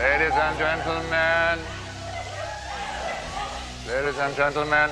Ladies and gentlemen. Ladies and gentlemen.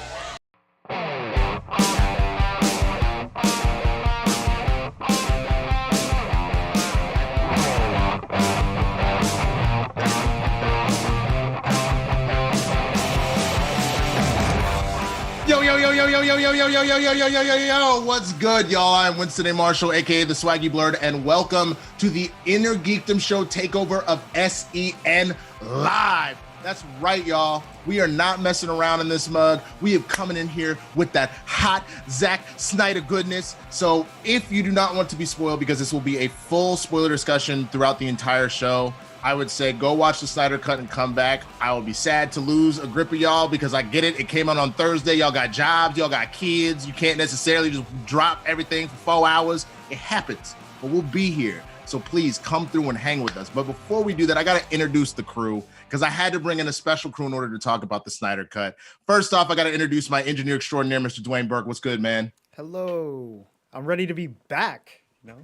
Yo, what's good, y'all? I'm Winston A. Marshall, aka the Swaggy Blurred, and welcome to the InnerGeekdom Show takeover of SEN Live. That's right, y'all. We are not messing around in this mug. We have coming in here with that hot Zack Snyder goodness. So if you do not want to be spoiled, because this will be a full spoiler discussion throughout the entire show, I would say go watch the Snyder Cut and come back. I will be sad to lose a grip of y'all because I get it. It came out on Thursday. Y'all got jobs. Y'all got kids. You can't necessarily just drop everything for 4 hours. It happens, but we'll be here. So please come through and hang with us. But before we do that, I got to introduce the crew because I had to bring in a special crew in order to talk about the Snyder Cut. First off, I got to introduce my engineer extraordinaire, Mr. Dwain Burke. What's good, man? Hello. I'm ready to be back. No.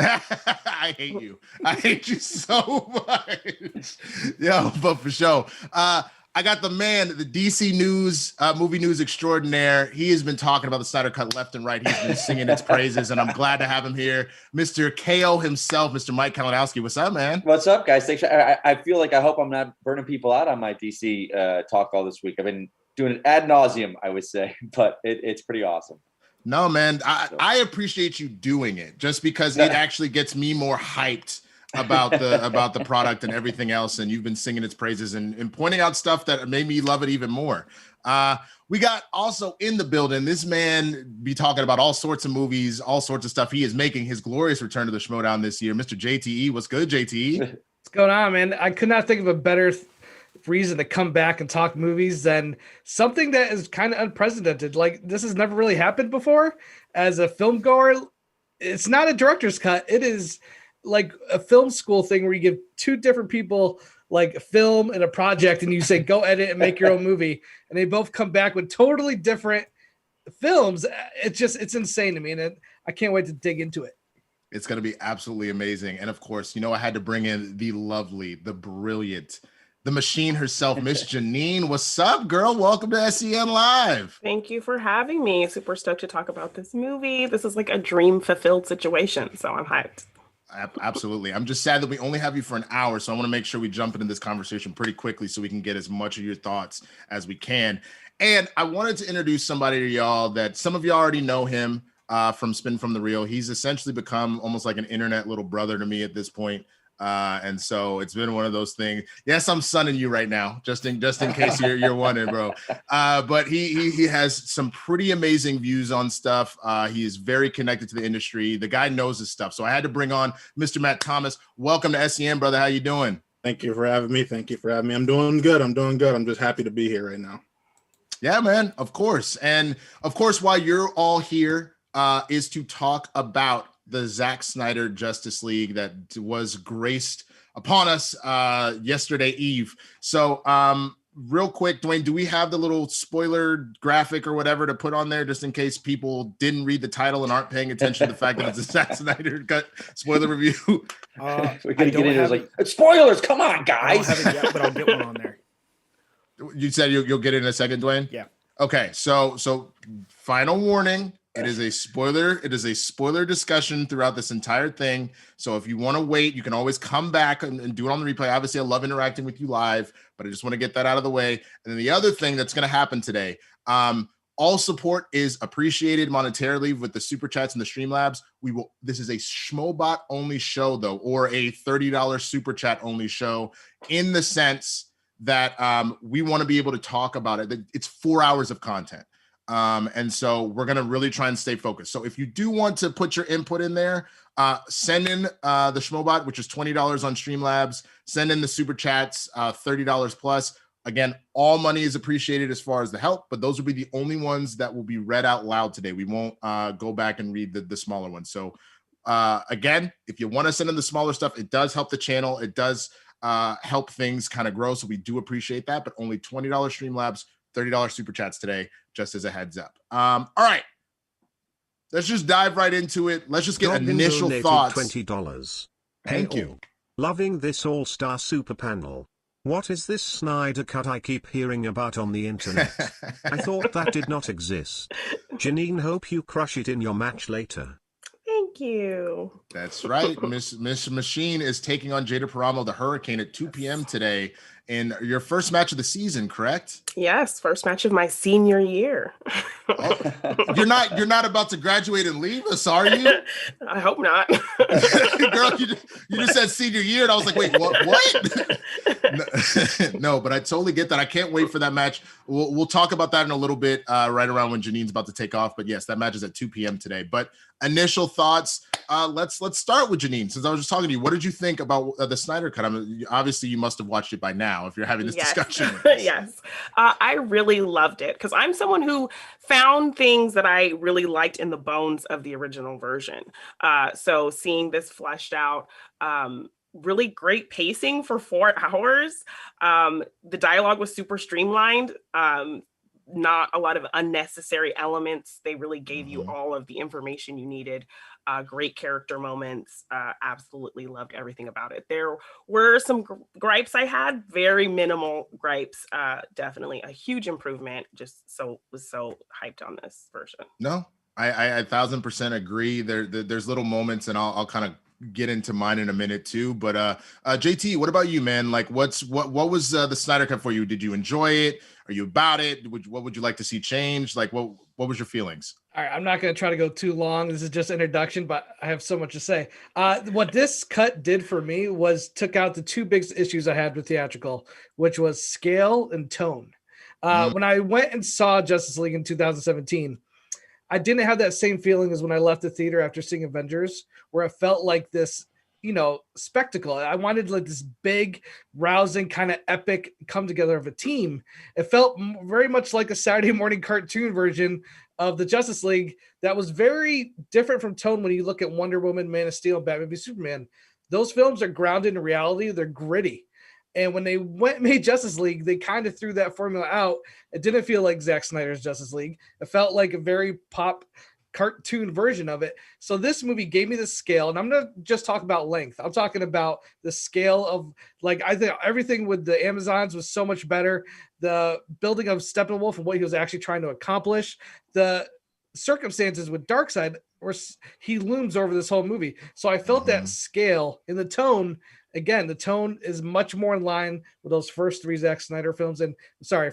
I hate you. I hate you so much. Yo, but for sure. I got the man, the DC News, movie news extraordinaire. He has been talking about the Snyder Cut left and right. He's been singing its praises, and I'm glad to have him here. Mr. KO himself, Mr. Mike Kalinowski. What's up, man? What's up, guys? Thanks. I feel like I hope I'm not burning people out on my DC talk all this week. I've been doing it ad nauseum, I would say, but it's pretty awesome. No, man, I appreciate you doing it just because it actually gets me more hyped about the product and everything else. And you've been singing its praises and pointing out stuff that made me love it even more. We got also in the building, this man be talking about all sorts of movies, all sorts of stuff. He is making his glorious return to the SCHMOEDOWN this year. Mr. JTE, what's good, JTE? What's going on, man? I could not think of a better reason to come back and talk movies than something that is kind of unprecedented. Like, this has never really happened before. As a film goer, it's not a director's cut. It is like a film school thing where you give two different people like a film and a project and you say, go edit and make your own movie. And they both come back with totally different films. It's insane to me. And I can't wait to dig into it. It's going to be absolutely amazing. And of course, I had to bring in the lovely, the brilliant, the machine herself, Miss Jeannine. What's up, girl? Welcome to SEN Live. Thank you for having me. Super stoked to talk about this movie. This is like a dream fulfilled situation, so I'm hyped. Absolutely. I'm just sad that we only have you for an hour, so I want to make sure we jump into this conversation pretty quickly so we can get as much of your thoughts as we can. And I wanted to introduce somebody to y'all that some of y'all already know him from Spin from the Real. He's essentially become almost like an internet little brother to me at this point. And so it's been one of those things. Yes, I'm sunning you right now, just in case you're wondering, bro. But he has some pretty amazing views on stuff. He is very connected to the industry. The guy knows his stuff. So I had to bring on Mr. Matt Thomas. Welcome to SEN, brother. How you doing? Thank you for having me. I'm doing good. I'm just happy to be here right now. Yeah, man. Of course. And of course, why you're all here is to talk about the Zack Snyder Justice League that was graced upon us yesterday eve. So real quick, Dwayne, do we have the little spoiler graphic or whatever to put on there just in case people didn't read the title and aren't paying attention to the fact that it's a Zack Snyder Cut spoiler review? We're gonna get into like spoilers. Come on, guys. I don't have it yet, but I'll get one on there. You said you'll get it in a second, Dwayne? Yeah. Okay, so final warning. It is a spoiler. It is a spoiler discussion throughout this entire thing. So if you want to wait, you can always come back and do it on the replay. Obviously, I love interacting with you live, but I just want to get that out of the way. And then the other thing that's going to happen today, all support is appreciated monetarily with the super chats and the Streamlabs. This is a Schmobot only show though, or a $30 super chat only show, in the sense that we want to be able to talk about it. It's 4 hours of content. And so we're going to really try and stay focused. So if you do want to put your input in there, send in the Schmobot, which is $20 on Streamlabs. Send in the super chats, $30 plus. Again, all money is appreciated as far as the help, but those will be the only ones that will be read out loud today. We won't go back and read the smaller ones. So again, if you want to send in the smaller stuff, it does help the channel. It does help things kind of grow. So we do appreciate that, but only $20 Streamlabs, $30 super chats today, just as a heads up. All right, let's just dive right into it. Let's just get initial thoughts. $20. Thank you. Loving this all-star super panel. What is this Snyder Cut I keep hearing about on the internet? I thought that did not exist. Jeannine, hope you crush it in your match later. Thank you. That's right. Miss Machine is taking on Jada Paramo, the Hurricane, at 2 p.m. today in your first match of the season, correct? Yes, first match of my senior year. Oh, you're not about to graduate and leave us, are you? I hope not. Girl, you just said senior year, and I was like, wait, what? No, but I totally get that. I can't wait for that match. We'll talk about that in a little bit, right around when Jeannine's about to take off. But yes, that match is at 2 p.m. today. But initial thoughts. Let's start with Jeannine. Since I was just talking to you, what did you think about the Snyder Cut? I mean, obviously, you must have watched it by now if you're having this discussion. Yes, I really loved it because I'm someone who found things that I really liked in the bones of the original version. So seeing this fleshed out, really great pacing for 4 hours. The dialogue was super streamlined. Not a lot of unnecessary elements. They really gave you all of the information you needed. Great character moments. Absolutely loved everything about it. There were some gripes I had, very minimal gripes. Definitely a huge improvement. Just was so hyped on this version. No, I 1000% agree. There's little moments, and I'll kind of get into mine in a minute too. But JT, what about you, man? Like, what was the Snyder Cut for you? Did you enjoy it? Are you about it? What would you like to see change? Like, what was your feelings? All right, I'm not going to try to go too long. This is just introduction, but I have so much to say. What this cut did for me was took out the 2 big issues I had with theatrical, which was scale and tone. When I went and saw Justice League in 2017, I didn't have that same feeling as when I left the theater after seeing Avengers, where it felt like this, spectacle. I wanted like this big, rousing, kind of epic come together of a team. It felt very much like a Saturday morning cartoon version of the Justice League that was very different from tone when you look at Wonder Woman, Man of Steel, and Batman v Superman. Those films are grounded in reality. They're gritty. And when they made Justice League, they kind of threw that formula out. It didn't feel like Zack Snyder's Justice League. It felt like a very pop cartoon version of it. So this movie gave me the scale, and I'm not just talking about length. I'm talking about the scale of, like, I think everything with the Amazons was so much better. The building of Steppenwolf and what he was actually trying to accomplish, the circumstances with Darkseid, where he looms over this whole movie. So I felt that scale in the tone. Again, the tone is much more in line with those first 3 Zack Snyder films, and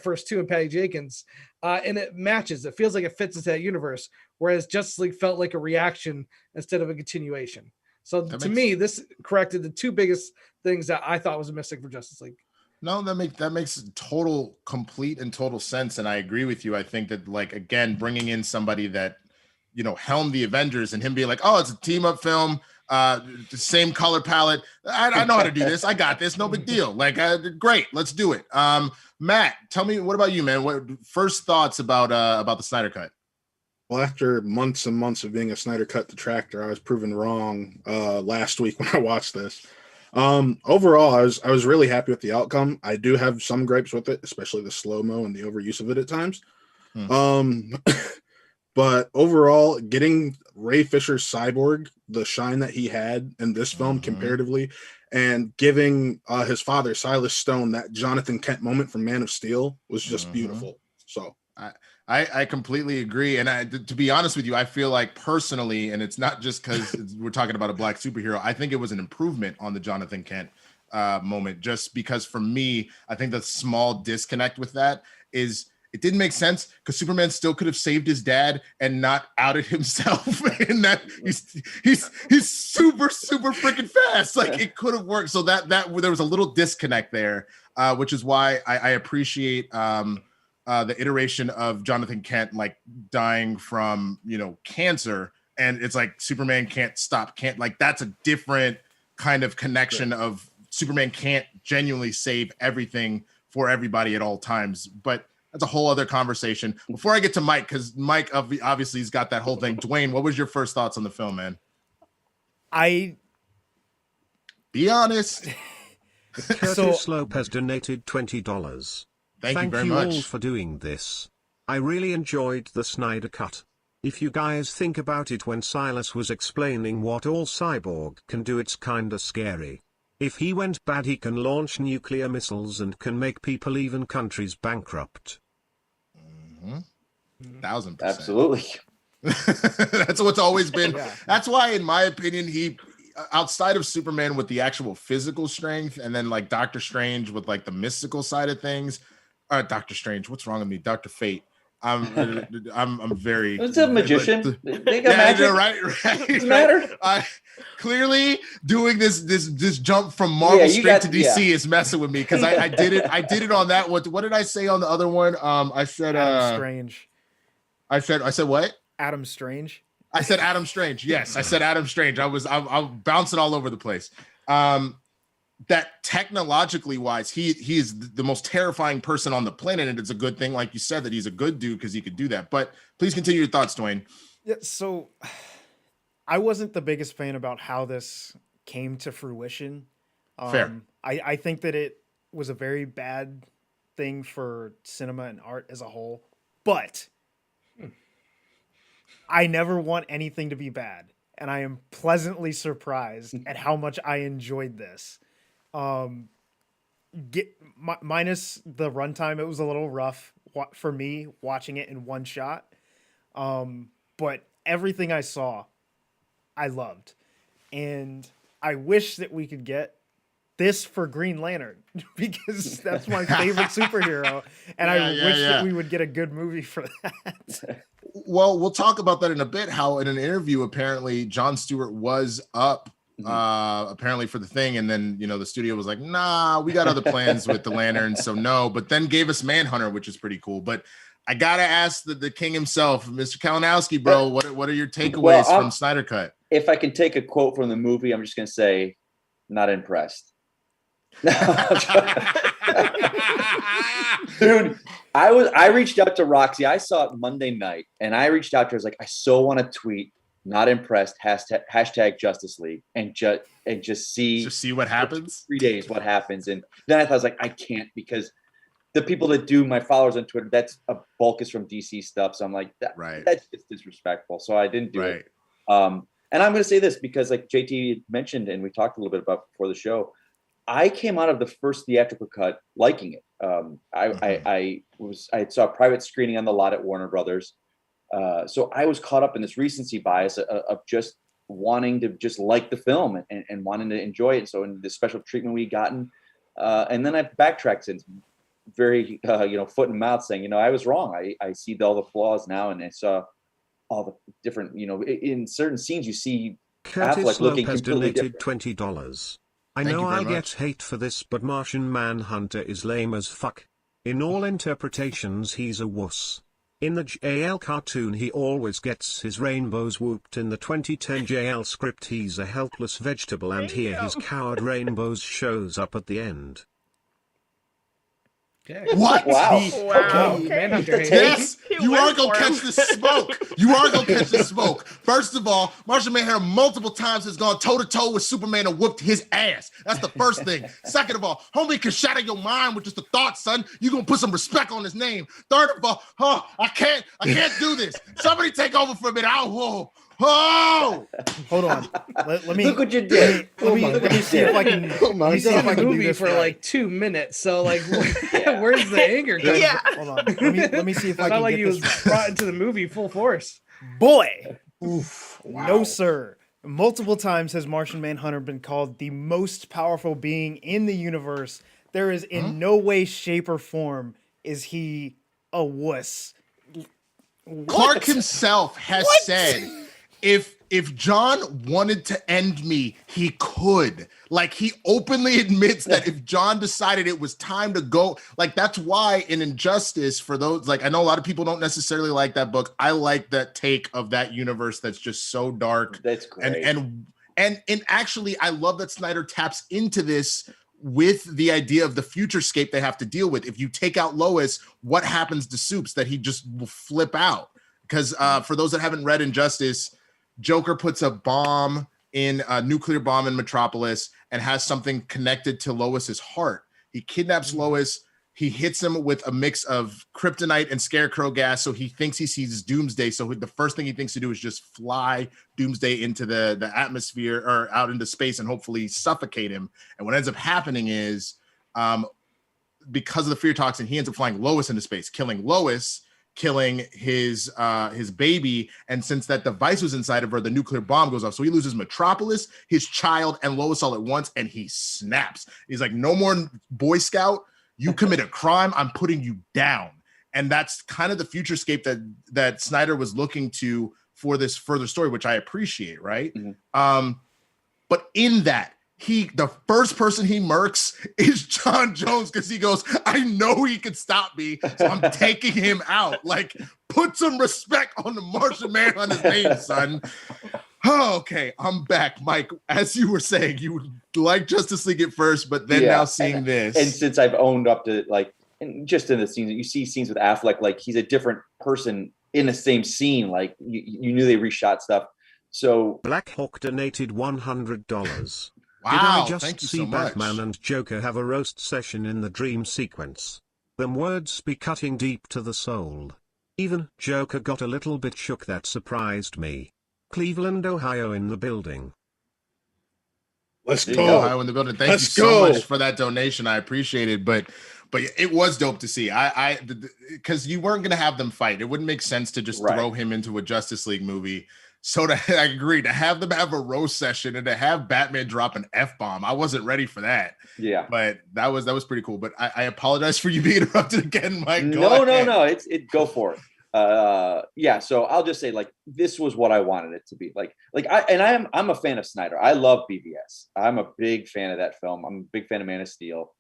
first 2 in Patty Jenkins, and it matches. It feels like it fits into that universe, whereas Justice League felt like a reaction instead of a continuation. So to me, this corrected the 2 biggest things that I thought was missing for Justice League. No, that makes complete and total sense, and I agree with you. I think that, like, again, bringing in somebody that helmed the Avengers and him being like, oh, it's a team up film. The same color palette. I know how to do this. I got this. No big deal. Like, great. Let's do it. Matt, tell me, what about you, man? What first thoughts about the Snyder Cut? Well, after months and months of being a Snyder Cut detractor, I was proven wrong last week when I watched this. Overall, I was really happy with the outcome. I do have some gripes with it, especially the slow-mo and the overuse of it at times. But overall, getting Ray Fisher's Cyborg, the shine that he had in this film comparatively, and giving his father, Silas Stone, that Jonathan Kent moment from Man of Steel was just beautiful. So I completely agree. And to be honest with you, I feel like personally, and it's not just because we're talking about a Black superhero, I think it was an improvement on the Jonathan Kent moment, just because for me, I think the small disconnect with that is it didn't make sense because Superman still could have saved his dad and not outed himself. And that he's super freaking fast. Like, it could have worked. So that there was a little disconnect there, which is why I appreciate the iteration of Jonathan Kent, like, dying from cancer, and it's like Superman can't like, that's a different kind of connection of Superman can't genuinely save everything for everybody at all times. But that's a whole other conversation. Before I get to Mike, because Mike obviously has got that whole thing. Dwayne, what was your first thoughts on the film, man? Be honest. Curtis Lopez donated $20. Thank you very much. Thank you all for doing this. I really enjoyed the Snyder Cut. If you guys think about it, when Silas was explaining what all Cyborg can do, it's kinda scary. If he went bad, he can launch nuclear missiles and can make people, even countries, bankrupt. 1000%. Absolutely. That's what's always been. Yeah. That's why, in my opinion, he, outside of Superman with the actual physical strength, and then like Doctor Strange with like the mystical side of things. Doctor Strange, what's wrong with me? Dr. Fate. I'm very. It's a magician. They got Yeah, magic. right. Doesn't matter. Clearly doing this jump from Marvel straight to DC is messing with me, because I did it on that one. What did I say on the other one? I said Adam Strange. I said what? Adam Strange. I said Adam Strange. Yes, I said Adam Strange. I'm bouncing all over the place. That technologically wise, he is the most terrifying person on the planet, and it's a good thing, like you said, that he's a good dude because he could do that. But please continue your thoughts, Dwain. Yeah, so I wasn't the biggest fan about how this came to fruition. Fair. I think that it was a very bad thing for cinema and art as a whole, but I never want anything to be bad, and I am pleasantly surprised at how much I enjoyed this. Minus the runtime, it was a little rough for me watching it in one shot. But everything I saw, I loved, and I wish that we could get this for Green Lantern, because that's my favorite superhero, and I wish that we would get a good movie for that. Well, we'll talk about that in a bit. How in an interview, apparently Jon Stewart was up apparently for the thing, and then the studio was like, nah, we got other plans with the Lantern, so no, but then gave us Manhunter, which is pretty cool. But I gotta ask the king himself, Mr. Kalinowski, bro, what are your takeaways from Snyder Cut? If I can take a quote from the movie, I'm just gonna say, not impressed. Dude, I reached out to Roxy. I saw it Monday night, and I reached out to her. I was like, I so want to tweet not impressed, hashtag Justice League, and just see what happens. 3 days, what happens. And then I thought, I was like, I can't, because the people that do my followers on Twitter, that's a bulk is from DC stuff. So I'm like, that's just disrespectful. So I didn't do it. And I'm going to say this because, like JT mentioned, and we talked a little bit about before the show, I came out of the first theatrical cut liking it. I saw a private screening on the lot at Warner Brothers. So I was caught up in this recency bias of just wanting to just like the film and wanting to enjoy it. So in the special treatment we'd gotten, and then I backtracked since, very foot and mouth saying, I was wrong. I see all the flaws now, and I saw all the different, in certain scenes you see Curtis Affleck looking Lopez completely donated different. $20. I Thank know you very I'll much. get hate for this, but Martian Manhunter is lame as fuck. In all interpretations, he's a wuss. In the JL cartoon, he always gets his rainbows whooped. In the 2010 JL script, he's a helpless vegetable, and here his coward rainbows shows up at the end. Yeah. What? Wow. Okay. Manhunter hates. Yes, He you went are gonna for him. catch the smoke. You are gonna catch the smoke. First of all, Martian Manhunter multiple times has gone toe to toe with Superman and whooped his ass. That's the first thing. Second of all, homie can shatter your mind with just a thought, son. You gonna put some respect on his name. Third of all, I can't do this. Somebody take over for a minute. Hold on. Let me Look what you did. Let me see if I can. Let me see if I can do Movie this for right. like 2 minutes. So like, where's the anger coming? Yeah. Hold on. Let me see if I It's not can like get he was this. brought into the movie full force. Boy. No, sir. Multiple times has Martian Manhunter been called the most powerful being in the universe. There is in no way, shape, or form is he a wuss. Clark himself has said, if John wanted to end me, he could. Like, he openly admits that if John decided it was time to go, like, that's why in Injustice, for those, like, I know a lot of people don't necessarily like that book. I like that take of that universe that's just so dark. That's great. And actually, I love that Snyder taps into this with the idea of the futurescape they have to deal with. If you take out Lois, what happens to Supes? That he just will flip out. Because for those that haven't read Injustice, Joker puts a nuclear bomb in Metropolis and has something connected to Lois's heart. He kidnaps Lois. he hits him with a mix of kryptonite and scarecrow gas. So he thinks he sees Doomsday. So the first thing he thinks to do is just fly Doomsday into the atmosphere or out into space and hopefully suffocate him. And what ends up happening is because of the fear toxin, he ends up flying Lois into space, killing Lois, killing his baby. And since that device was inside of her, the nuclear bomb goes off. So he loses Metropolis, his child, and Lois all at once. And he snaps. He's like, no more Boy Scout. You commit a crime, I'm putting you down. And that's kind of the futurescape that Snyder was looking to for this further story, which I appreciate, right? Mm-hmm. But in that, the first person he murks is John Jones, because he goes, I know he could stop me, so I'm taking him out. Like, put some respect on the Martian Manhunter's name, son. Oh, okay, I'm back. Mike, as you were saying, you like Justice League at first, but then now seeing this. And since I've owned up to, like, and just in the scenes, you see scenes with Affleck, like, he's a different person in the same scene. Like, you knew they reshot stuff. So Black Hawk donated $100. Wow, did I just thank you see so much. Batman and Joker have a roast session in the dream sequence? Them words be cutting deep to the soul. Even Joker got a little bit shook. That surprised me. Cleveland, Ohio in the building. Let's There go. you go, Ohio in the building. Thank you so much for that donation. I appreciate it. But it was dope to see. Because you weren't going to have them fight. It wouldn't make sense to just throw him into a Justice League movie. So I agree, to have them have a roast session and to have Batman drop an F-bomb, I wasn't ready for that. Yeah. But that was pretty cool. But I apologize for you being interrupted again, Mike. No. Go for it. Yeah, so I'll just say, like, this was what I wanted it to be. I'm a fan of Snyder. I love BVS. I'm a big fan of that film. I'm a big fan of Man of Steel.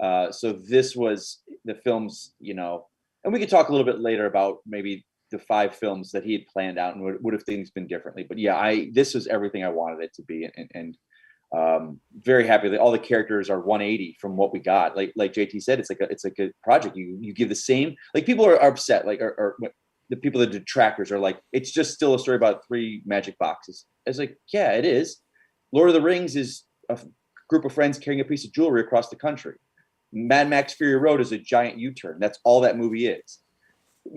So this was the films, and we could talk a little bit later about maybe the 5 films that he had planned out and would have things been differently. But yeah, this was everything I wanted it to be, and very happy that all the characters are 180 from what we got. Like JT said, it's like a project. You give the same, like, people are upset, like, or the people, the detractors are like, it's just still a story about 3 magic boxes. It's like, yeah, it is. Lord of the Rings is a group of friends carrying a piece of jewelry across the country. Mad Max Fury Road is a giant U-turn. That's all that movie is.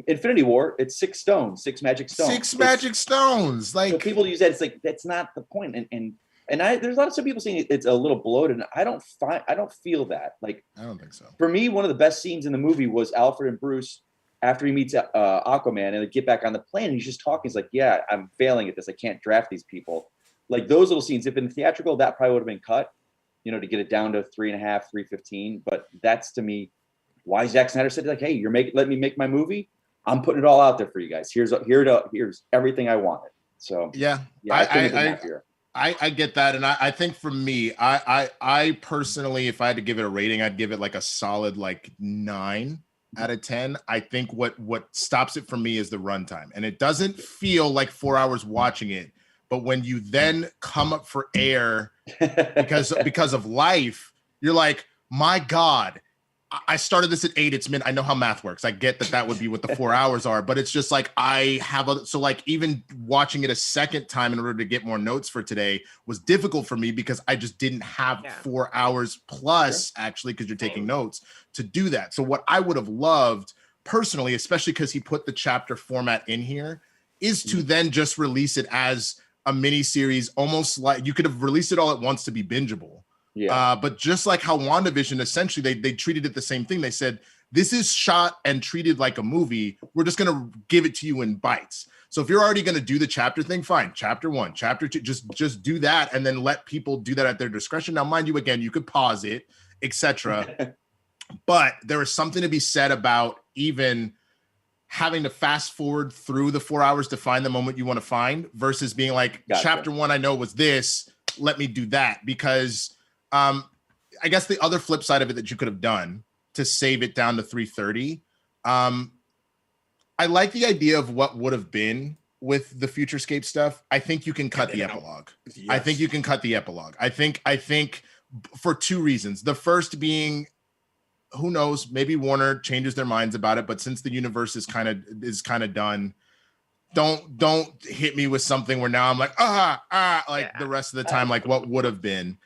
Infinity War, it's 6 stones, 6 magic stones. 6 magic stones. Like, so people use that. It's like, that's not the point. And there's a lot of some people saying it's a little bloated. And I don't feel that. Like, I don't think so. For me, one of the best scenes in the movie was Alfred and Bruce after he meets Aquaman and they get back on the plane. And he's just talking. He's like, yeah, I'm failing at this. I can't draft these people. Like, those little scenes, if in theatrical, that probably would have been cut, to get it down to 3.5, 3:15. But that's, to me, why Zack Snyder said, like, hey, let me make my movie. I'm putting it all out there for you guys. Here's everything I wanted. So yeah, I get that. And I think for me, I personally, if I had to give it a rating, I'd give it like a solid, like, 9 out of 10. I think what stops it for me is the runtime. And it doesn't feel like 4 hours watching it. But when you then come up for air because of life, you're like, my God, I started this at 8. It's I know how math works. I get that would be what the 4 hours are, but it's just like, so like, even watching it a second time in order to get more notes for today was difficult for me because I just didn't have 4 hours plus, actually, because you're taking notes, to do that. So what I would have loved personally, especially because he put the chapter format in here, is to then just release it as a mini series, almost like you could have released it all at once to be bingeable. Yeah. But just like how WandaVision, essentially, they treated it the same thing. They said, this is shot and treated like a movie. We're just going to give it to you in bites. So if you're already going to do the chapter thing, fine. Chapter 1, chapter 2, just do that and then let people do that at their discretion. Now, mind you, again, you could pause it, etc. But there is something to be said about even having to fast forward through the 4 hours to find the moment you want to find versus being like, chapter 1, I know was this, let me do that. Because I guess the other flip side of it that you could have done to save it down to 3:30. I like the idea of what would have been with the Futurescape stuff. I think you can cut the epilogue. Yes. I think you can cut the epilogue. I think for 2 reasons. The first being, who knows, maybe Warner changes their minds about it, but since the universe is kind of done, don't hit me with something where now I'm like, the rest of the time, like what would have been.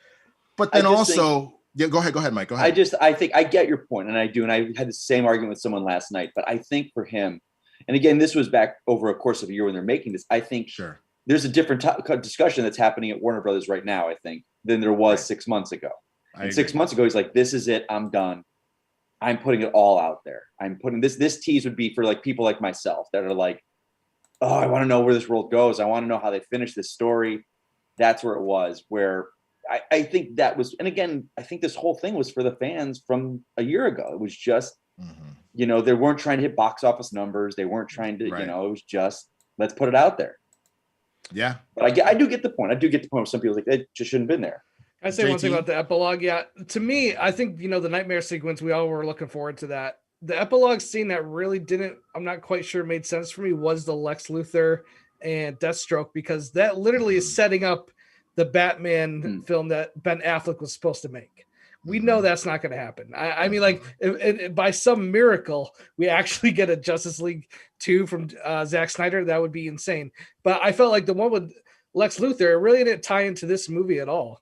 But then also, Yeah, go ahead, Mike. Go ahead. I think I get your point, and I do, and I had the same argument with someone last night. But I think for him, and again, this was back over a course of a year when they're making this. I think there's a different discussion that's happening at Warner Brothers right now, I think, than there was 6 months ago. And 6 months ago, he's like, "This is it. I'm done. I'm putting it all out there. I'm putting this." This tease would be for like people like myself that are like, "Oh, I want to know where this world goes. I want to know how they finish this story." That's where it was. Where I think that was, and again, I think this whole thing was for the fans from a year ago. It was just, they weren't trying to hit box office numbers. They weren't trying to, it was just, let's put it out there. Yeah. But I do get the point. I do get the point where some people like, it just shouldn't have been there. Can I say one thing about the epilogue? Yeah. To me, I think, the nightmare sequence, we all were looking forward to that. The epilogue scene that really didn't, I'm not quite sure made sense for me, was the Lex Luthor and Deathstroke, because that literally is setting up the Batman film that Ben Affleck was supposed to make. We know that's not going to happen. I mean, like, if by some miracle we actually get a Justice League 2 from Zack Snyder, that would be insane. But I felt like the one with Lex Luthor, it really didn't tie into this movie at all.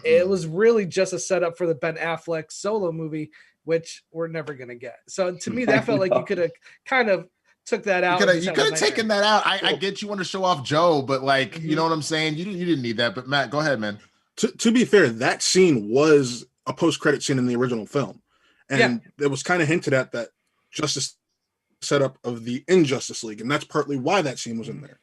It was really just a setup for the Ben Affleck solo movie, which we're never going to get. So to me, that felt like you could have kind of took that out. You could have taken that out. I get you want to show off Joe, but like, you know what I'm saying? You didn't need that. But Matt, go ahead, man. To be fair, that scene was a post-credit scene in the original film. And it was kind of hinted at that Justice setup of the Injustice League. And that's partly why that scene was in there.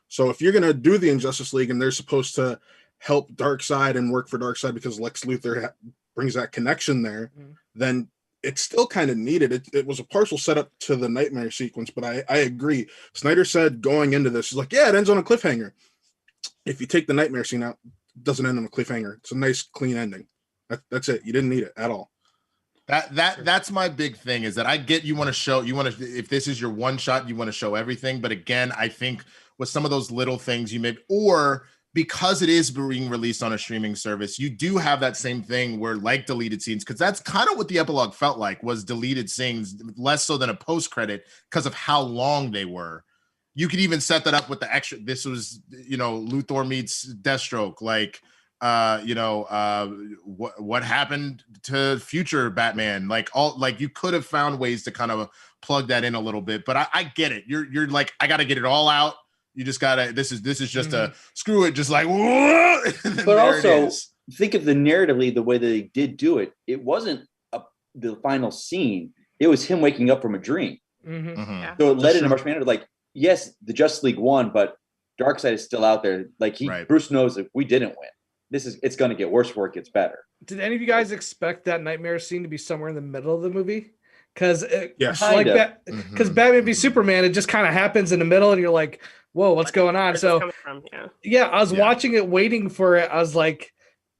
So if you're going to do the Injustice League and they're supposed to help Darkseid and work for Darkseid because Lex Luthor brings that connection there, then it's still kind of needed. It was a partial setup to the nightmare sequence, but I agree. Snyder said going into this, he's like, yeah, it ends on a cliffhanger. If you take the nightmare scene out, it doesn't end on a cliffhanger. It's a nice, clean ending. That's it. You didn't need it at all. That's my big thing, is that I get if this is your one shot, you want to show everything. But again, I think with some of those little things or because it is being released on a streaming service, you do have that same thing where, like, deleted scenes, because that's kind of what the epilogue felt like, was deleted scenes, less so than a post-credit because of how long they were. You could even set that up with the extra. This was, Luthor meets Deathstroke, like, what happened to future Batman, you could have found ways to kind of plug that in a little bit. But I get it. You're like, I got to get it all out. You just gotta. This is just a screw it. Just like, but also think of the narratively the way that they did do it. It wasn't the final scene. It was him waking up from a dream. Yeah. So it led into Martian Manhunter. Like, yes, the Justice League won, but Darkseid is still out there. Like Bruce knows that we didn't win. It's going to get worse before it gets better. Did any of you guys expect that nightmare scene to be somewhere in the middle of the movie? Because Batman v Superman, it just kind of happens in the middle, and you're like, whoa, what's going on? So I was watching it, waiting for it. I was like,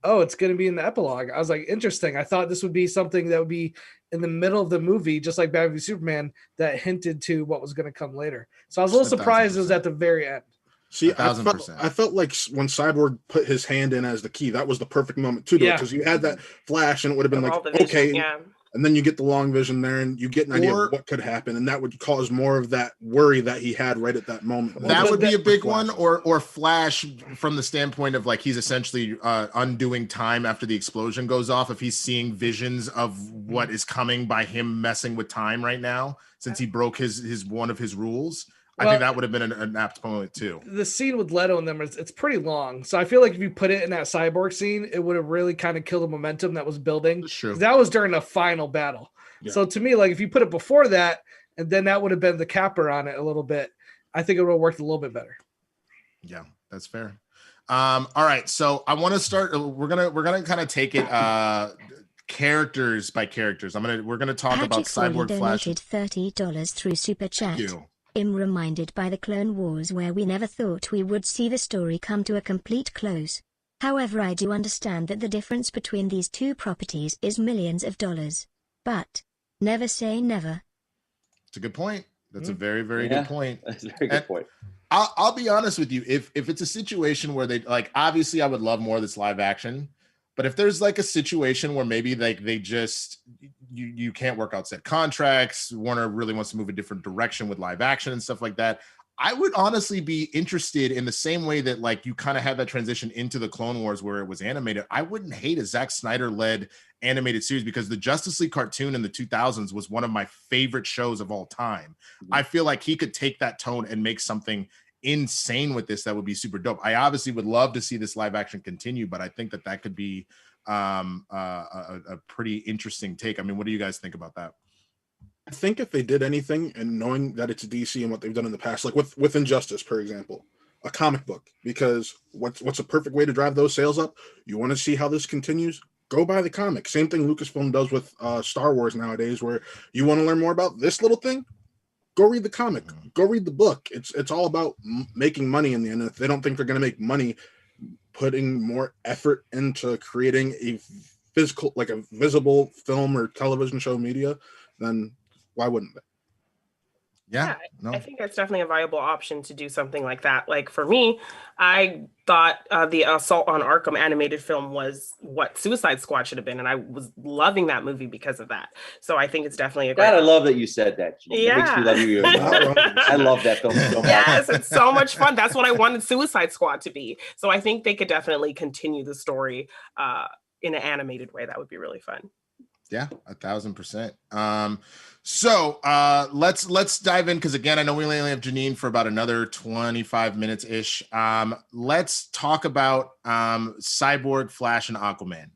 oh, it's going to be in the epilogue. I was like, interesting. I thought this would be something that would be in the middle of the movie, just like Batman v Superman, that hinted to what was going to come later. So I was a little surprised it was at the very end. See, I felt like when Cyborg put his hand in as the key, that was the perfect moment to do it, because you had that flash and it would have been like, okay. And then you get the long vision there and you get an idea of what could happen. And that would cause more of that worry that he had right at that moment. That would be a big one. Or Flash from the standpoint of, like, he's essentially undoing time after the explosion goes off. If he's seeing visions of what is coming by him messing with time right now, since he broke his one of his rules. I think that would have been an apt moment too. The scene with Leto and them, it's pretty long. So I feel like if you put it in that Cyborg scene, it would have really kind of killed the momentum that was building. Sure. That was during the final battle. Yeah. So to me, like, if you put it before that, and then that would have been the capper on it a little bit, I think it would have worked a little bit better. Yeah, that's fair. All right. So I want to start. We're gonna kind of take it characters by characters. We're gonna talk about Cyborg, Flash. $30 through Super Chat. I'm reminded by the Clone Wars, where we never thought we would see the story come to a complete close. However, I do understand that the difference between these two properties is millions of dollars. But never say never. It's a good point. That's a very, very good point. That's a very good point. I'll be honest with you. If it's a situation where they, like, obviously I would love more of this live action, but if there's like a situation where maybe like they just you can't work out set contracts, Warner really wants to move a different direction with live action and stuff like that, I would honestly be interested in the same way that like you kind of had that transition into the Clone Wars where it was animated. I wouldn't hate a Zack Snyder led animated series because the Justice League cartoon in the 2000s was one of my favorite shows of all time. I feel like he could take that tone and make something insane with this that would be super dope. I obviously would love to see this live action continue, but I think that could be a pretty interesting take. I mean, what do you guys think about that? I think if they did anything, and knowing that it's DC and what they've done in the past, like with Injustice, for example, a comic book, because what's a perfect way to drive those sales up? You want to see how this continues? Go buy the comic. Same thing Lucasfilm does with Star Wars nowadays, where you want to learn more about this little thing? Go read the comic. Go read the book. It's all about making money in the end. If they don't think they're going to make money, putting more effort into creating a physical, like a visible film or television show media, then why wouldn't they? Yeah, I think that's definitely a viable option to do something like that. Like for me, I thought the Assault on Arkham animated film was what Suicide Squad should have been, and I was loving that movie because of that. So I think it's definitely a great. God, I love that you said that. Yeah, it makes me love you. I love that film so much. Yes, it's so much fun. That's what I wanted Suicide Squad to be. So I think they could definitely continue the story in an animated way. That would be really fun. Yeah, 1,000%. So let's dive in, because again, I know we only have Jeannine for about another 25 minutes ish. Let's talk about Cyborg, Flash, and Aquaman.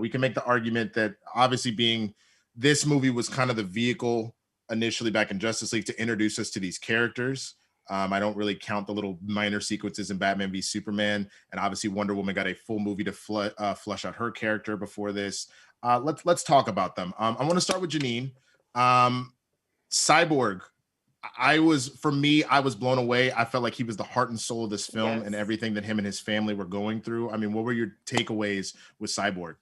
We can make the argument that obviously being this movie was kind of the vehicle initially back in Justice League to introduce us to these characters. I don't really count the little minor sequences in Batman v Superman, and obviously Wonder Woman got a full movie to flesh out her character before this. Let's talk about them. I want to start with Jeannine. Cyborg, I was blown away. I felt like he was the heart and soul of this film, and everything that him and his family were going through. I mean, what were your takeaways with Cyborg?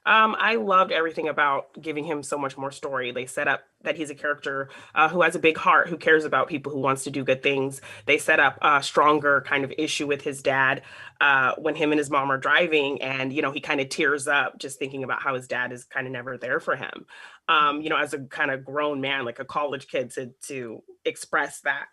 I loved everything about giving him so much more story. They set up that he's a character who has a big heart, who cares about people, who wants to do good things. They set up a stronger kind of issue with his dad when him and his mom are driving, and, you know, he kind of tears up just thinking about how his dad is kind of never there for him. You know, as a kind of grown man, like a college kid, to express that,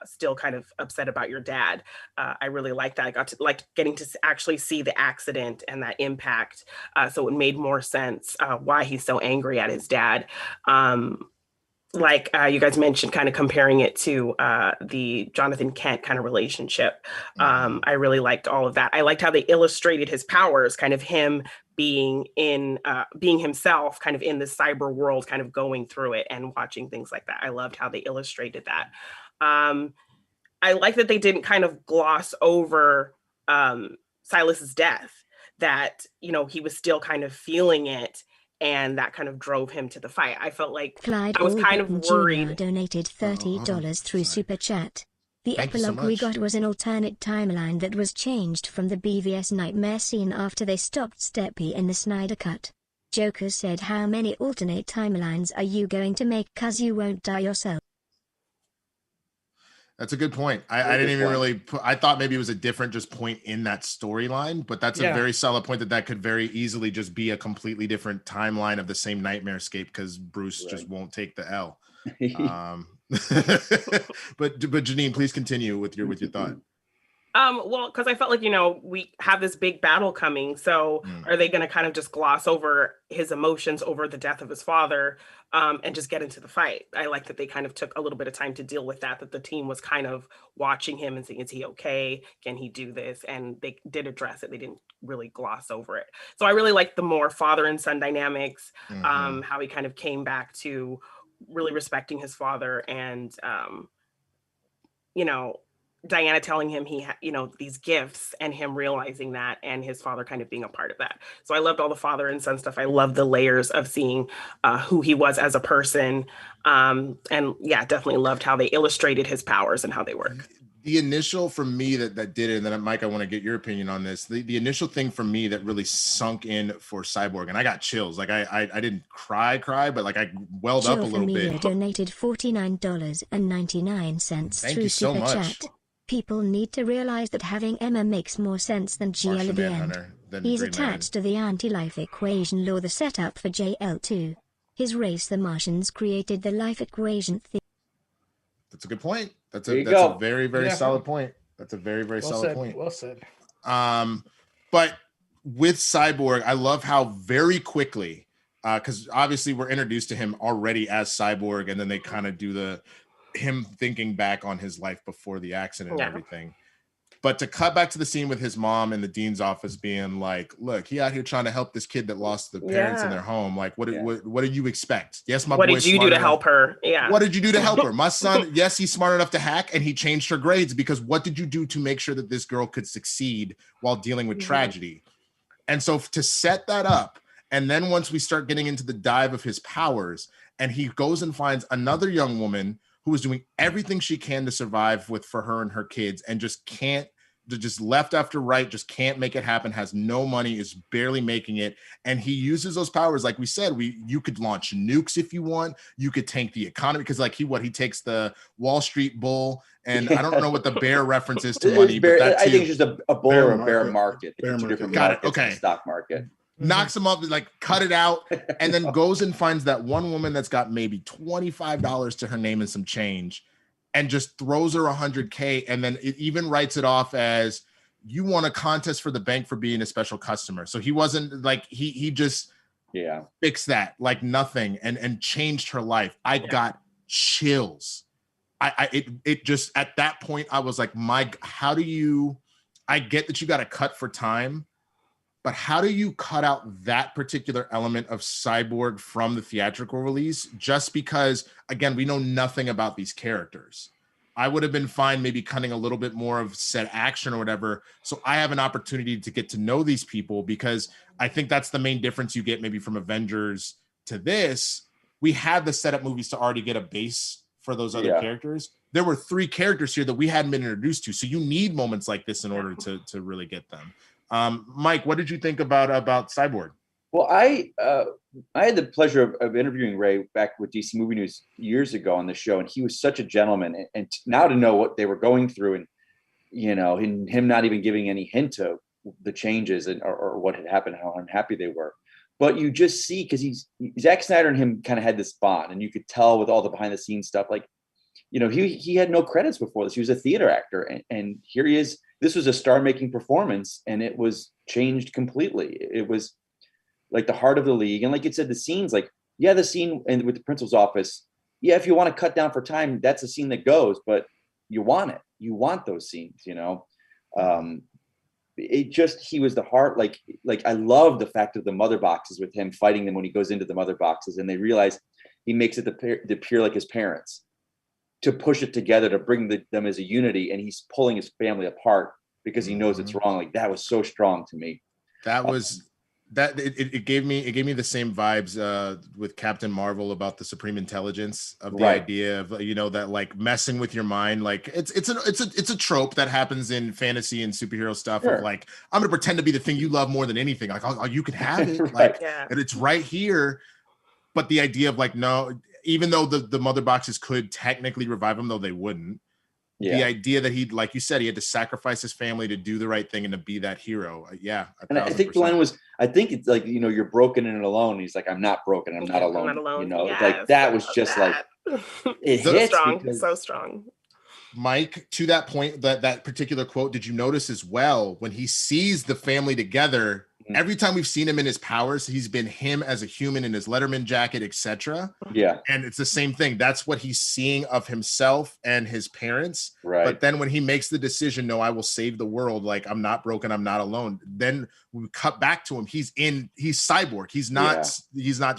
still kind of upset about your dad. I really liked that. I got to like getting to actually see the accident and that impact. So it made more sense why he's so angry at his dad. Like you guys mentioned, kind of comparing it to the Jonathan Kent kind of relationship. I really liked all of that. I liked how they illustrated his powers, kind of him being himself, kind of in the cyber world, kind of going through it and watching things like that. I loved how they illustrated that. I like that they didn't kind of gloss over Silas's death, that, you know, he was still kind of feeling it, and that kind of drove him to the fight. I felt like Clyde I was kind of worried. Jr. donated $30 through Super Chat. The epilogue we got was an alternate timeline that was changed from the BVS nightmare scene after they stopped Steppy in the Snyder Cut. Joker said, "How many alternate timelines are you going to make, 'cause you won't die yourself?" That's a good point. I didn't even really I thought maybe it was a different just point in that storyline, but that's a very solid point that could very easily just be a completely different timeline of the same nightmare escape, because Bruce just won't take the L. But Jeannine, please continue with your thought. Well, because I felt like, you know, we have this big battle coming. So are they going to kind of just gloss over his emotions over the death of his father and just get into the fight? I like that they kind of took a little bit of time to deal with that the team was kind of watching him and saying, is he okay? Can he do this? And they did address it. They didn't really gloss over it. So I really liked the more father and son dynamics, how he kind of came back to really respecting his father, and, you know, Diana telling him he had, you know, these gifts, and him realizing that, and his father kind of being a part of that. So I loved all the father and son stuff. I love the layers of seeing who he was as a person. And yeah, definitely loved how they illustrated his powers and how they work. The initial for me that did it, and then Mike, I want to get your opinion on this. The initial thing for me that really sunk in for Cyborg, and I got chills. Like I didn't cry, but like I welled up a little bit. Donated $49.99 Thank through you so Super much. Chat. People need to realize that having Emma makes more sense than GL at the end. He's attached to the anti-life equation law, the setup for JL2. His race, the Martians, created the life equation theory. That's a good point. That's a very, very solid point. That's a very, very solid point. Well said. But with Cyborg, I love how very quickly, because obviously we're introduced to him already as Cyborg, and then they kind of do him thinking back on his life before the accident and everything. But to cut back to the scene with his mom in the dean's office being like, look, he out here trying to help this kid that lost the parents in their home. Like, what do you expect? Yes, what did you do to help her? Yeah. What did you do to help her? My son, yes, he's smart enough to hack, and he changed her grades because what did you do to make sure that this girl could succeed while dealing with tragedy? And so to set that up, and then once we start getting into the dive of his powers, and he goes and finds another young woman who is doing everything she can to survive for her and her kids, and just left after right, just can't make it happen, has no money, is barely making it. And he uses those powers. Like we said, you could launch nukes if you want. You could tank the economy because he takes the Wall Street bull. And I don't know what the bear reference is to money. But I think it's just a bull or a bear market. Got it. Okay. Stock market. Knocks him up, like cut it out, and then goes and finds that one woman that's got maybe $25 to her name and some change, and just throws her $100K, and then it even writes it off as, you won a contest for the bank for being a special customer. So he wasn't like, he just fixed that like nothing and changed her life. I got chills. It just, at that point, I was like, I get that you got to cut for time, but how do you cut out that particular element of Cyborg from the theatrical release? Just because, again, we know nothing about these characters. I would have been fine maybe cutting a little bit more of said action or whatever, so I have an opportunity to get to know these people, because I think that's the main difference you get maybe from Avengers to this. We had the setup movies to already get a base for those other characters. There were 3 characters here that we hadn't been introduced to, so you need moments like this in order to really get them. Mike, what did you think about Cyborg? Well, I had the pleasure of interviewing Ray back with DC Movie News years ago on the show, and he was such a gentleman. And now to know what they were going through, and him not even giving any hint of the changes or what had happened, how unhappy they were. But you just see, because Zack Snyder and him kind of had this bond, and you could tell with all the behind the scenes stuff. Like, he had no credits before this. He was a theater actor, and here he is. This was a star-making performance, and it was changed completely. It was like the heart of the league. And like it said, the scenes, like, the scene with the principal's office, if you want to cut down for time, that's a scene that goes, but you want it. You want those scenes, he was the heart. Like I love the fact of the mother boxes with him fighting them when he goes into the mother boxes, and they realize he makes it appear like his parents, to push it together, to bring them as a unity, and he's pulling his family apart because he knows it's wrong. Like, that was so strong to me. That was it gave me the same vibes with Captain Marvel about the supreme intelligence of the idea of that, like, messing with your mind. Like, it's a trope that happens in fantasy and superhero stuff of, like, I'm gonna pretend to be the thing you love more than anything. Like, you can have it, and it's right here. But the idea of, like, no. Even though the mother boxes could technically revive him, though they wouldn't. The idea that he, like you said, he had to sacrifice his family to do the right thing and to be that hero. And I think the line was, I think it's like, you're broken and alone. He's like, I'm not broken. I'm not alone. I'm not alone. Like, that was just that. Like, it hits strong. So strong. Mike, to that point, that particular quote, did you notice as well, when he sees the family together, every time we've seen him in his powers, he's been him as a human in his Letterman jacket, etc. Yeah. And it's the same thing. That's what he's seeing of himself and his parents. Right. But then when he makes the decision, no, I will save the world. Like, I'm not broken. I'm not alone. Then we cut back to him. He's Cyborg. He's not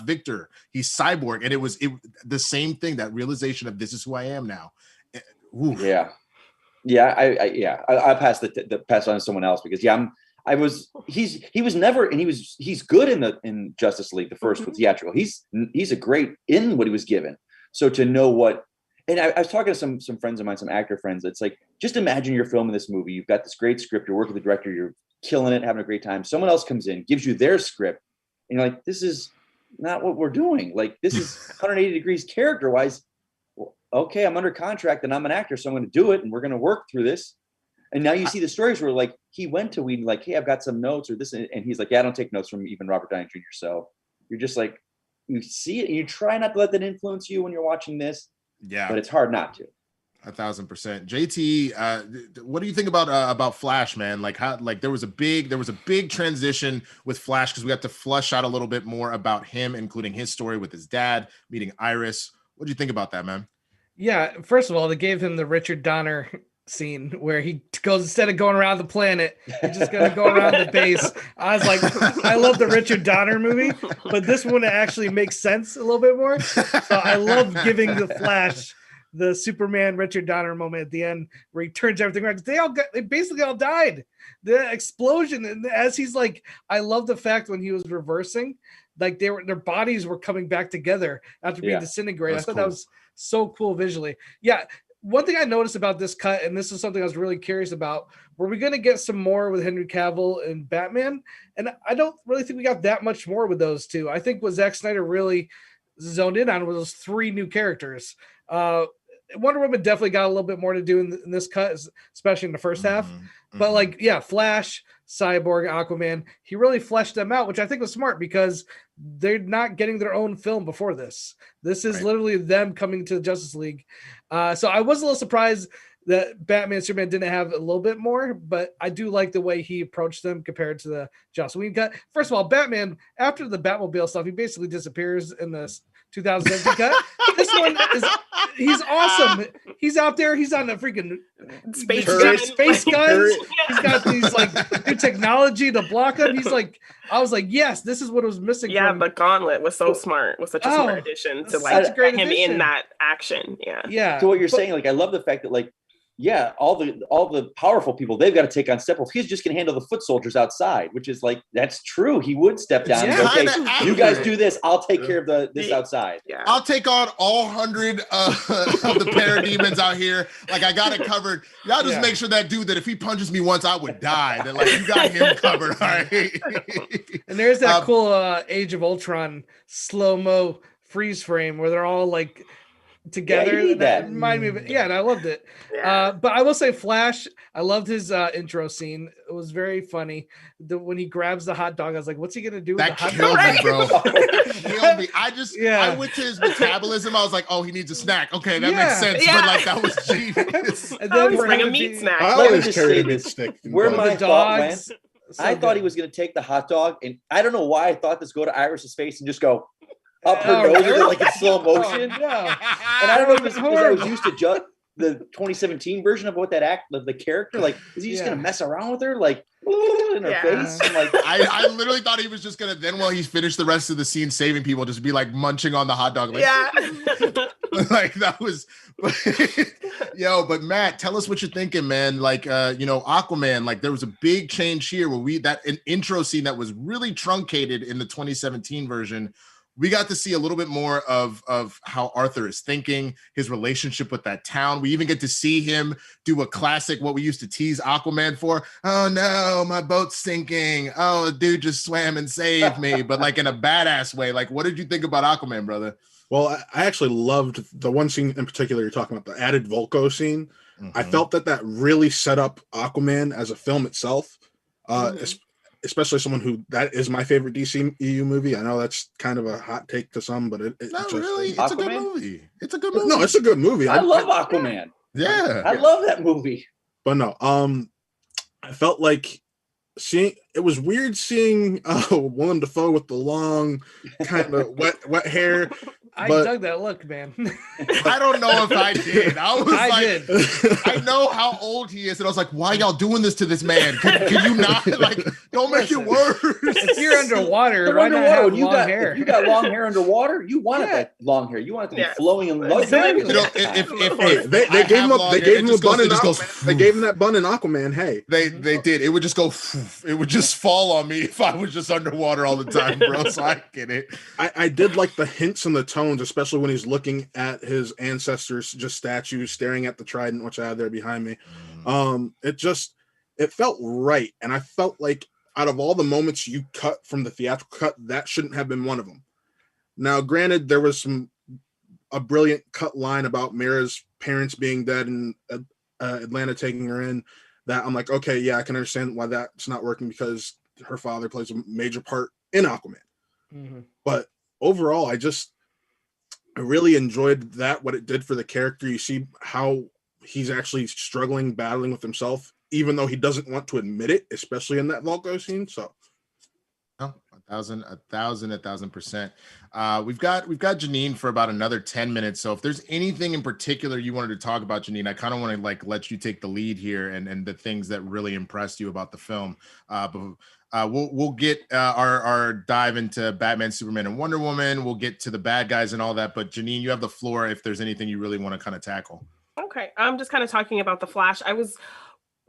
Victor. He's Cyborg. And it was the same thing, that realization of, this is who I am now. Oof. Yeah. I passed the pass on to someone else, because he's good in Justice League, the first with theatrical. He's a great in what he was given. So to know what, and I was talking to some friends of mine, some actor friends. It's like, just imagine you're filming this movie. You've got this great script. You're working with the director. You're killing it, having a great time. Someone else comes in, gives you their script, and you're like, this is not what we're doing. Like, this is 180 degrees character wise. Okay, I'm under contract and I'm an actor, so I'm going to do it, and we're going to work through this. And now you see the stories where, like, he went to Whedon, like, hey, I've got some notes or this, and he's like, yeah, I don't take notes from even Robert Downey Jr. So you're just like, you see it, and you try not to let that influence you when you're watching this. Yeah. But it's hard not to. 1,000%. JT, what do you think about Flash, man? Like how there was a big transition with Flash because we got to flush out a little bit more about him, including his story with his dad meeting Iris. What do you think about that, man? Yeah, first of all, they gave him the Richard Donner scene where he goes, instead of going around the planet, he's just gonna go around the base. I was like, I love the Richard Donner movie, but this one actually makes sense a little bit more. So I love giving the Flash the Superman Richard Donner moment at the end where he turns everything around. They basically all died. The explosion, and as he's like, I love the fact when he was reversing, like their bodies were coming back together after being disintegrated. I thought that was so cool visually. Yeah. One thing I noticed about this cut, and this is something I was really curious about, were we going to get some more with Henry Cavill and Batman? And I don't really think we got that much more with those two. I think what Zack Snyder really zoned in on was those 3 new characters. Wonder Woman definitely got a little bit more to do in this cut, especially in the first half. But like, yeah, Flash, Cyborg, Aquaman, he really fleshed them out, which I think was smart because they're not getting their own film before this. This is literally them coming to the Justice League. So I was a little surprised that Batman and Superman didn't have a little bit more, but I do like the way he approached them compared to the Joss Whedon cut. First of all, Batman, after the Batmobile stuff, he basically disappears in the 2017 cut. This one he's awesome. He's out there. He's on the freaking space guns. He's got these like new technology to block him. He's like, I was like, yes, this is what was missing. Yeah, the gauntlet was so smart. Was such a smart addition to like get him in that action. Yeah. So what you're saying, like, I love the fact that like, yeah, all the powerful people, they've got to take on Steppenwolf. He's just going to handle the foot soldiers outside, which is like, that's true. He would step down and go, okay, you guys do this. I'll take care of this outside. Yeah. I'll take on all 100 of the parademons out here. Like, I got it covered. Y'all just make sure that dude, that if he punches me once, I would die. That like, you got him covered. All right. And there's that cool Age of Ultron slow-mo freeze frame where they're all like together. That reminded me of it. Yeah, and I loved it. But I will say Flash, I loved his intro scene. It was very funny. When he grabs the hot dog, I was like, what's he gonna do with the hot dog? That killed me, bro. Killed me. I went to his metabolism. I was like, oh, he needs a snack. Okay, that makes sense. But like, that was genius. And then bring a meat snack. I always carry a meat stick. Where my thought went, I thought he was gonna take the hot dog, and I don't know why I thought this go to Iris's face and just go up her nose like in slow motion. And I don't know if it's because I was used to the 2017 version of what the character, like, is he just gonna mess around with her like in her face? And like, I literally thought he was just gonna then while he's finished the rest of the scene saving people, just be like munching on the hot dog. Like, like that was but Matt, tell us what you're thinking, man. Like Aquaman, like there was a big change here where an intro scene that was really truncated in the 2017 version. We got to see a little bit more of how Arthur is thinking, his relationship with that town. We even get to see him do a classic, what we used to tease Aquaman for. Oh no, my boat's sinking. Oh, a dude just swam and saved me, but like in a badass way. Like, what did you think about Aquaman, brother? Well, I actually loved the one scene in particular you're talking about, the added Volko scene. I felt that really set up Aquaman as a film itself. Especially someone who that is my favorite DC EU movie. I know that's kind of a hot take to some, but it's a good movie. It's a good movie. No, it's a good movie. I love Aquaman. Yeah. I love that movie. But no, I felt like it was weird seeing Willem Dafoe with the long kind of wet hair. I dug that look, man. I don't know if I did. I know how old he is, and I was like, why y'all doing this to this man? Can you not, like, don't make it worse? If you're underwater, why not have long hair? If you got long hair underwater, you wanted that long hair. You want it to be flowing and exactly. They gave him a bun in Aquaman. They gave him that bun in Aquaman. Hey, they did. It would just go. It would just fall on me if I was just underwater all the time, bro. So I get it. I did like the hints and the tones, especially when he's looking at his ancestors, just statues, staring at the trident, which I have there behind me. It felt right, and I felt like out of all the moments you cut from the theatrical cut, that shouldn't have been one of them. Now, granted, there was a brilliant cut line about Mira's parents being dead and Atlanta taking her in. That I'm like, okay, yeah, I can understand why that's not working because her father plays a major part in Aquaman. But overall, I really enjoyed what it did for the character. You see how he's actually struggling, battling with himself, even though he doesn't want to admit it, especially in that Volko scene. So, oh, 1,000%. We've got Jeannine for about another 10 minutes. So if there's anything in particular you wanted to talk about, Jeannine, I kind of want to like let you take the lead here and the things that really impressed you about the film. We'll get our dive into Batman, Superman, and Wonder Woman. We'll get to the bad guys and all that. But Jeannine, you have the floor if there's anything you really want to kind of tackle. Okay, I'm just kind of talking about the Flash. I was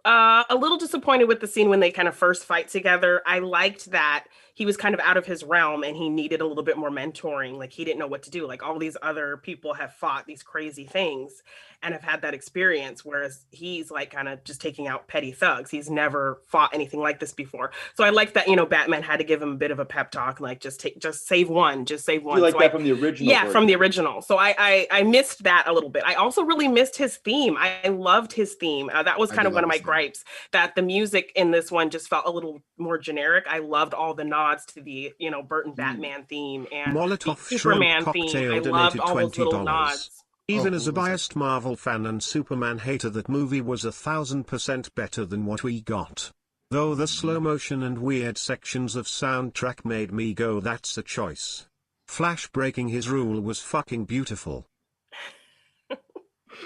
a little disappointed with the scene when they kind of first fight together. I liked that he was kind of out of his realm and he needed a little bit more mentoring. Like he didn't know what to do. Like all these other people have fought these crazy things and have had that experience, whereas he's like kind of just taking out petty thugs. He's never fought anything like this before. So I like that, you know, Batman had to give him a bit of a pep talk, like just save one. You like that from the original? Yeah, from the original. So I missed that a little bit. I also really missed his theme. I loved his theme. That was kind of one of my gripes, that the music in this one just felt a little more generic. I loved all the nods to the, you know, Burton Batman theme and Molotov the Superman theme. I loved all those little nods. Even as a biased Marvel fan and Superman hater, that movie was 1,000% better than what we got. Though the slow motion and weird sections of soundtrack made me go, that's a choice. Flash breaking his rule was fucking beautiful.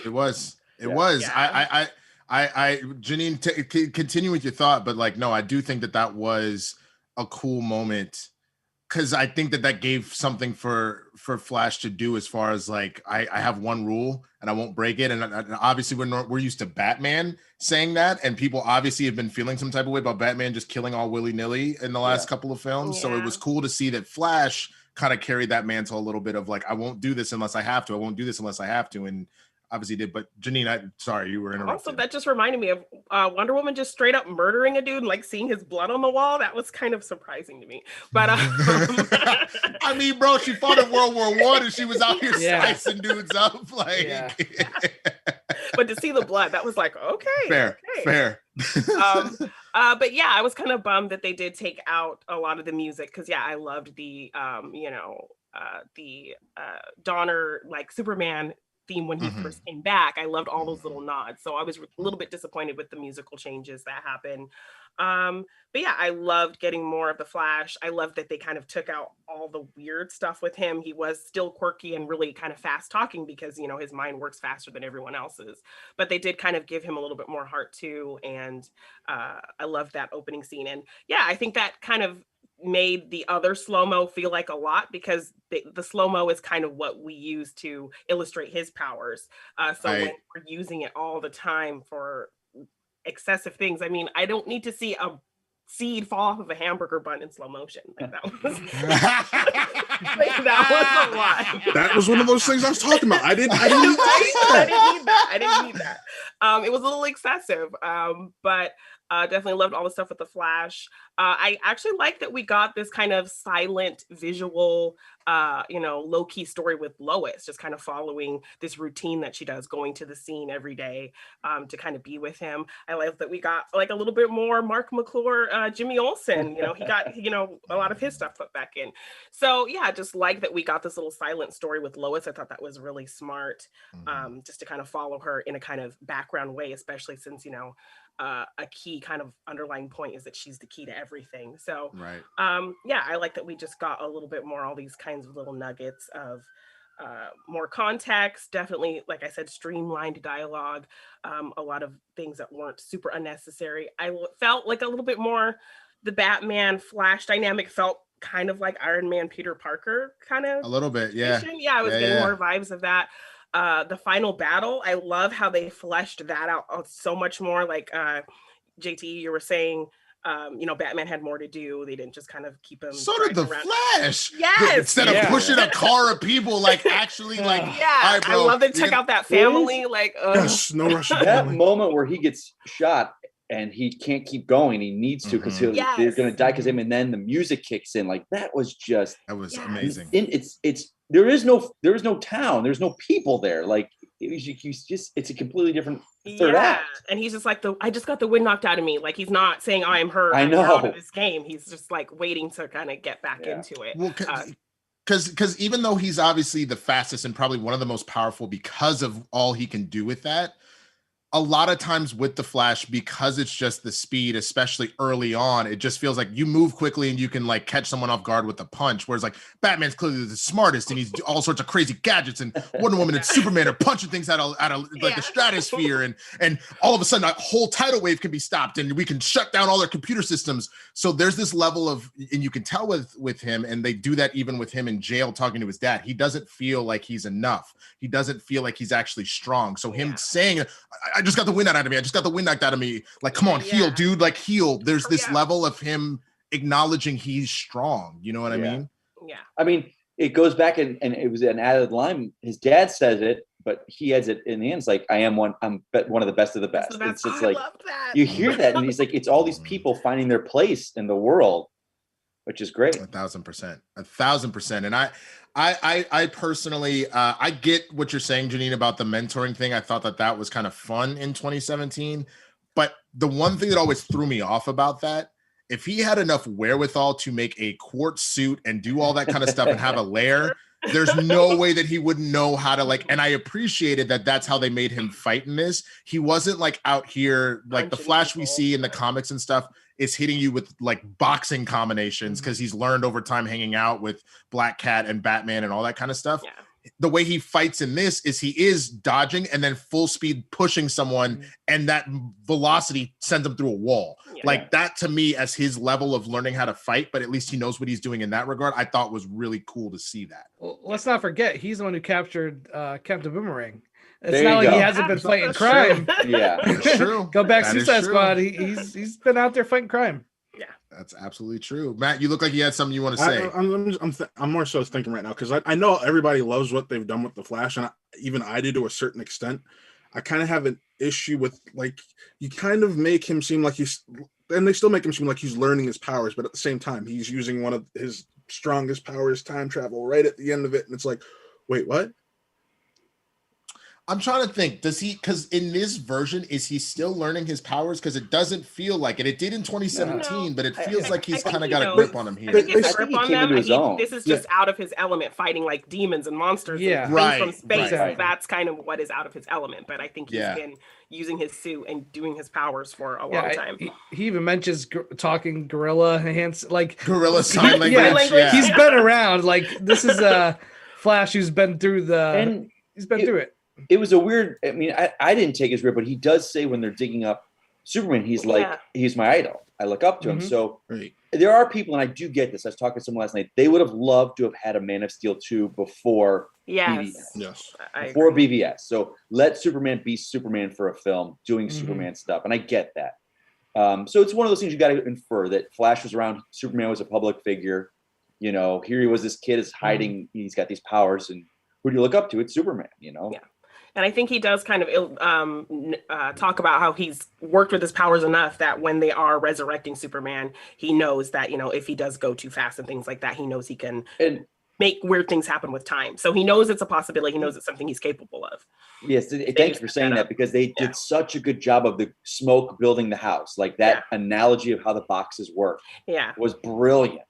It was. Yeah. I Jeannine, continue with your thought, but like, no, I do think that was a cool moment, because I think that gave something for Flash to do, as far as like, I have one rule and I won't break it. And obviously we're used to Batman saying that, and people obviously have been feeling some type of way about Batman just killing all willy-nilly in the last couple of films. Yeah. So it was cool to see that Flash kind of carried that mantle a little bit of like, I won't do this unless I have to. I won't do this unless I have to. And obviously did. But Jeannine, sorry, you were interrupted. Also, that just reminded me of Wonder Woman just straight up murdering a dude and like seeing his blood on the wall. That was kind of surprising to me. But I mean, bro, she fought in World War I and she was out here slicing dudes up. Like, but to see the blood, that was like, okay, fair. But yeah, I was kind of bummed that they did take out a lot of the music, because I loved the Donner, like Superman theme when he first came back. I loved all those little nods. So I was a little bit disappointed with the musical changes that happened. But yeah, I loved getting more of the Flash. I loved that they kind of took out all the weird stuff with him. He was still quirky and really kind of fast talking because, you know, his mind works faster than everyone else's. But they did kind of give him a little bit more heart too. And I loved that opening scene. And yeah, I think that kind of made the other slow-mo feel like a lot, because the slow-mo is kind of what we use to illustrate his powers. When we're using it all the time for excessive things, I mean, I don't need to see a seed fall off of a hamburger bun in slow motion. Like that was that was a lot. That was one of those things I was talking about. I didn't need that. It was a little excessive, but definitely loved all the stuff with the Flash. I actually like that we got this kind of silent visual, low-key story with Lois, just kind of following this routine that she does, going to the scene every day to kind of be with him. I like that we got like a little bit more Mark McClure, Jimmy Olsen. He got, a lot of his stuff put back in. So yeah, just like that we got this little silent story with Lois. I thought that was really smart, just to kind of follow her in a kind of background way, especially since, a key kind of underlying point is that she's the key to everything. So I like that we just got a little bit more, all these kinds of little nuggets of more context. Definitely, like I said, streamlined dialogue, a lot of things that weren't super unnecessary. I felt like a little bit more the Batman Flash dynamic felt kind of like Iron Man Peter Parker kind of a little bit. I was getting more vibes of that. The final battle, I love how they fleshed that out so much more. Like JT, you were saying, Batman had more to do. They didn't just kind of keep him. So did the around. Flash. Yes. Instead of pushing a car of people, like actually, like right, I love they took out that family. Like yes, no Russian. That moment where he gets shot and he can't keep going, he needs to because they're gonna die because him, and then the music kicks in. Like that was amazing. There is no town. There's no people there. Like it's a completely different third act. And he's just like I just got the wind knocked out of me. Like he's not saying I am hurt. I know. I'm out of this game. He's just like waiting to kind of get back into it. Well, because even though he's obviously the fastest and probably one of the most powerful because of all he can do with that, a lot of times with the Flash, because it's just the speed, especially early on, it just feels like you move quickly and you can like catch someone off guard with a punch. Whereas like Batman's clearly the smartest and he's all sorts of crazy gadgets, and Wonder Woman and Superman are punching things out of like the stratosphere, and all of a sudden a whole tidal wave can be stopped and we can shut down all their computer systems. So there's this level of, and you can tell with him, and they do that even with him in jail talking to his dad. He doesn't feel like he's enough. He doesn't feel like he's actually strong. So him saying, I just got the wind out of me. I just got the wind knocked out of me. Like, come on, heal, dude. Like, heal. There's this level of him acknowledging he's strong. You know what I mean? Yeah. I mean, it goes back and it was an added line. His dad says it, but he adds it in the end. It's like, I'm one of the best of the best. It's just like, you hear that, and he's like, it's all these people finding their place in the world, which is great. 1,000%. 1,000%. And I personally, I get what you're saying, Jeannine, about the mentoring thing. I thought that was kind of fun in 2017. But the one thing that always threw me off about that, if he had enough wherewithal to make a quartz suit and do all that kind of stuff and have a lair, there's no way that he wouldn't know how to like, and I appreciated that that's how they made him fight in this. He wasn't like out here, like the Flash we see in the comics and stuff is hitting you with like boxing combinations because he's learned over time hanging out with Black Cat and Batman and all that kind of stuff. Yeah. The way he fights in this is he is dodging and then full speed pushing someone, and that velocity sends him through a wall. Yeah. Like that to me, as his level of learning how to fight, but at least he knows what he's doing in that regard, I thought was really cool to see that. Well, let's not forget, he's the one who captured Captain Boomerang. It's not like he hasn't been fighting crime. Yeah, that's true. Go back Suicide Squad. He's been out there fighting crime. Yeah, that's absolutely true. Matt, you look like you had something you want to say. I'm more so thinking right now because I know everybody loves what they've done with the Flash, and even I do to a certain extent. I kind of have an issue with like you kind of make him seem like and they still make him seem like he's learning his powers, but at the same time he's using one of his strongest powers, time travel, right at the end of it, and it's like, wait, what? I'm trying to think, does he, because in this version, is he still learning his powers? Because it doesn't feel like it. It did in 2017, but it feels like he's kind of got a grip on him here. I think it's a grip on them. This is just out of his element, fighting like demons and monsters and things from space. Right. That's kind of what is out of his element. But I think he's been using his suit and doing his powers for a long time. He even mentions talking gorilla hands, like gorilla sign language. He's been around. Like this is a Flash who's been through he's been through it. It was a weird, I mean, I didn't take his weird, but he does say when they're digging up Superman, he's like, he's my idol. I look up to him. So there are people, and I do get this. I was talking to someone last night. They would have loved to have had a Man of Steel 2 before BVS. Yes. Before BVS. So let Superman be Superman for a film, doing Superman stuff. And I get that. So it's one of those things you got to infer that Flash was around. Superman was a public figure. You know, here he was, this kid is hiding. He's got these powers. And who do you look up to? It's Superman, you know? Yeah. And I think he does kind of talk about how he's worked with his powers enough that when they are resurrecting Superman, he knows that, you know, if he does go too fast and things like that, he knows he can make weird things happen with time. So he knows it's a possibility. He knows it's something he's capable of. Yes. Thanks for saying that because they did such a good job of the smoke building the house. Like that analogy of how the boxes work was brilliant.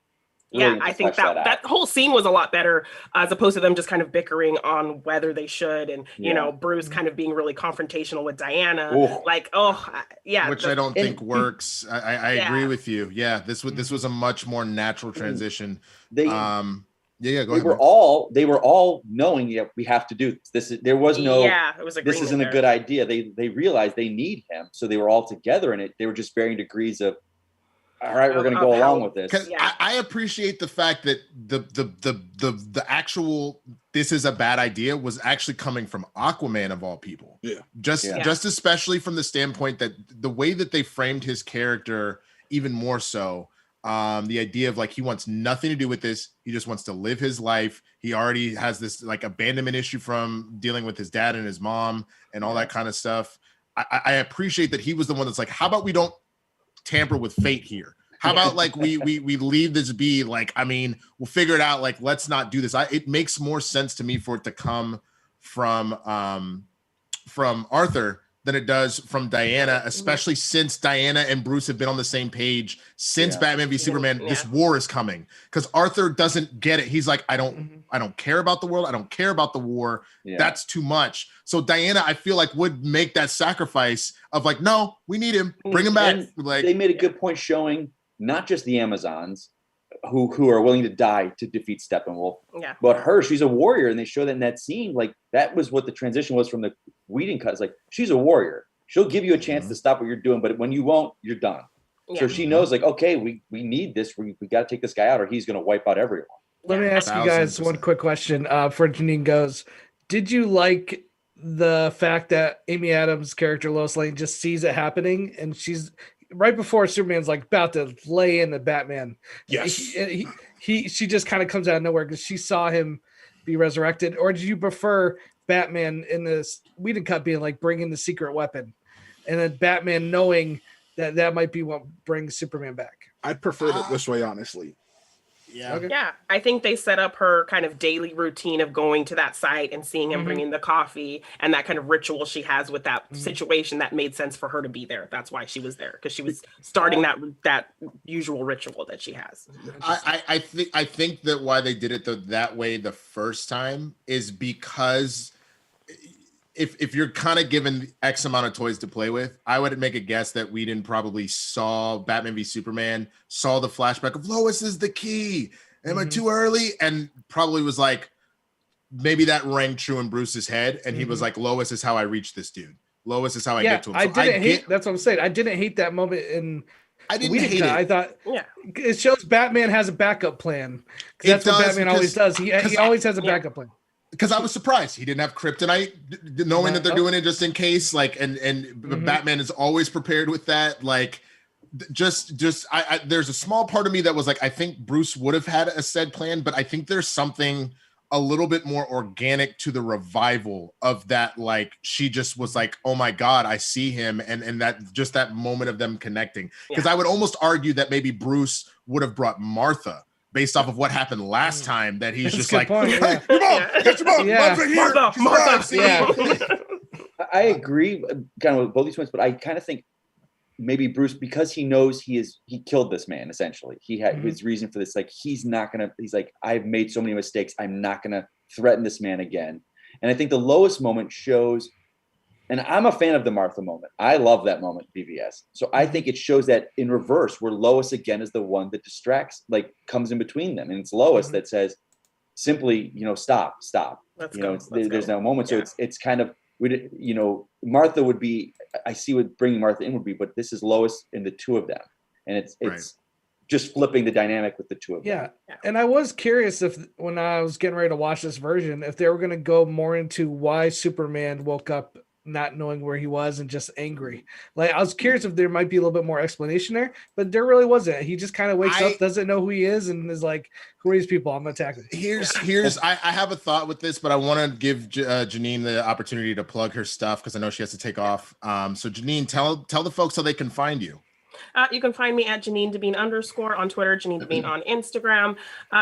Yeah, I think that whole scene was a lot better as opposed to them just kind of bickering on whether they should. And, you know, Bruce kind of being really confrontational with Diana. Like, Which I don't think works. I agree with you. Yeah, this was a much more natural transition. Go ahead. They were all knowing we have to do this. There was no it was this isn't a good idea. They realized they need him. So they were all together in it. They were just varying degrees of all right, we're going to go along with this. I appreciate the fact that the actual this is a bad idea was actually coming from Aquaman of all people. Yeah. Just especially from the standpoint that the way that they framed his character, even more so, the idea of like he wants nothing to do with this. He just wants to live his life. He already has this like abandonment issue from dealing with his dad and his mom and all that kind of stuff. I appreciate that he was the one that's like, how about we don't tamper with fate here? How about like we leave this be? Like, I mean, we'll figure it out. Like, let's not do this. It makes more sense to me for it to come from Arthur than it does from Diana, especially since Diana and Bruce have been on the same page since Batman v Superman. This war is coming because Arthur doesn't get it. He's like, I don't care about the world. I don't care about the war. That's too much. So Diana, I feel like would make that sacrifice of like, no, we need him. Bring him back. And like they made a good point showing not just the Amazons who are willing to die to defeat Steppenwolf, but her, she's a warrior. And they show that in that scene, like that was what the transition was from the Whedon cut. It's like, she's a warrior. She'll give you a chance to stop what you're doing, but when you won't, you're done. So she knows like, okay, we need this. We got to take this guy out or he's going to wipe out everyone. Let me ask you guys one quick question for Jeannine goes. Did you like the fact that Amy Adams' character Lois Lane just sees it happening and she's right before Superman's like about to lay in the Batman? Yes. She just kind of comes out of nowhere because she saw him be resurrected. Or did you prefer Batman in this Whedon cut being like bringing the secret weapon and then Batman knowing that might be what brings Superman back? I preferred it this way, honestly. Yeah, I think they set up her kind of daily routine of going to that site and seeing him bringing the coffee and that kind of ritual she has with that situation that made sense for her to be there. That's why she was there, because she was starting that usual ritual that she has. I think that why they did it that way the first time is because if you're kind of given X amount of toys to play with, I would make a guess that Whedon probably saw Batman v Superman, saw the flashback of Lois is the key. Am I too early? And probably was like, maybe that rang true in Bruce's head. And he was like, Lois is how I reach this dude. Lois is how I get to him. So I didn't hate, that's what I'm saying. I didn't hate that moment in I didn't hate it. I thought it shows Batman has a backup plan. That's what Batman always does. He always has a backup plan. Because I was surprised he didn't have kryptonite, knowing that they're doing it just in case. Like, and Batman is always prepared with that. Like, I there's a small part of me that was like, I think Bruce would have had a said plan, but I think there's something a little bit more organic to the revival of that. Like, she just was like, oh my God, I see him, and that just that moment of them connecting. Because I would almost argue that maybe Bruce would have brought Martha, based off of what happened last time, that he's just like, hey, your mom, get your mom, Martha here. I agree kind of with both these points, but I kind of think maybe Bruce, because he knows he killed this man, essentially. He had his reason for this. Like, he's like, I've made so many mistakes. I'm not going to threaten this man again. And I think the Lois moment shows, and I'm a fan of the Martha moment. I love that moment, BVS. So I think it shows that in reverse, where Lois again is the one that distracts, like comes in between them. And it's Lois that says simply, stop. There's no moment. So it's kind of, Martha would be, I see what bringing Martha in would be, but this is Lois and the two of them. And it's just flipping the dynamic with the two of them. Yeah. And I was curious if, when I was getting ready to watch this version, if they were going to go more into why Superman woke up not knowing where he was and just angry. Like, I was curious if there might be a little bit more explanation there, but there really wasn't. He just kind of wakes up, doesn't know who he is, and is like, who are these people? I'm gonna attack them. I have a thought with this, but I want to give Jeannine the opportunity to plug her stuff because I know she has to take off. So Jeannine, tell the folks how they can find you. You can find me at Jeannine Devine _ on Twitter, Jeannine Devine on Instagram.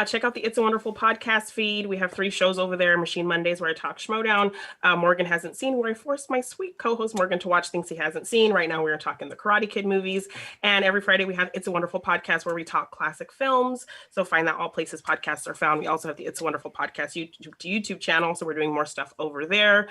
Check out the It's a Wonderful podcast feed. We have 3 shows over there. Machine Mondays, where I talk SCHMOEDOWN. Morgan Hasn't Seen, where I forced my sweet co-host Morgan to watch things he hasn't seen. Right now we're talking the Karate Kid movies. And every Friday we have It's a Wonderful podcast, where we talk classic films. So find that all places podcasts are found. We also have the It's a Wonderful podcast YouTube channel. So we're doing more stuff over there.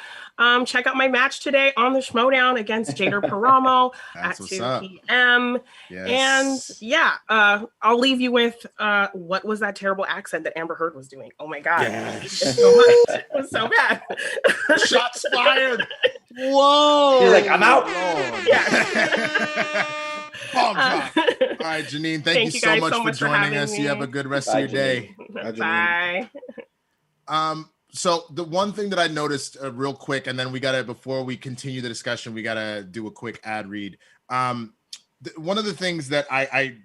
Check out my match today on the SCHMOEDOWN against Jader Paramo at 2 p.m. Yes. And I'll leave you with what was that terrible accent that Amber Heard was doing? Oh my God. Yes. It was so bad. Shots fired. Whoa. You're like, I'm out. All right, Jeannine, thank you so much for joining us. You have a good rest of your day. Bye. So the one thing that I noticed real quick, and then before we continue the discussion, we got to do a quick ad read. One of the things that I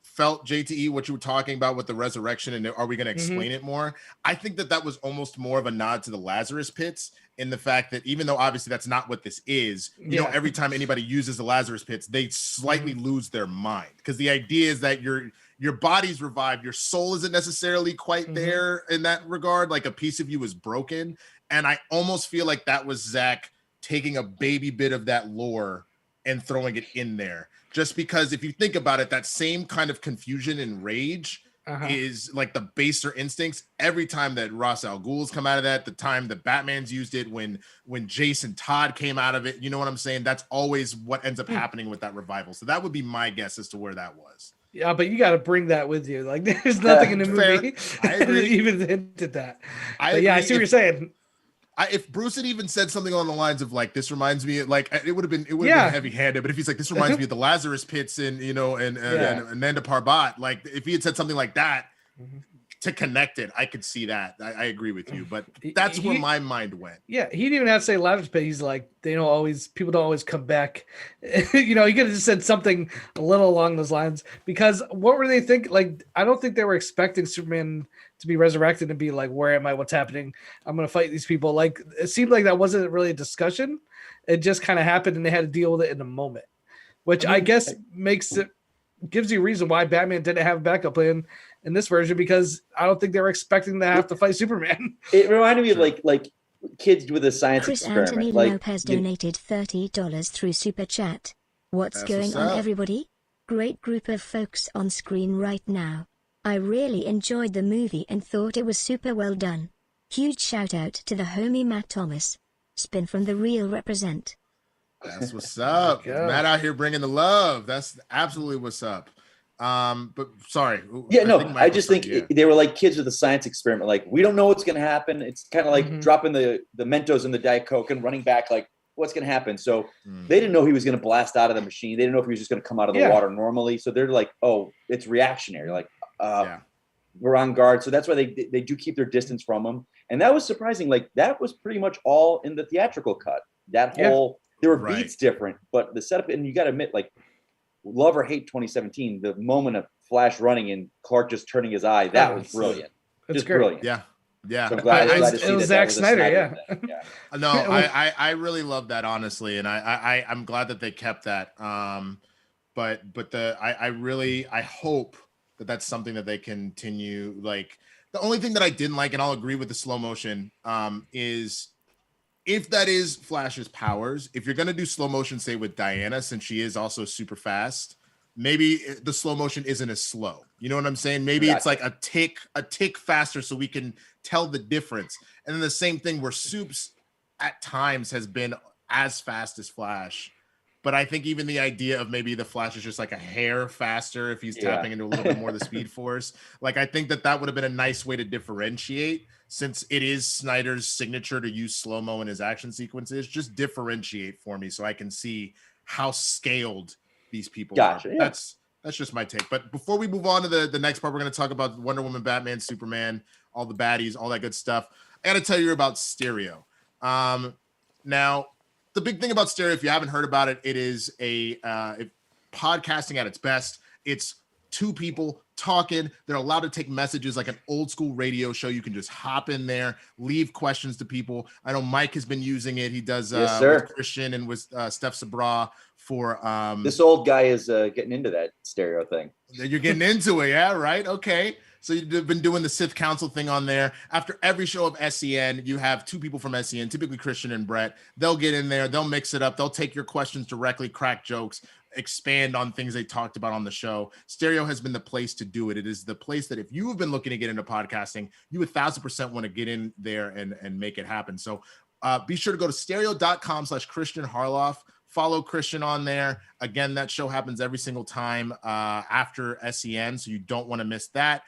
felt, JTE, what you were talking about with the resurrection, and are we going to explain it more? I think that was almost more of a nod to the Lazarus pits, in the fact that even though obviously that's not what this is, you know, every time anybody uses the Lazarus pits, they slightly lose their mind, because the idea is that your body's revived, your soul isn't necessarily quite there in that regard. Like, a piece of you is broken, and I almost feel like that was Zack taking a baby bit of that lore and throwing it in there. Just because if you think about it, that same kind of confusion and rage is like the baser instincts. Every time that Ra's al Ghul's come out of that, the time that Batman's used it, when Jason Todd came out of it, you know what I'm saying? That's always what ends up happening with that revival. So that would be my guess as to where that was. Yeah, but you got to bring that with you. Like, there's nothing in the movie that even hinted that. I see what you're saying. If Bruce had even said something along the lines of like, this reminds me, like, it would have been heavy-handed. But if he's like, this reminds me of the Lazarus Pits and Nanda Parbat, like if he had said something like that to connect it, I could see that. I agree with you, but that's where my mind went. Yeah, he didn't even have to say Lazarus Pit. He's like, people don't always come back. He could have just said something a little along those lines. Because what were they thinking? Like, I don't think they were expecting Superman to be resurrected and be like, where am I? What's happening? I'm going to fight these people. Like, it seemed like that wasn't really a discussion. It just kind of happened and they had to deal with it in the moment, which I guess gives you a reason why Batman didn't have a backup plan in this version, because I don't think they were expecting to have to fight Superman. It reminded me of like kids with a science Chris experiment. Anthony Lopez donated $30 through Super Chat. What's going on, everybody? Great group of folks on screen right now. I really enjoyed the movie and thought it was super well done. Huge shout out to the homie Matt Thomas. Spin from the real represent. That's what's up. Matt out here bringing the love. That's absolutely what's up. But sorry. I just think they were like kids with a science experiment. Like, we don't know what's going to happen. It's kind of like dropping the Mentos in the Diet Coke and running back like, what's going to happen? So they didn't know he was going to blast out of the machine. They didn't know if he was just going to come out of the water normally. So they're like, oh, it's reactionary. Like, we're on guard. So that's why they do keep their distance from him. And that was surprising. Like, that was pretty much all in the theatrical cut. That whole, there were beats different, but the setup, and you got to admit, like, love or hate 2017, the moment of Flash running and Clark just turning his eye, that was brilliant. Just brilliant. Yeah. So glad to see it was Zack Snyder. No, I really love that, honestly, and I'm glad that they kept that. But I hope that that's something that they continue. Like, the only thing that I didn't like, and I'll agree with the slow motion, is if that is Flash's powers, if you're going to do slow motion, say with Diana, since she is also super fast, maybe the slow motion isn't as slow. You know what I'm saying? Maybe it's like a tick faster so we can tell the difference. And then the same thing where Supes at times has been as fast as Flash. But I think even the idea of maybe the Flash is just like a hair faster if he's tapping into a little bit more of the Speed Force. Like, I think that would have been a nice way to differentiate, since it is Snyder's signature to use slow-mo in his action sequences. Just differentiate for me so I can see how scaled these people are. Yeah. That's just my take. But before we move on to the next part, we're going to talk about Wonder Woman, Batman, Superman, all the baddies, all that good stuff. I got to tell you about Stereo. Now, the big thing about Stereo, if you haven't heard about it, it is podcasting at its best. It's two people talking. They're allowed to take messages like an old school radio show. You can just hop in there, leave questions to people. I know Mike has been using it. He does with Kristian and with Steph Sabra for this old guy is getting into that stereo thing. You're getting into it, yeah, right? Okay. So you've been doing the Sith Council thing on there. After every show of SEN, you have two people from SEN, typically Kristian and Brett. They'll get in there, they'll mix it up, they'll take your questions directly, crack jokes, expand on things they talked about on the show. Stereo has been the place to do it. It is the place that if you have been looking to get into podcasting, you 1,000% want to get in there and make it happen. So be sure to go to stereo.com/Kristian Harloff. Follow Kristian on there. Again, that show happens every single time after SEN, so you don't want to miss that.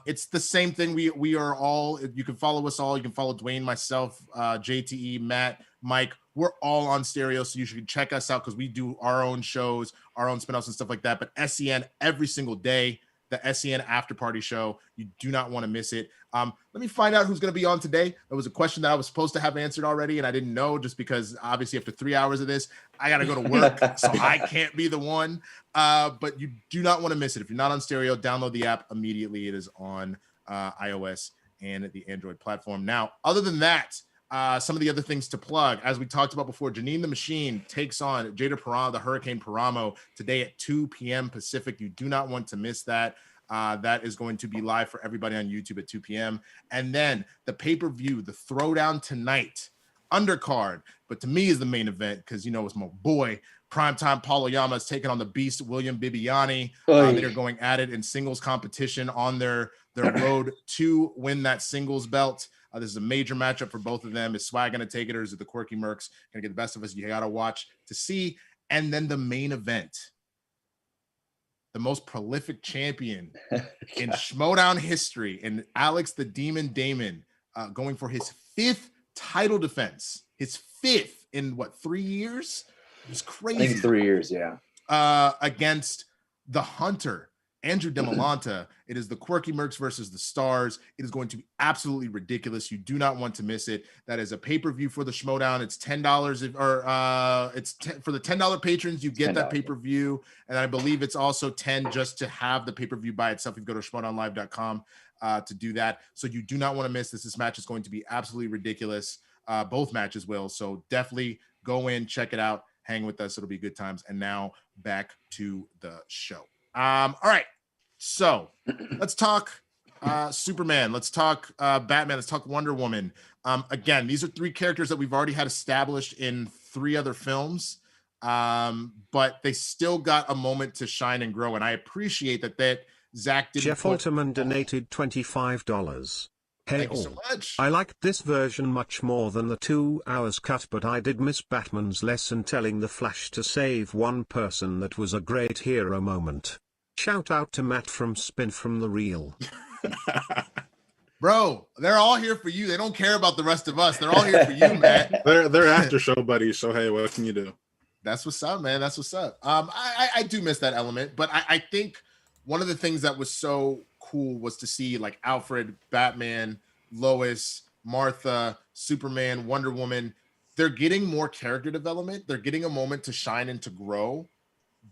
It's the same thing. We are all, you can follow us all. You can follow Dwain, myself, JTE, Matt, Mike. We're all on Stereo, so you should check us out because we do our own shows, our own spinoffs and stuff like that. But SEN every single day, the SEN After Party show. You do not want to miss it. Let me find out who's going to be on today. That was a question that I was supposed to have answered already, and I didn't know, just because obviously after 3 hours of this, I got to go to work, so I can't be the one. But you do not want to miss it. If you're not on Stereo, download the app immediately. It is on iOS and the Android platform. Now, other than that, some of the other things to plug, as we talked about before, Jeannine the Machine takes on Jada Paramo, the Hurricane Paramo, today at 2 p.m. Pacific. You do not want to miss that. That is going to be live for everybody on YouTube at 2 p.m. And then the pay-per-view, the Throwdown tonight, undercard. But to me is the main event because, it's my boy, Primetime Paulo Yama is taking on the beast, William Bibiani. They are going at it in singles competition on their road to win that singles belt. This is a major matchup for both of them. Is Swag going to take it, or is it the Quirky Mercs going to get the best of us? You got to watch to see. And then the main event, the most prolific champion in SCHMOEDOWN history, and Alex the Demon Damon going for his 5th title defense. His 5th in 3 years? It's crazy. I think 3 years, yeah. Against the Hunter, Andrew Demolanta. It is the Quirky Mercs versus the Stars. It is going to be absolutely ridiculous. You do not want to miss it. That is a pay-per-view for the SCHMOEDOWN. It's $10 for the $10 patrons. You get that pay-per-view, and I believe it's also $10 just to have the pay-per-view by itself. You go to schmoedownlive.com to do that. So you do not want to miss this. This match is going to be absolutely ridiculous. Both matches will. So definitely go in, check it out, hang with us. It'll be good times. And now back to the show. All right. So let's talk Superman. Let's talk Batman. Let's talk Wonder Woman. Again, these are 3 characters that we've already had established in 3 other films, but they still got a moment to shine and grow. And I appreciate that Zach didn't. Jeff Alterman donated $25. Hey, Thank you so much. I liked this version much more than the 2 hours cut, but I did miss Batman's lesson telling the Flash to save one person. That was a great hero moment. Shout out to Matt from Spin from the Reel. Bro, they're all here for you. They don't care about the rest of us. They're all here for you, Matt. They're after show buddies. So hey, what can you do? That's what's up, man. That's what's up. I do miss that element, but I think one of the things that was so cool was to see like Alfred, Batman, Lois, Martha, Superman, Wonder Woman. They're getting more character development. They're getting a moment to shine and to grow,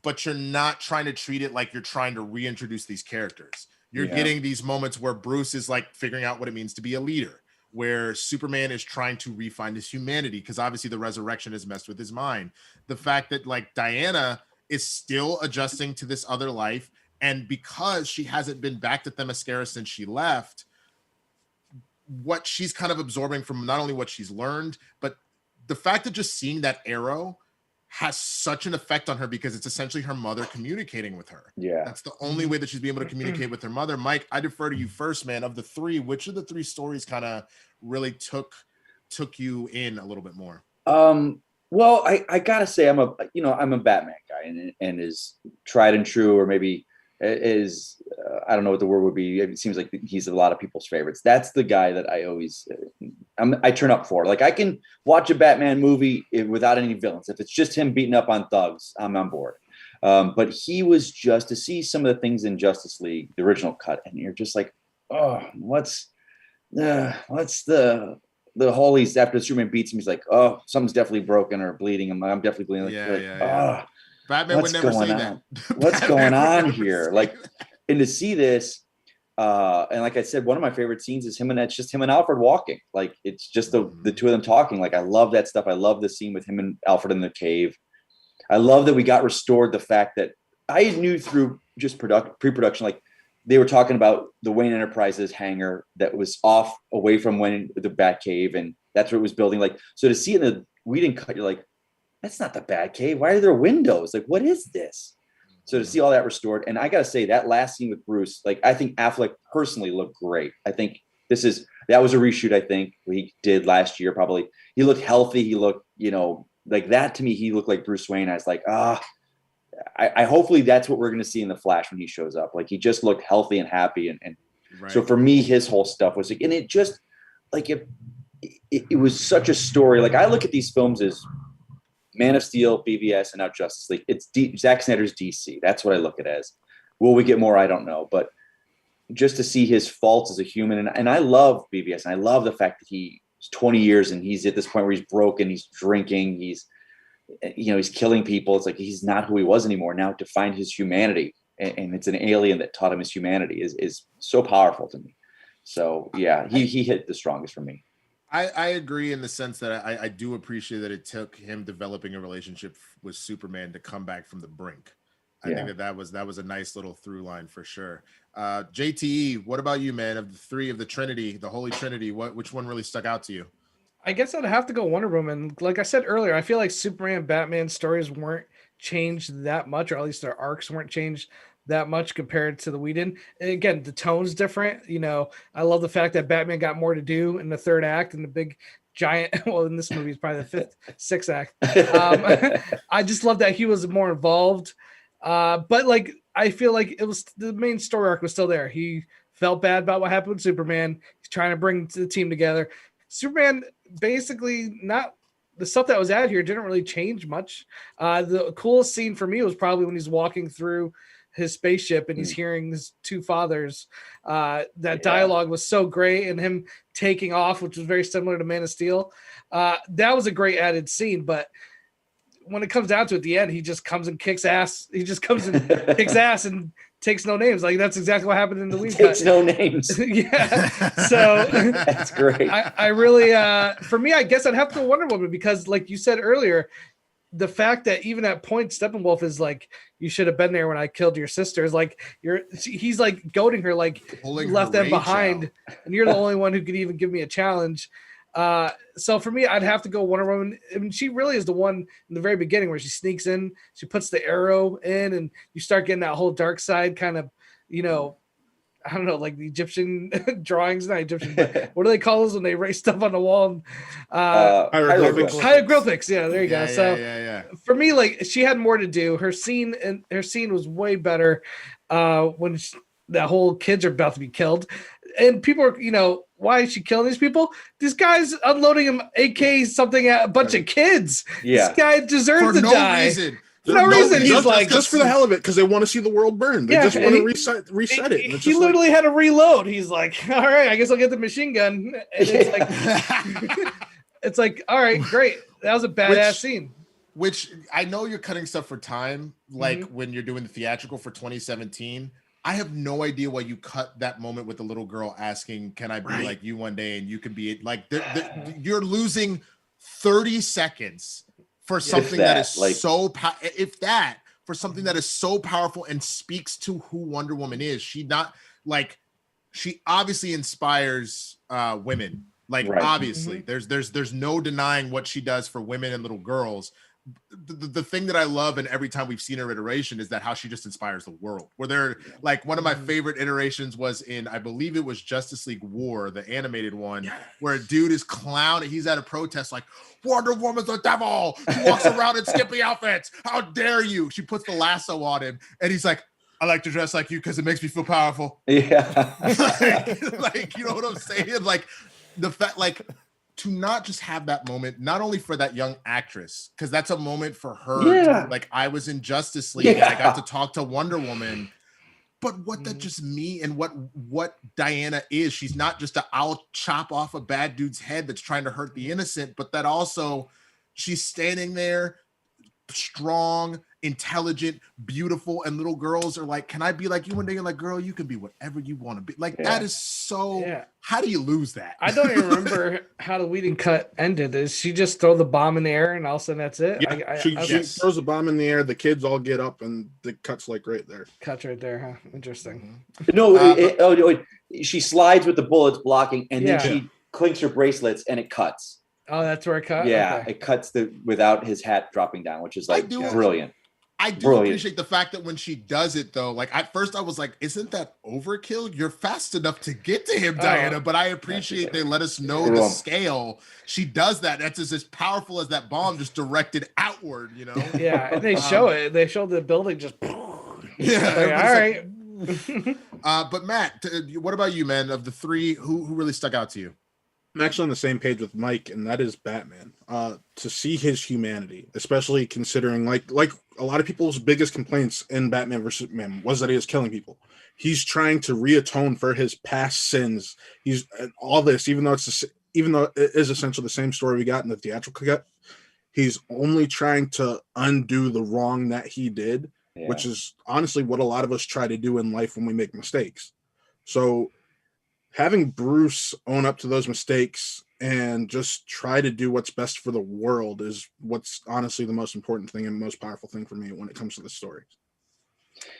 but you're not trying to treat it like you're trying to reintroduce these characters. You're getting these moments where Bruce is like figuring out what it means to be a leader, where Superman is trying to refine his humanity because obviously the resurrection has messed with his mind. The fact that like Diana is still adjusting to this other life, and because she hasn't been back to Themyscira since she left, what she's kind of absorbing from not only what she's learned, but the fact that just seeing that arrow has such an effect on her because it's essentially her mother communicating with her. Yeah. That's the only way that she's being able to communicate with her mother. Mike, I defer to you first, man. Of the 3, which of the 3 stories kind of really took you in a little bit more? Well, I gotta say I'm a Batman guy and is tried and true, or maybe is I don't know what the word would be. It seems like he's a lot of people's favorites. That's the guy that I always I turn up for. Like I can watch a Batman movie without any villains. If it's just him beating up on thugs, I'm on board. But he was just to see some of the things in Justice League, the original cut, and you're just like, oh, what's the holies after Superman beats him? He's like, oh, something's definitely broken or bleeding. I'm definitely bleeding. Yeah. Batman would never say that. What's going on here? Like, and to see this, and like I said, one of my favorite scenes is him and Alfred walking. Like it's just the 2 of them talking. Like I love that stuff. I love the scene with him and Alfred in the cave. I love that we got restored the fact that I knew through just pre-production, like they were talking about the Wayne Enterprises hangar that was off away from the Batcave, and that's what it was building. Like, so to see it in the Whedon cut, you're like, that's not the Batcave. Why are there windows? Like, what is this? So to see all that restored, and I gotta say that last scene with Bruce, like I think Affleck personally looked great. I think that was a reshoot. I think he did last year. Probably he looked healthy. He looked, like that to me. He looked like Bruce Wayne. I was like, I hopefully that's what we're gonna see in the Flash when he shows up. Like he just looked healthy and happy, and right. So for me, his whole stuff was like, and it just like it was such a story. Like I look at these films as Man of Steel, BVS, and now Justice League. It's Zack Snyder's DC. That's what I look at it as. Will we get more? I don't know. But just to see his faults as a human, and I love BVS, and I love the fact that he's 20 years and he's at this point where he's broken, he's drinking, he's killing people. It's like he's not who he was anymore. Now to find his humanity, and it's an alien that taught him his humanity is so powerful to me. So yeah, he hit the strongest for me. I agree in the sense that I do appreciate that it took him developing a relationship with Superman to come back from the brink. I think that was a nice little through line for sure. JTE, what about you, man? Of the 3 of the Trinity, the Holy Trinity, which one really stuck out to you? I guess I'd have to go Wonder Woman. Like I said earlier, I feel like Superman and Batman stories weren't changed that much, or at least their arcs weren't changed that much compared to the Whedon. And again, the tone's different. You know, I love the fact that Batman got more to do in the third act and the big giant. Well, in this movie, it's probably the fifth, sixth act. I just love that he was more involved. But like, I feel like it was the main story arc was still there. He felt bad about what happened with Superman. He's trying to bring the team together. Superman basically not the stuff that was out here didn't really change much. The coolest scene for me was probably when he's walking through his spaceship and he's hearing his two fathers. That dialogue was so great, and him taking off, which was very similar to Man of Steel. That was a great added scene, but when it comes down to it, at the end, he just comes and kicks ass. He just comes and kicks ass and takes no names. Like that's exactly what happened in the week. Takes no names. Yeah. So that's great. I really, for me, I guess I'd have to go Wonder Woman because, like you said earlier, the fact that even at point Steppenwolf is like, you should have been there when I killed your sisters. Like he's like goading her, like left them behind, and you're the only one who could even give me a challenge. So for me, I'd have to go Wonder Woman. I mean, she really is the one in the very beginning where she sneaks in, she puts the arrow in, and you start getting that whole dark side kind of, you know, I don't know, like the Egyptian drawings, not Egyptian, but what do they call those when they erase stuff on the wall? Hieroglyphics. Yeah, there you go. So for me, like she had more to do. Her scene was way better when that whole kids are about to be killed. And people are, you know, why is she killing these people? This guy's unloading him AK something at a bunch of kids. Yeah. This guy deserves to die. Reason. For no reason. He's like just for the hell of it, because they want to see the world burn. They just want to reset it. And he literally had to reload. He's like, all right, I guess I'll get the machine gun. And it's like, it's like, all right, great. That was a badass scene. Which I know you're cutting stuff for time, like when you're doing the theatrical for 2017. I have no idea why you cut that moment with the little girl asking, can I be like you one day? And you can be like, you're losing 30 seconds for something that is like, for something that is so powerful and speaks to who Wonder Woman is. She obviously inspires women. Like obviously there's no denying what she does for women and little girls. The thing that I love, and every time we've seen her iteration, is that how she just inspires the world. Where they're like, one of my favorite iterations was in, I believe it was Justice League War, the animated one, where a dude is clowning. He's at a protest like, Wonder Woman's the devil. She walks around in skimpy outfits. How dare you? She puts the lasso on him, and he's like, I like to dress like you because it makes me feel powerful. Yeah. like, you know what I'm saying? Like the fact, like, to not just have that moment, not only for that young actress, because that's a moment for her. Like I was in Justice League and I got to talk to Wonder Woman, but what that just me and what Diana is. She's not just I'll chop off a bad dude's head that's trying to hurt the innocent, but that also she's standing there strong, intelligent, beautiful, and little girls are like, can I be like you one day? You're like, girl, you can be whatever you want to be. Like that is so how do you lose that? I don't even remember how the Whedon cut ended. Is she just throw the bomb in the air and all of a sudden that's it? She throws the bomb in the air, the kids all get up, and the cut's like right there. Cuts right there, huh? Interesting. No, she slides with the bullets blocking, and then she clinks her bracelets and it cuts. Oh, that's where it cut? Yeah, okay. It cuts without his hat dropping down, which is like brilliant. I do appreciate the fact that when she does it, though, like at first I was like, isn't that overkill? You're fast enough to get to him, Diana. But I appreciate they let us know the scale. She does that. That's as powerful as that bomb just directed outward, you know? Yeah, and they show it. They show the building just. Yeah. Like, all right. But Matt, what about you, man? Of the three, who really stuck out to you? I'm actually on the same page with Mike, and that is Batman. To see his humanity, especially considering like a lot of people's biggest complaints in Batman vs. Superman was that he was killing people. He's trying to reatone for his past sins. He's all this, even though it is essentially the same story we got in the theatrical cut. He's only trying to undo the wrong that he did, which is honestly what a lot of us try to do in life when we make mistakes. So having Bruce own up to those mistakes and just try to do what's best for the world is what's honestly the most important thing and most powerful thing for me when it comes to the story.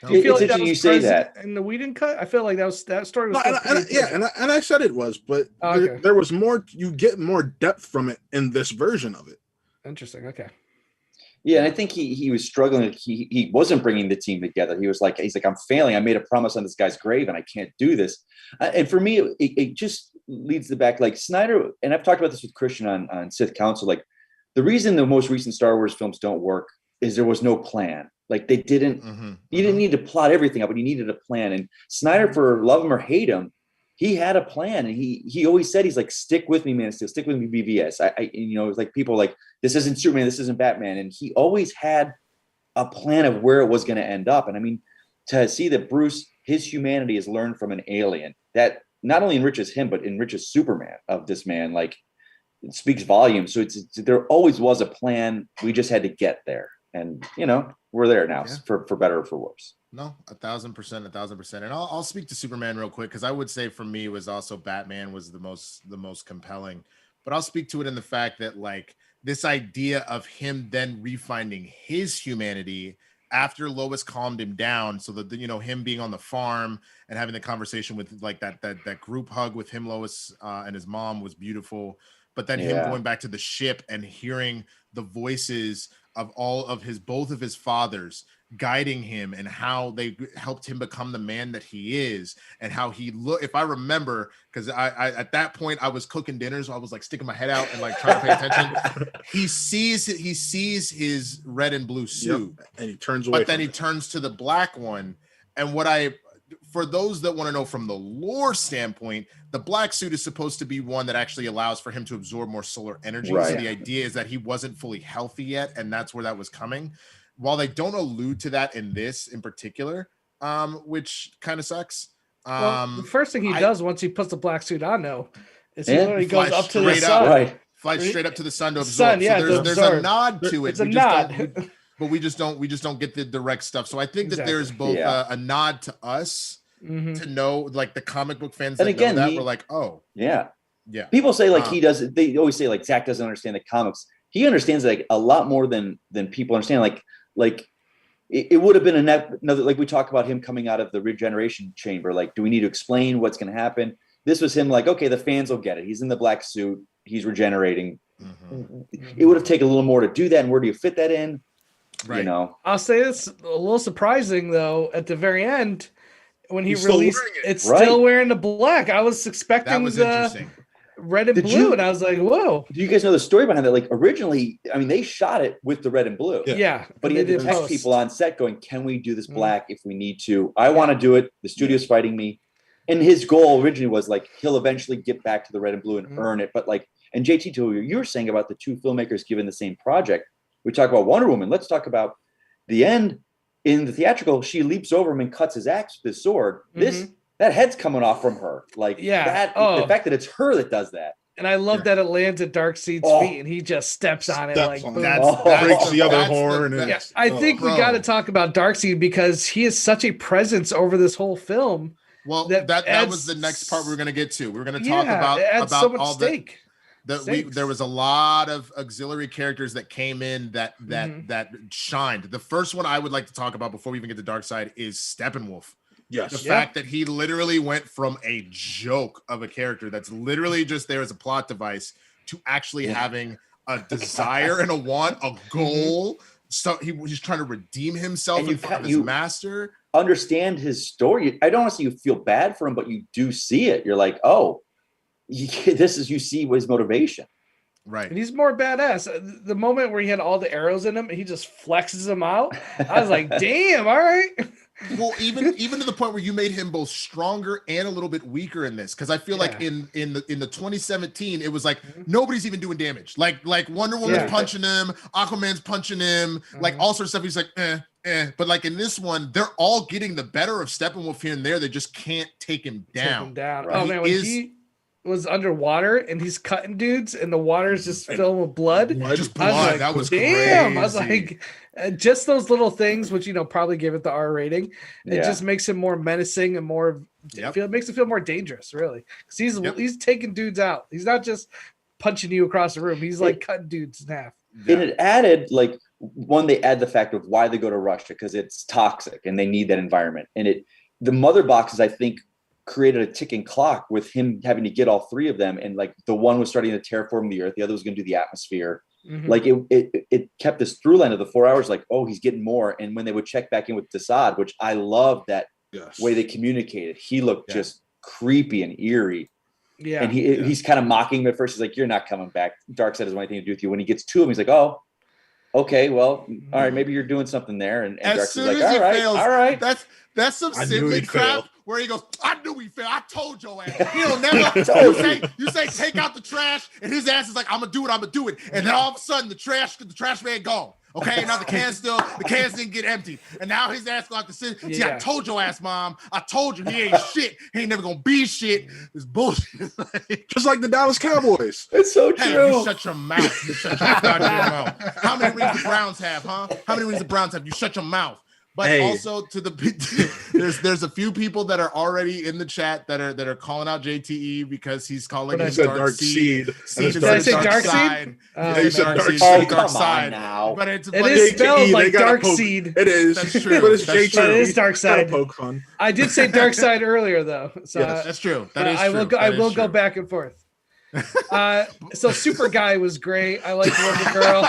Do you feel It's like that interesting was you say that. present in the Whedon cut? I feel like that story was. And I said it was, but there was more. You get more depth from it in this version of it. Interesting. Okay. Yeah, and I think he was struggling. He wasn't bringing the team together. He's like, I'm failing. I made a promise on this guy's grave, and I can't do this. And for me, it just leads the back. Like Snyder, and I've talked about this with Kristian on Sith Council. Like the reason the most recent Star Wars films don't work is there was no plan. Like they didn't. You didn't need to plot everything out, but you needed a plan. And Snyder, for love him or hate him, he had a plan, and he always said, he's like, stick with me, man. Stick with me, BVS. It's like people like, this isn't Superman, this isn't Batman, and he always had a plan of where it was going to end up. And I mean, to see that Bruce, his humanity is learned from an alien, that not only enriches him but enriches Superman of this man. Like, it speaks volumes. So there always was a plan. We just had to get there, and we're there now, for better or for worse. No, 1,000%. And I'll speak to Superman real quick, because I would say for me was also Batman was the most compelling. But I'll speak to it in the fact that like this idea of him then refinding his humanity after Lois calmed him down, so that him being on the farm and having the conversation with like that group hug with him, Lois and his mom was beautiful. But then him going back to the ship and hearing the voices of both of his fathers guiding him, and how they helped him become the man that he is, and how he if I remember, because I at that point I was cooking dinner, so I was like sticking my head out and like trying to pay attention. he sees his red and blue suit, and he turns away, but then he turns to the black one. And for those that want to know from the lore standpoint, the black suit is supposed to be one that actually allows for him to absorb more solar energy. Right. So the idea is that he wasn't fully healthy yet, and that's where that was coming. While they don't allude to that in this in particular, which kind of sucks. The first thing he does once he puts the black suit on, though, is he literally goes up to the sun. Right. Flies straight up to the sun to absorb. So there's a nod to it. It's a nod. But we just don't get the direct stuff. So I think that there's both a nod to us to know, like the comic book fans that know that, we're like, oh. Yeah. People say like they always say like Zach doesn't understand the comics. He understands like a lot more than people understand. Like it would have been another, like we talk about him coming out of the regeneration chamber. Like, do we need to explain what's going to happen? This was him like, okay, the fans will get it. He's in the black suit. He's regenerating. It would have taken a little more to do that. And where do you fit that in? Right. I'll say it's a little surprising though. At the very end, when he released, it's still wearing the black. I was expecting that was interesting. Red and blue, and I was like, whoa. Do you guys know the story behind that? Like originally, I mean, they shot it with the red and blue. Yeah. But he had to text people on set going, can we do this black if we need to? I want to do it. The studio's fighting me. And his goal originally was like, he'll eventually get back to the red and blue and earn it. But like, and JT, to what you were saying about the two filmmakers given the same project, we talk about Wonder Woman. Let's talk about the end. In the theatrical, she leaps over him and cuts his axe with his sword. That head's coming off from her. Like the fact that it's her that does that. And I love that it lands at Darkseid's feet and he just steps on it like boom. Breaks the other horn. I think we got to talk about Darkseid because he is such a presence over this whole film. Well, that was the next part we were going to get to. We were going to talk about so much all stake. There was a lot of auxiliary characters that came in that shined. The first one I would like to talk about before we even get to Darkseid is Steppenwolf. Yes. The fact that he literally went from a joke of a character that's literally just there as a plot device to actually having a desire and a want, a goal. So he's trying to redeem himself in front of his master. Understand his story. I don't want to say you feel bad for him, but you do see it. You're like, oh, you see his motivation. Right. And he's more badass. The moment where he had all the arrows in him, he just flexes them out. I was like, damn, all right. Well, even to the point where you made him both stronger and a little bit weaker in this, because I feel like in the 2017 it was like nobody's even doing damage. Like Wonder Woman's punching him, Aquaman's punching him, like all sorts of stuff. He's like, But like in this one, they're all getting the better of Steppenwolf here and there. They just can't take him down. Right? Oh man, when he was underwater and he's cutting dudes and the water's just filled with blood. Just blood. Like, that was damn. Crazy. I was like, just those little things, which probably gave it the R rating. It just makes him more menacing and more. Makes it feel more dangerous, really, because he's taking dudes out. He's not just punching you across the room. He's like cutting dudes in half. And it added like one, they add the fact of why they go to Russia because it's toxic and they need that environment. And the mother boxes, I think, created a ticking clock with him having to get all three of them. And like the one was starting to terraform the earth, the other was going to do the atmosphere. Like it kept this through line of the 4 hours, like, oh, he's getting more. And when they would check back in with Desaad, which I love that way they communicated, he looked just creepy and eerie. Yeah. And he's kind of mocking him at first. He's like, you're not coming back. Darkseid doesn't want anything to do with you. When he gets to him, he's like, oh, okay, well, all right, maybe you're doing something there. And Darkseid's like, all right. That's some simply crap where he goes, I knew he failed. I told your ass. You don't never you say take out the trash, and his ass is like, I'm gonna do it. And then all of a sudden the trash man gone. Okay, now the cans didn't get emptied. And now his ass gonna have to sit. See, I told your ass, Mom. I told you he ain't shit. He ain't never gonna be shit. It's bullshit. Just like the Dallas Cowboys. It's so true. Hey, you shut your mouth. You shut your goddamn mouth. How many rings the Browns have, huh? How many rings the Browns have? You shut your mouth. But also to there's a few people that are already in the chat that are calling out JTE because he's calling it Dark Seed. Did I say Dark Seed? He said Dark Side now. But it is spelled like Dark Seed. It is. That's true. But it's JTE. It is Dark Side. Poke fun. I did say Dark Side earlier though. So that's true. That is true. I will go back and forth. So Super Guy was great. I like Wonder Girl.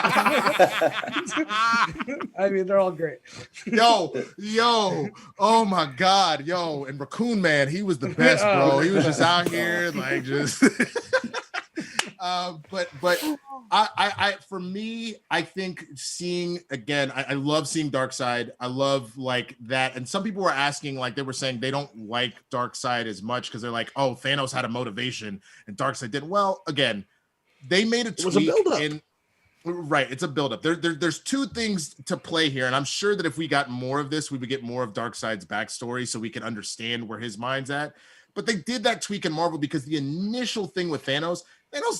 I mean, they're all great. Yo, oh my God, and Raccoon Man, he was the best, bro. He was just out here, like just. But I for me, I think seeing again, I love seeing Darkseid. I love like that. And some people were asking, like they were saying they don't like Darkseid as much because they're like, oh, Thanos had a motivation and Darkseid didn't. Well, again, they made a tweak. It was a buildup. Right, it's a buildup. There's two things to play here, and I'm sure that if we got more of this, we would get more of Darkseid's backstory so we can understand where his mind's at. But they did that tweak in Marvel because the initial thing with Thanos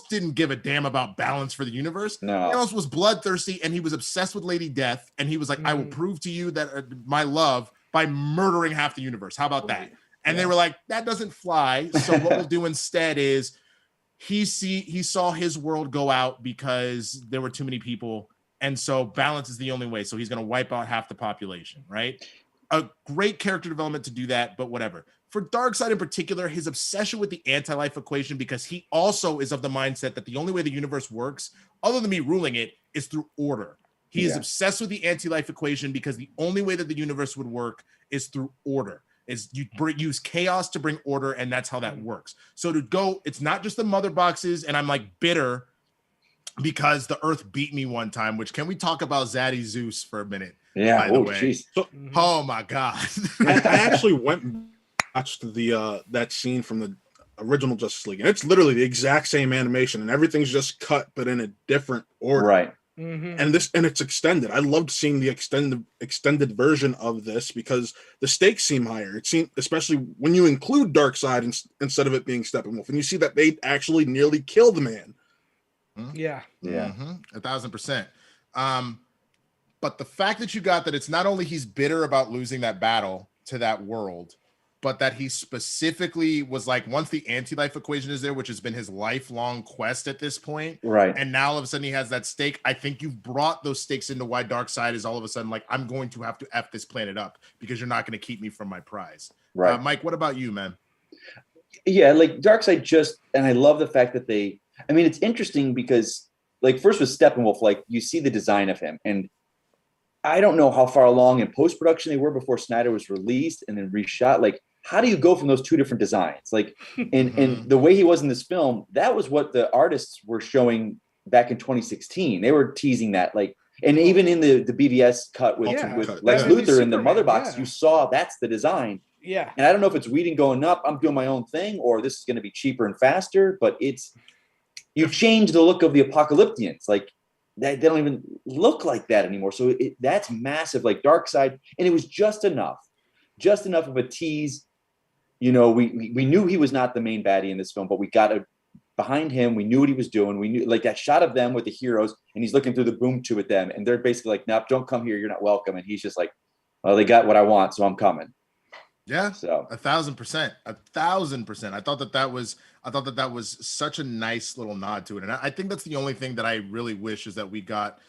didn't give a damn about balance for the universe. No. Thanos was bloodthirsty and he was obsessed with Lady Death. And he was like, I will prove to you that my love by murdering half the universe. How about that? And they were like, that doesn't fly. So what we'll do instead is he saw his world go out because there were too many people. And so balance is the only way. So he's going to wipe out half the population, right? A great character development to do that, but whatever. For Darkseid in particular, his obsession with the anti-life equation, because he also is of the mindset that the only way the universe works, other than me ruling it, is through order. He is obsessed with the anti-life equation because the only way that the universe would work is through order. Is you use chaos to bring order, and that's how that works. So to go, it's not just the mother boxes, and I'm like bitter because the Earth beat me one time. Which can we talk about Zaddy Zeus for a minute? Yeah. By the way. Oh my God. I actually went and watched that scene from the original Justice League, and it's literally the exact same animation, and everything's just cut but in a different order. Right. And it's extended. I loved seeing the extended version of this because the stakes seem higher. It seemed, especially when you include Darkseid instead of it being Steppenwolf, and you see that they actually nearly kill the man. Yeah. 1,000%. But the fact that you got that it's not only he's bitter about losing that battle to that world, but that he specifically was like, once the anti-life equation is there, which has been his lifelong quest at this point, right? And now all of a sudden he has that stake. I think you've brought those stakes into why Darkseid is all of a sudden like, I'm going to have to F this planet up because you're not going to keep me from my prize. Right. Mike, what about you, man? Yeah, like Darkseid and I love the fact that it's interesting because like first with Steppenwolf, like you see the design of him, and I don't know how far along in post-production they were before Snyder was released and then reshot. Like, how do you go from those two different designs? Like, and the way he was in this film, that was what the artists were showing back in 2016. They were teasing that, like, and even in the BVS cut with Lex Luthor in the mother box, you saw that's the design. Yeah. And I don't know if it's Whedon going up, I'm doing my own thing, or this is going to be cheaper and faster, but you change the look of the Apocalyptians. Like, they don't even look like that anymore. So that's massive, like Darkseid. And it was just enough of a tease. You know, we knew he was not the main baddie in this film, but we got behind him. We knew what he was doing. We knew, like, that shot of them with the heroes, and he's looking through the boom tube at them, and they're basically like, nope, don't come here. You're not welcome. And he's just like, well, they got what I want, so I'm coming. Yeah, so 1,000%, 1,000%. I thought that was such a nice little nod to it, and I think that's the only thing that I really wish is that we got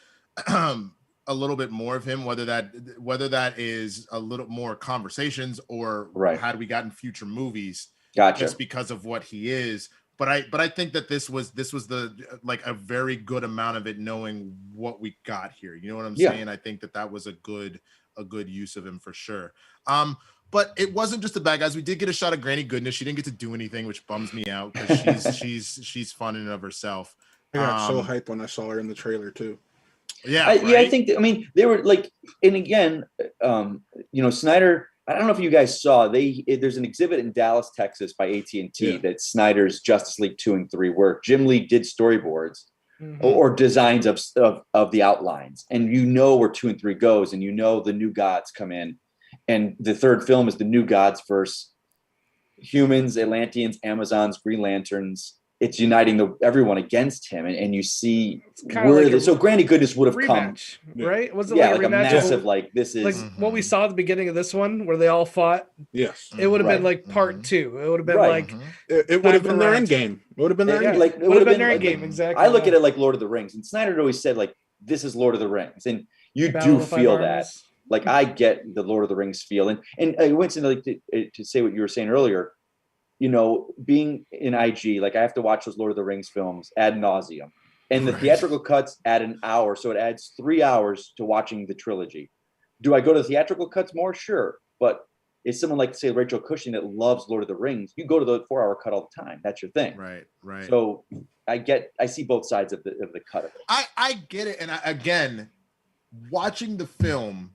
a little bit more of him, whether that is a little more conversations or had we gotten future movies, just because of what he is. But I think that this was the like a very good amount of it, knowing what we got here. You know what I'm saying? I think that was a good use of him for sure. But it wasn't just the bad guys. We did get a shot of Granny Goodness. She didn't get to do anything, which bums me out because she's fun in and of herself. I got so hyped when I saw her in the trailer too. Yeah, I think I mean they were like, and again, Snyder. I don't know if you guys saw. There's an exhibit in Dallas, Texas, by AT&T that's Snyder's Justice League 2 and 3 work. Jim Lee did storyboards or designs of the outlines, and where 2 and 3 goes, and the new gods come in. And the third film is the new gods versus humans, Atlanteans, Amazons, Green Lanterns. It's uniting everyone against him, and you see where so Granny Goodness would have rematch, come, right? Was it like a massive like this is like what we saw at the beginning of this one where they all fought? Yes, it would have been like part 2. It would have been like it would have been their end game. It would have been their end game. It would have been their end game, exactly. I look at it like Lord of the Rings, and Snyder always said like this is Lord of the Rings, and you do feel that. Like I get the Lord of the Rings feel, and Winston, like to say what you were saying earlier, being in IG, like I have to watch those Lord of the Rings films ad nauseum, and the theatrical cuts add an hour, so it adds 3 hours to watching the trilogy. Do I go to the theatrical cuts more? Sure, but it's someone like say Rachel Cushing that loves Lord of the Rings. You go to the 4-hour cut all the time. That's your thing, right? So I see both sides of the cut of it. I get it, and again, watching the film,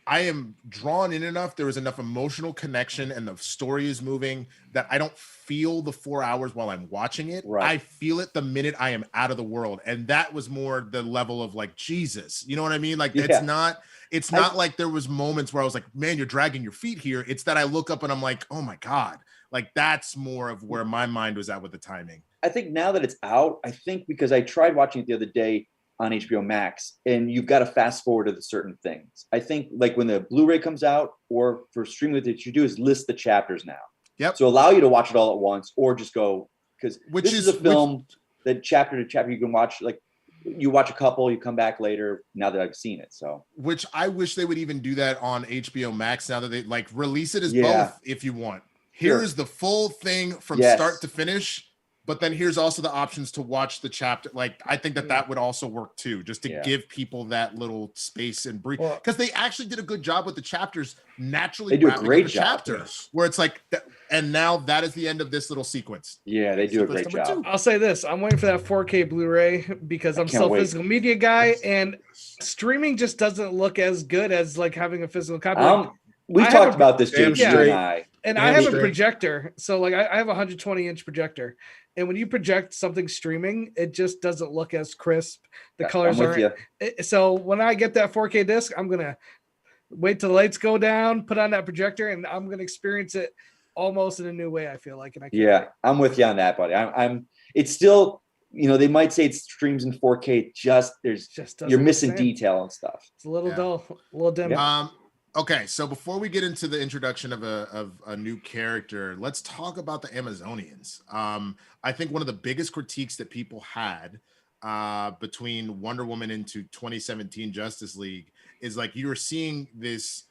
I am drawn in enough. There is enough emotional connection and the story is moving that I don't feel the 4 hours while I'm watching it. I feel it the minute I am out of the world. And that was more the level of like, Jesus, you know what I mean? Like it's not like there was moments where I was like, man, you're dragging your feet here. It's that I look up and I'm like, oh my God, like that's more of where my mind was at with the timing. I think now that it's out, because I tried watching it the other day on HBO Max, and you've got to fast forward to the certain things. I think like when the Blu-ray comes out or for streaming, what you do is list the chapters now. Yep. So allow you to watch it all at once, or just go, because this is a film that chapter to chapter you can watch. Like you watch a couple, you come back later. Now that I've seen it, so which I wish they would even do that on HBO Max. Now that they like release it as both, if you want. Here's the full thing from start to finish. But then here's also the options to watch the chapter. Like, I think that would also work too, just to give people that little space and breathe. Because they actually did a good job with the chapters naturally. They do a great job. Where it's like, and now that is the end of this little sequence. Yeah, they do a great job. I'll say this. I'm waiting for that 4K Blu-ray because I'm still a physical media guy, and streaming just doesn't look as good as like having a physical copy. We've talked about this, James. And I have a projector. So like I have a 120-inch projector. And when you project something streaming, it just doesn't look as crisp. The colors aren't. So when I get that 4K disc, I'm going to wait till the lights go down, put on that projector, and I'm going to experience it almost in a new way, I feel like. And I'm with you on that, buddy. It's still, they might say it streams in 4K. You're missing detail and stuff. It's a little dull, a little dim. Okay, so before we get into the introduction of a new character, let's talk about the Amazonians. I think one of the biggest critiques that people had between Wonder Woman into 2017 Justice League is like you were seeing this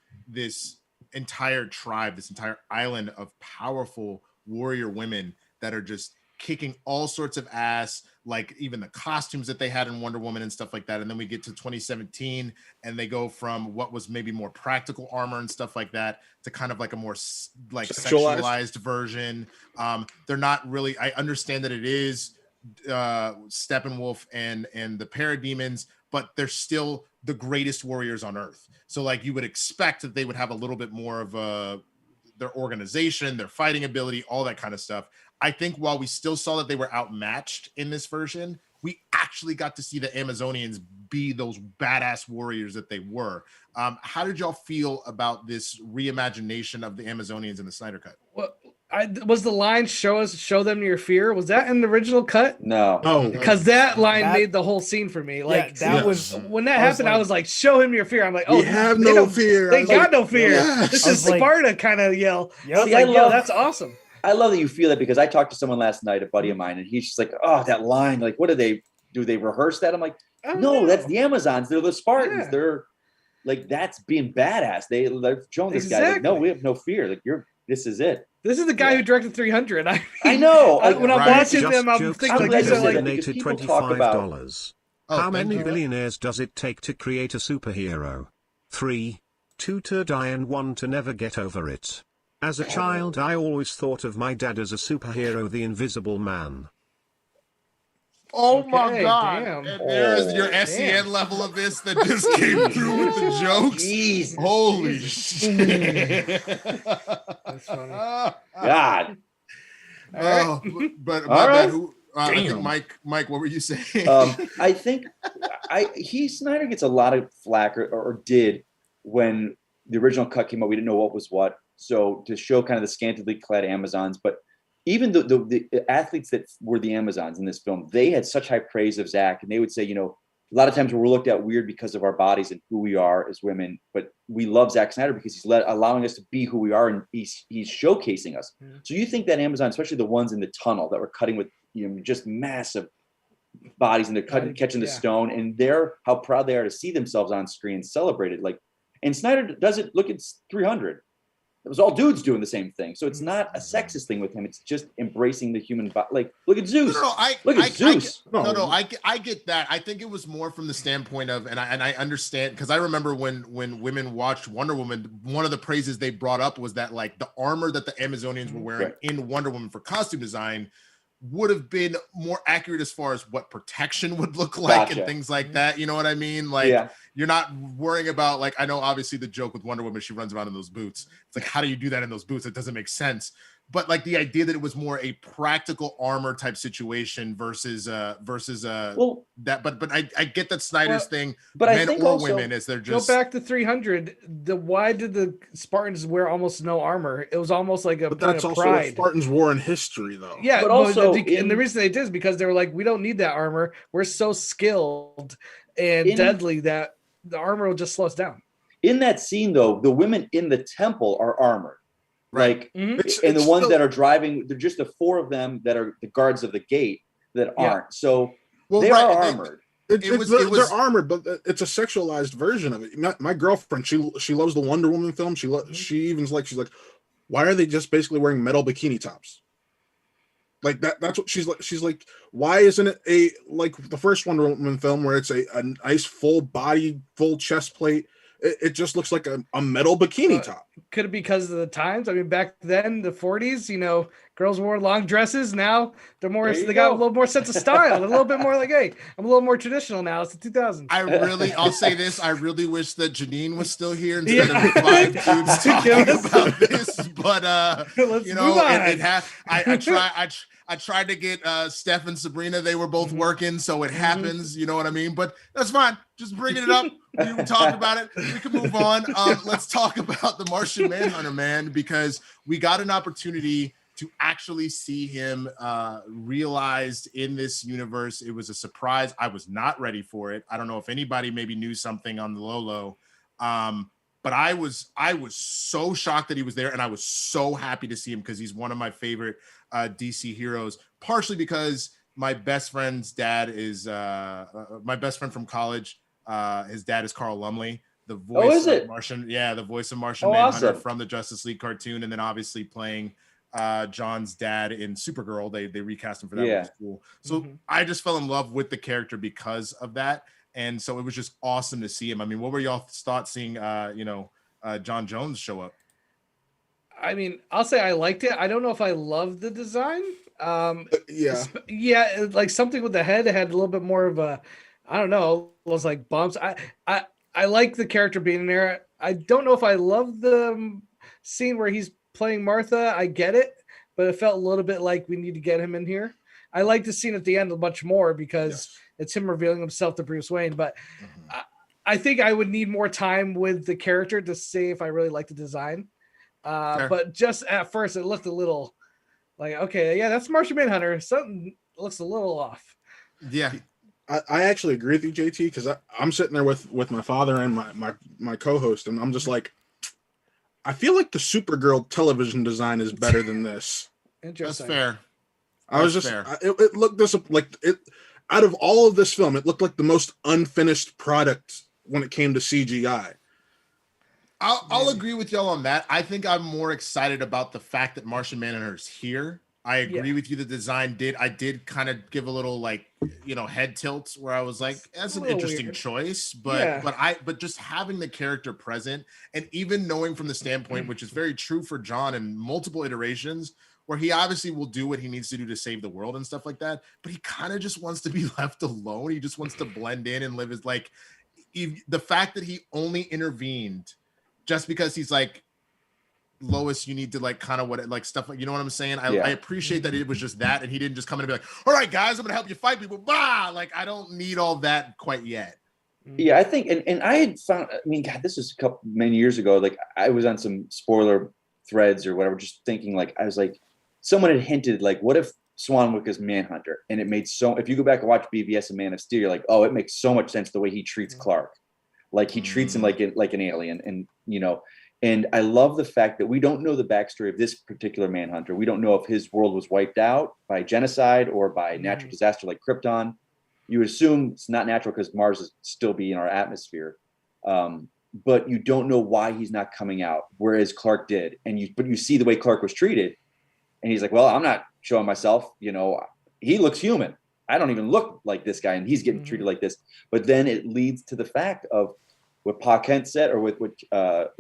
entire tribe, this entire island of powerful warrior women that are just kicking all sorts of ass, like even the costumes that they had in Wonder Woman and stuff like that. And then we get to 2017 and they go from what was maybe more practical armor and stuff like that to kind of like a more like sexualized version. They're not really, I understand that it is Steppenwolf and the parademons, but they're still the greatest warriors on earth. So like you would expect that they would have a little bit more of their organization, their fighting ability, all that kind of stuff. I think while we still saw that they were outmatched in this version, we actually got to see the Amazonians be those badass warriors that they were. How did y'all feel about this reimagination of the Amazonians in the Snyder Cut? Well, Was the line show them your fear? Was that in the original cut? No. Because that line made the whole scene for me. Like that was when that happened, I was like, show him your fear. I'm like, oh, we have no fear. They got no fear. Yes. This is Sparta kind of yell. Yep. See, that's awesome. I love that you feel that, because I talked to someone last night, a buddy of mine, and he's just like, oh, that line, like, what do they rehearse that? I'm like, no, that's the Amazons. They're the Spartans. Yeah. They're like, that's being badass. They've shown this guy, like, no, we have no fear. Like, this is it. This is the guy who directed 300. I know. When I'm watching them, I'm thinking I'm like, glad these you are said like that, because people $25. How many you. billionaires does it take to create a superhero? 3. 2 to die and 1 to never get over it. As a child, I always thought of my dad as a superhero, the Invisible Man. Oh my Okay, God. damn. And there's your SEN level of this that just came through with the jokes. Jesus. Holy shit. That's funny. God. Oh, but my bad. I think Mike, what were you saying? I think Snyder gets a lot of flack, or did, when the original cut came out. We didn't know what was what. So to show kind of the scantily clad Amazons, but even the athletes that were the Amazons in this film, they had such high praise of Zack, and they would say, a lot of times we're looked at weird because of our bodies and who we are as women, but we love Zack Snyder because he's allowing us to be who we are, and he's showcasing us. Yeah. So you think that Amazon, especially the ones in the tunnel that were cutting with just massive bodies, and they're catching the stone, and how proud they are to see themselves on screen celebrated. Like, and Snyder does it. Look at 300. It was all dudes doing the same thing. So it's not a sexist thing with him. It's just embracing the human body. Like, look at Zeus. Look at Zeus. I get that. I think it was more from the standpoint of, and I understand, because I remember when women watched Wonder Woman, one of the praises they brought up was that, like, the armor that the Amazonians were wearing in Wonder Woman for costume design would have been more accurate as far as what protection would look like and things like that. You know what I mean? Like, you're not worrying about, like, I know obviously the joke with Wonder Woman, she runs around in those boots. It's like, how do you do that in those boots? It doesn't make sense. But like the idea that it was more a practical armor type situation versus that. But I get that Snyder's thing, but men or women, is they're just go back to 300. Why did the Spartans wear almost no armor? It was almost like a that's also pride. what Spartans wore in history, though. Yeah, but also, and the reason they did is because they were like, we don't need that armor. We're so skilled and deadly that the armor will just slow us down. In that scene, though, the women in the temple are armored. Like, and the ones that are driving, they're just the 4 of them that are the guards of the gate that aren't. So they are armored. They're armored, but it's a sexualized version of it. My girlfriend, she loves the Wonder Woman film. She's like, why are they just basically wearing metal bikini tops? Like that's what she's like, why isn't it like the first Wonder Woman film where it's a nice full body, full chest plate? It just looks like a metal bikini top. Could it be because of the times? I mean, back then, the 40s, girls wore long dresses. Now they got a little more sense of style. A little bit more like, hey, I'm a little more traditional now. It's the 2000s. I'll say this. I really wish that Jeannine was still here instead of 5 dudes talking about this. But I tried to get Steph and Sabrina. They were both working, so it happens. You know what I mean? But that's fine. Just bringing it up. We talked about it. We can move on. Let's talk about the Martian Manhunter Man, because we got an opportunity to actually see him realized in this universe. It was a surprise. I was not ready for it. I don't know if anybody maybe knew something on the low. But I was so shocked that he was there, and I was so happy to see him because he's one of my favorite DC heroes, partially because my best friend's dad is my best friend from college. His dad is Carl Lumley, the voice of Martian. Yeah, the voice of Martian Manhunter from the Justice League cartoon, and then obviously playing John's dad in Supergirl. They recast him for that. Which was cool. So I just fell in love with the character because of that. And so it was just awesome to see him. I mean, what were y'all thoughts seeing, John Jones show up? I mean, I'll say I liked it. I don't know if I loved the design. Like something with the head had a little bit more of a, I don't know, it was like bumps. I like the character being there. I don't know if I love the scene where he's playing Martha. I get it, but it felt a little bit like we need to get him in here. I like the scene at the end much more because it's him revealing himself to Bruce Wayne. But I think I would need more time with the character to see if I really like the design. But just at first, it looked a little Like, okay, yeah, that's Martian Manhunter. Something looks a little off. Yeah. I actually agree with you, JT, because I'm sitting there with my father and my co-host, and I'm just like, I feel like the Supergirl television design is better than this. Interesting. That's fair. It looked out of all of this film, it looked like the most unfinished product when it came to CGI. I'll agree with y'all on that. I think I'm more excited about the fact that Martian Manhunter is here. I agree with you. The design I did kind of give a little head tilts where I was like, that's an interesting weird choice, but just having the character present and even knowing from the standpoint, which is very true for John in multiple iterations, where he obviously will do what he needs to do to save the world and stuff like that, but he kind of just wants to be left alone. He just wants to blend in and live his the fact that he only intervened just because he's like, Lois, you need to kind of stuff like, you know what I'm saying? I appreciate that it was just that, and he didn't just come in and be like, all right, guys, I'm gonna help you fight people. Bah! I don't need all that quite yet. Yeah, I think, and I had found, God, this was many years ago. I was on some spoiler threads or whatever, just thinking I was like, someone had hinted what if Swanwick is Manhunter? And it made if you go back and watch BVS and Man of Steel, you're like, oh, it makes so much sense the way he treats Clark. He treats him like an alien, and And I love the fact that we don't know the backstory of this particular Manhunter. We don't know if his world was wiped out by genocide or by natural disaster like Krypton. You assume it's not natural because Mars is still be in our atmosphere. But you don't know why he's not coming out, whereas Clark did. But you see the way Clark was treated, and he's like, well, I'm not showing myself. He looks human. I don't even look like this guy, and he's getting treated like this. But then it leads to the fact of what Pa Kent said, or what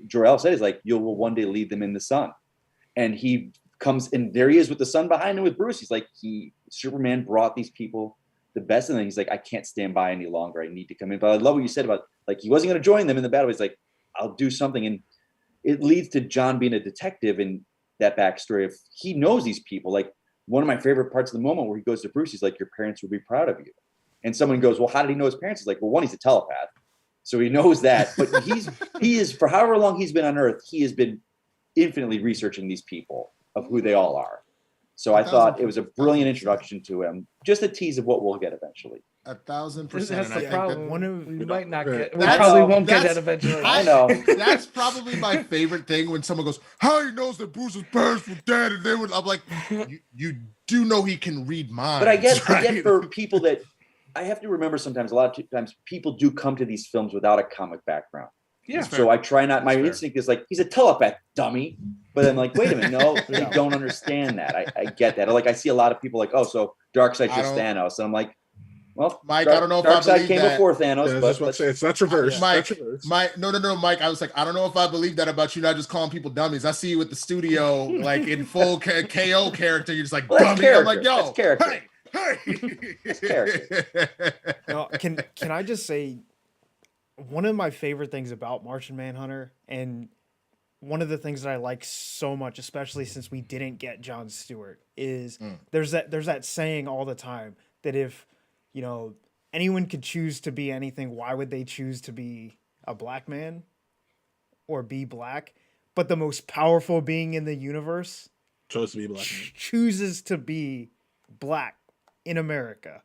Jor-El said, is you will one day lead them in the sun. And he comes, and there he is with the sun behind him with Bruce. He's like, Superman brought these people the best, and then he's like, I can't stand by any longer. I need to come in. But I love what you said about he wasn't going to join them in the battle. He's like, I'll do something. And it leads to John being a detective in that backstory of he knows these people. One of my favorite parts of the moment where he goes to Bruce, he's like, your parents would be proud of you. And someone goes, well, how did he know his parents? He's like, well, one, he's a telepath. So he knows that, but he is for however long he's been on Earth, he has been infinitely researching these people of who they all are. So I thought it was a brilliant introduction to him. Just a tease of what we'll get eventually. 1,000%. That's the problem. We might not get. We probably won't get that eventually. I know. That's probably my favorite thing when someone goes, "How he knows that Bruce's parents were dead," and they would. I'm like, you do know he can read minds. But I get for people that. I have to remember sometimes, a lot of times people do come to these films without a comic background. Yeah. So I try not, my instinct is he's a telepath, dummy. But I'm like, wait a minute, no, you don't understand that. I get that. I see a lot of people so Darkseid's just Thanos. And I'm like, well, Mike, I don't know if Darkseid came before Thanos. Yeah, but that's reverse. Mike, no, Mike. I was like, I don't know if I believe that about you not just calling people dummies. I see you at the studio, in full KO character. You're just like, dummy. I'm like, yo, that's character. Hey. No, can I just say one of my favorite things about Martian Manhunter, and one of the things that I like so much, especially since we didn't get Jon Stewart, is there's that saying all the time that if anyone could choose to be anything, why would they choose to be a black man or be black? But the most powerful being in the universe chooses to be black. Chooses to be black in America.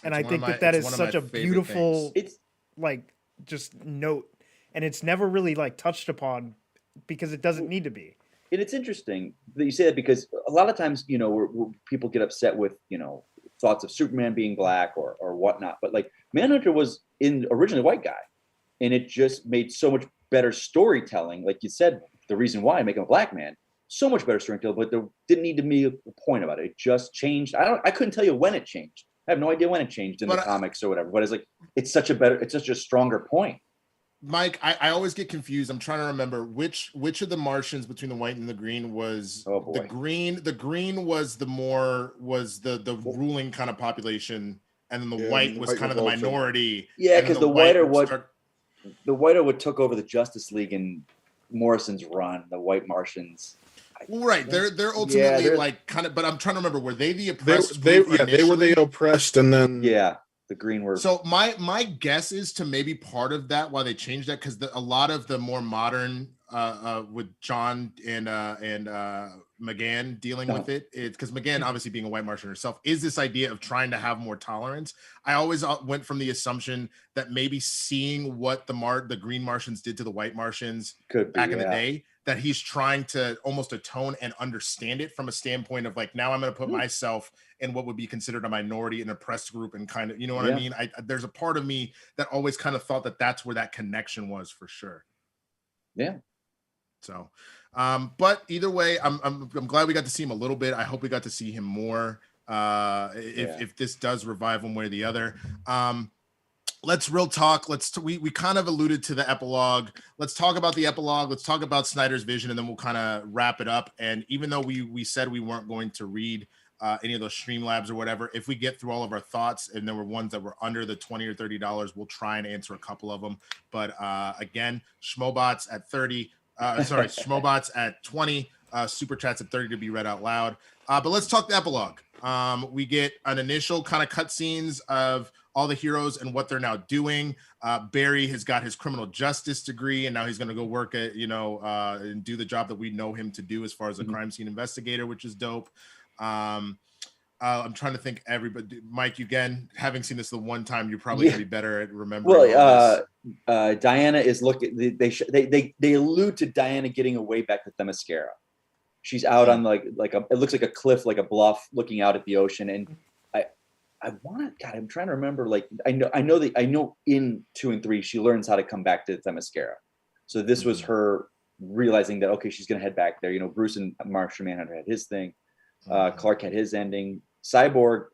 And I think that is such a beautiful just note, and it's never really touched upon because it doesn't need to be. And it's interesting that you say that, because a lot of times where people get upset with thoughts of Superman being black or whatnot, but Manhunter was originally a white guy, and it just made so much better storytelling. Like you said, the reason why I make him a black man, so much better storytelling, but there didn't need to be a point about it. It just changed. I couldn't tell you when it changed. I have no idea when it changed in the comics or whatever, but it's such a stronger point. Mike, I always get confused. I'm trying to remember which of the Martians between the white and the green was the green. The green was the ruling kind of population, and then the white was kind of the minority. Yeah, because the white are what took over the Justice League in Morrison's run. The white Martians. Right, they're ultimately kind of, but I'm trying to remember, were they the oppressed? They were the oppressed, and then The green were. So my guess is to maybe part of that why they changed that, because a lot of the more modern with John and McGann dealing with it, because McGann obviously being a white Martian herself is this idea of trying to have more tolerance. I always went from the assumption that maybe seeing what the green Martians did to the white Martians back in the day, that he's trying to almost atone and understand it from a standpoint of like, now I'm going to put myself in what would be considered a minority, an oppressed group, and kind of, you know what I mean? There's a part of me that always kind of thought that that's where that connection was for sure. Yeah. So, but either way, I'm glad we got to see him a little bit. I hope we got to see him more. If this does revive one way or the other. Let's real talk. We kind of alluded to the epilogue. Let's talk about the epilogue. Let's talk about Snyder's vision, and then we'll kind of wrap it up. And even though we said we weren't going to read any of those Streamlabs or whatever, if we get through all of our thoughts and there were ones that were under the $20 or $30, we'll try and answer a couple of them. But again, Schmobots at 30. Schmobots at 20. Super chats at 30 to be read out loud. But let's talk the epilogue. We get an initial kind of cutscenes of all the heroes and what they're now doing. Barry has got his criminal justice degree, and now he's going to go work at, and do the job that we know him to do as far as a crime scene investigator, which is dope. I'm trying to think everybody. Mike, again, having seen this the one time, you're probably going to be better at remembering. Well, Diana is looking. They allude to Diana getting away back with Themyscira. She's out on it looks like a cliff, like a bluff, looking out at the ocean, and I want to. God, I'm trying to remember. Like I know in 2 and 3 she learns how to come back to Themyscira. So this was her realizing that she's going to head back there. Bruce and Martian Manhunter had his thing. Clark had his ending. Cyborg.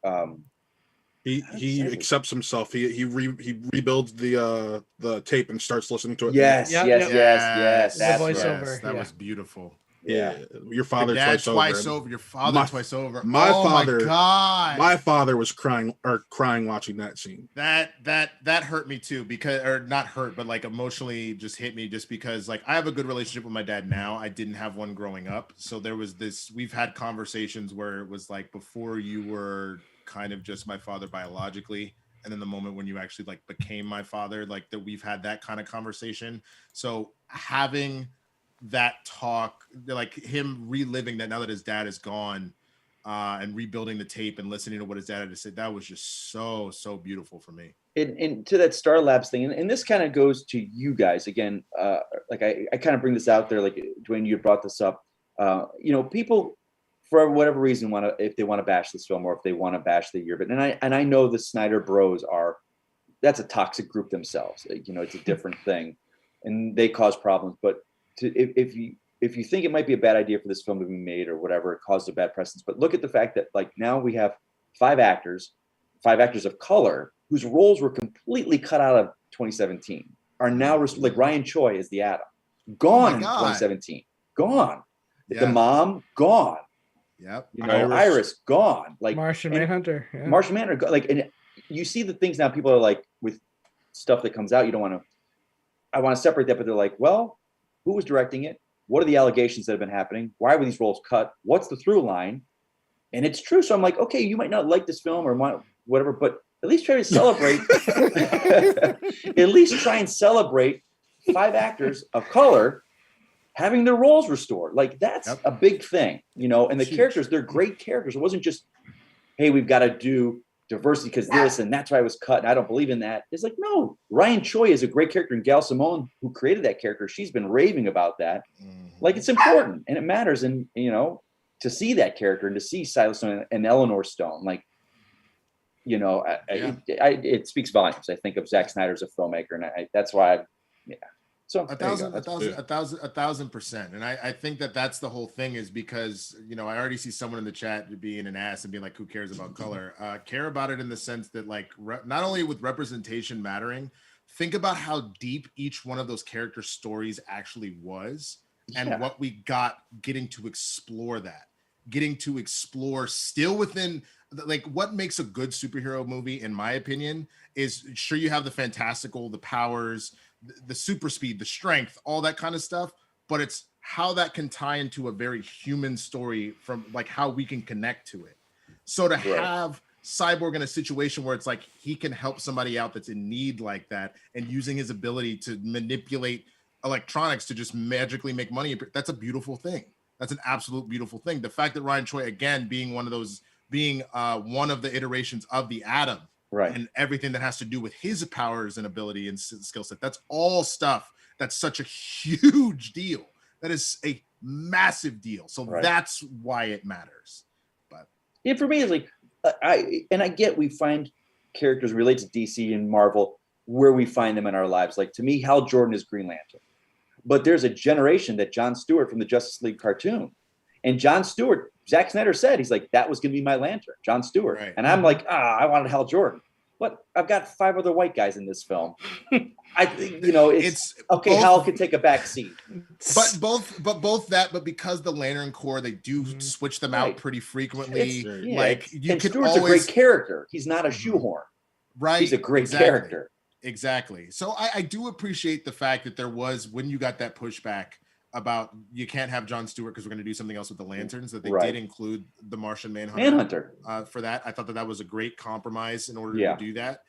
He accepts himself. He rebuilds the tape and starts listening to it. Yes. That's the voiceover. That was beautiful. Yeah, your father twice over. Your father twice over. My father. My God. My father was crying watching that scene. That hurt me too, or not hurt, but like emotionally just hit me, just because like I have a good relationship with my dad now. I didn't have one growing up, so there was this. We've had conversations where it was like before you were kind of just my father biologically, and then the moment when you actually like became my father, like that we've had that kind of conversation. So having that talk, like him reliving that now that his dad is gone, and rebuilding the tape and listening to what his dad had to say, that was just so beautiful for me. And to that Star Labs thing, and this kind of goes to you guys again. Like I kind of bring this out there, like Dwain, you brought this up. People for whatever reason if they want to bash this film or if they want to bash the year, but I know the Snyder Bros that's a toxic group themselves. It's a different thing, and they cause problems, but. If you think it might be a bad idea for this film to be made or whatever, it caused a bad precedence. But look at the fact that like now we have 5 actors of color whose roles were completely cut out of 2017 are now like Ryan Choi is the Atom, gone in 2017, gone. Yeah. The mom gone. Yep. Iris gone. Like Martian Manhunter. Yeah. Martian Manhunter. Like, and you see the things now. People are like with stuff that comes out. You don't want to. I want to separate that, but they're like, well. Who was directing it? What are the allegations that have been happening? Why were these roles cut? What's the through line? And it's true. So I'm like, okay, you might not like this film or whatever, but at least try to celebrate. At least try and celebrate 5 actors of color having their roles restored. Like that's a big thing, and the characters, they're great characters. It wasn't just, hey, we've got to do diversity because this and that's why I was cut and I don't believe in that. It's like, no, Ryan Choi is a great character, and Gail Simone, who created that character, she's been raving about that. Like it's important and it matters, and to see that character and to see Silas Stone and Eleanor Stone, like it speaks volumes, I think, of Zack Snyder as a filmmaker, and that's why So 1,000%. And I think that's the whole thing, is because, I already see someone in the chat being an ass and being like, who cares about color? Care about it in the sense that like, not only with representation mattering, think about how deep each one of those character stories actually was, and what we got getting to explore still within like what makes a good superhero movie, in my opinion, is sure you have the fantastical, the powers, the super speed, the strength, all that kind of stuff, but it's how that can tie into a very human story from like how we can connect to it. So to have Cyborg in a situation where it's like he can help somebody out that's in need like that, and using his ability to manipulate electronics to just magically make money. That's a beautiful thing. That's an absolute beautiful thing. The fact that Ryan Choi, again, being one of the iterations of the Atom, right, and everything that has to do with his powers and ability and skill set, that's all stuff that's such a huge deal. That is a massive deal. So that's why it matters. But yeah, for me, it's like I get we find characters relate to DC and Marvel where we find them in our lives. Like to me, Hal Jordan is Green Lantern. But there's a generation that John Stewart from the Justice League cartoon, and John Stewart, Zack Snyder said, he's like, that was going to be my Lantern, John Stewart. Right. And I'm like, I wanted Hal Jordan, but I've got 5 other white guys in this film. I think, it's okay. Both, Hal could take a back seat, but because the Lantern Corps, they do switch them out pretty frequently. You can Stewart's a great character. He's not a shoehorn. Right. He's a great character. Exactly. So I do appreciate the fact that there was, when you got that pushback about you can't have John Stewart because we're going to do something else with the Lanterns, that they did include the Martian Manhunter. For that. I thought that was a great compromise in order to do that.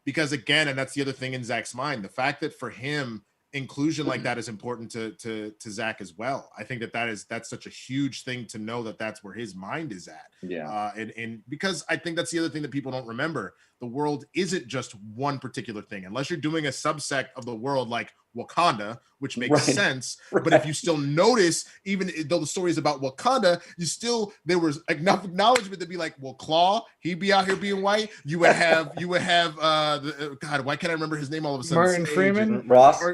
Because again, and that's the other thing in Zach's mind, the fact that for him, inclusion like that is important to Zach as well. I think that's such a huge thing to know that that's where his mind is at. Yeah. And because I think that's the other thing that people don't remember. The world isn't just one particular thing, unless you're doing a subsect of the world like Wakanda, which makes sense. But if you still notice, even though the story is about Wakanda, there was enough acknowledgement to be like, well, Claw, he'd be out here being white. You would have God, why can't I remember his name all of a sudden? Martin Freeman, Ross.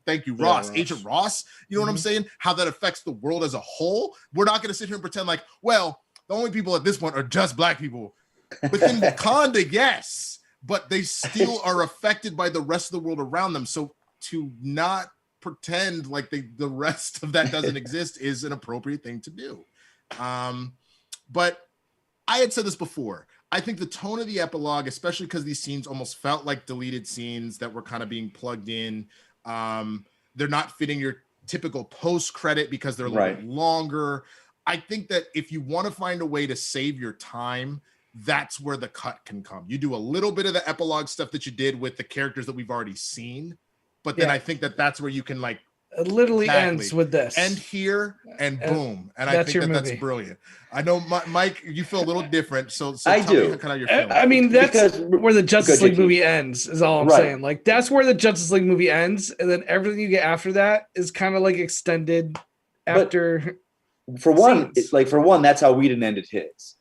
Thank you, Ross. Ross. Agent Ross. You know what I'm saying? How that affects the world as a whole. We're not going to sit here and pretend like, well, the only people at this point are just black people. Within Wakanda, yes, but they still are affected by the rest of the world around them. So to not pretend like the rest of that doesn't exist is an appropriate thing to do. But I had said this before. I think the tone of the epilogue, especially because these scenes almost felt like deleted scenes that were kind of being plugged in. They're not fitting your typical post-credit because they're a little bit longer. I think that if you want to find a way to save your time, that's where the cut can come. You do a little bit of the epilogue stuff that you did with the characters that we've already seen, but then I think that that's where you can like it literally ends with this. End here and boom. And I think that's brilliant. I know, Mike, you feel a little different. So I do. Kind of your feeling. I mean, that's where the Justice League movie ends, is all I'm saying. Like, that's where the Justice League movie ends. And then everything you get after that is kind of like extended after. For one, that's how Whedon ended his.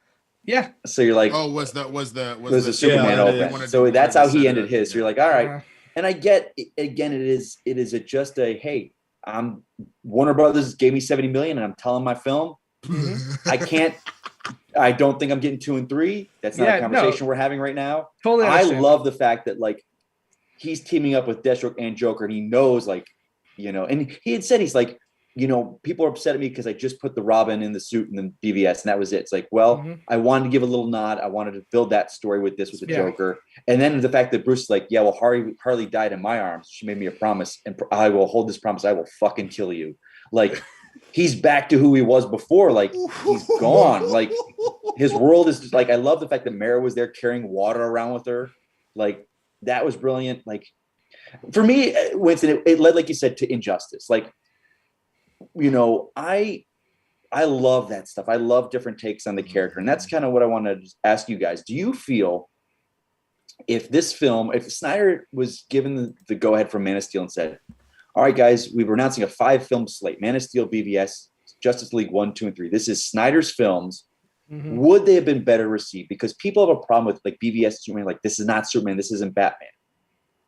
Yeah. So you're like, was the Superman open. So that's how he ended his. So you're like, all right. And I get, again, it is just a, hey, Warner Brothers gave me $70 million and I'm telling my film. I don't think I'm getting 2 and 3. That's not a conversation we're having right now. Totally. I love the fact that like he's teaming up with Deathstroke and Joker, and he knows, like, and he had said, he's like, people are upset at me because I just put the Robin in the suit and the BVS, and that was it. It's like, well, I wanted to give a little nod. I wanted to build that story with this, with the Joker. And then the fact that Bruce is like, yeah, well, Harley died in my arms. She made me a promise, and I will hold this promise. I will fucking kill you. Like, he's back to who he was before. Like, he's gone. Like, his world is just like, I love the fact that Mara was there carrying water around with her. Like, that was brilliant. Like, for me, Winston, it led, like you said, to Injustice. Like, I love that stuff. I love different takes on the character. And that's kind of what I want to ask you guys. Do you feel if Snyder was given the go-ahead from Man of Steel and said, all right, guys, we were announcing a 5-film slate, Man of Steel, BVS, Justice League 1, 2, and 3. This is Snyder's films. Would they have been better received? Because people have a problem with like BVS, Superman, like, this is not Superman, this isn't Batman,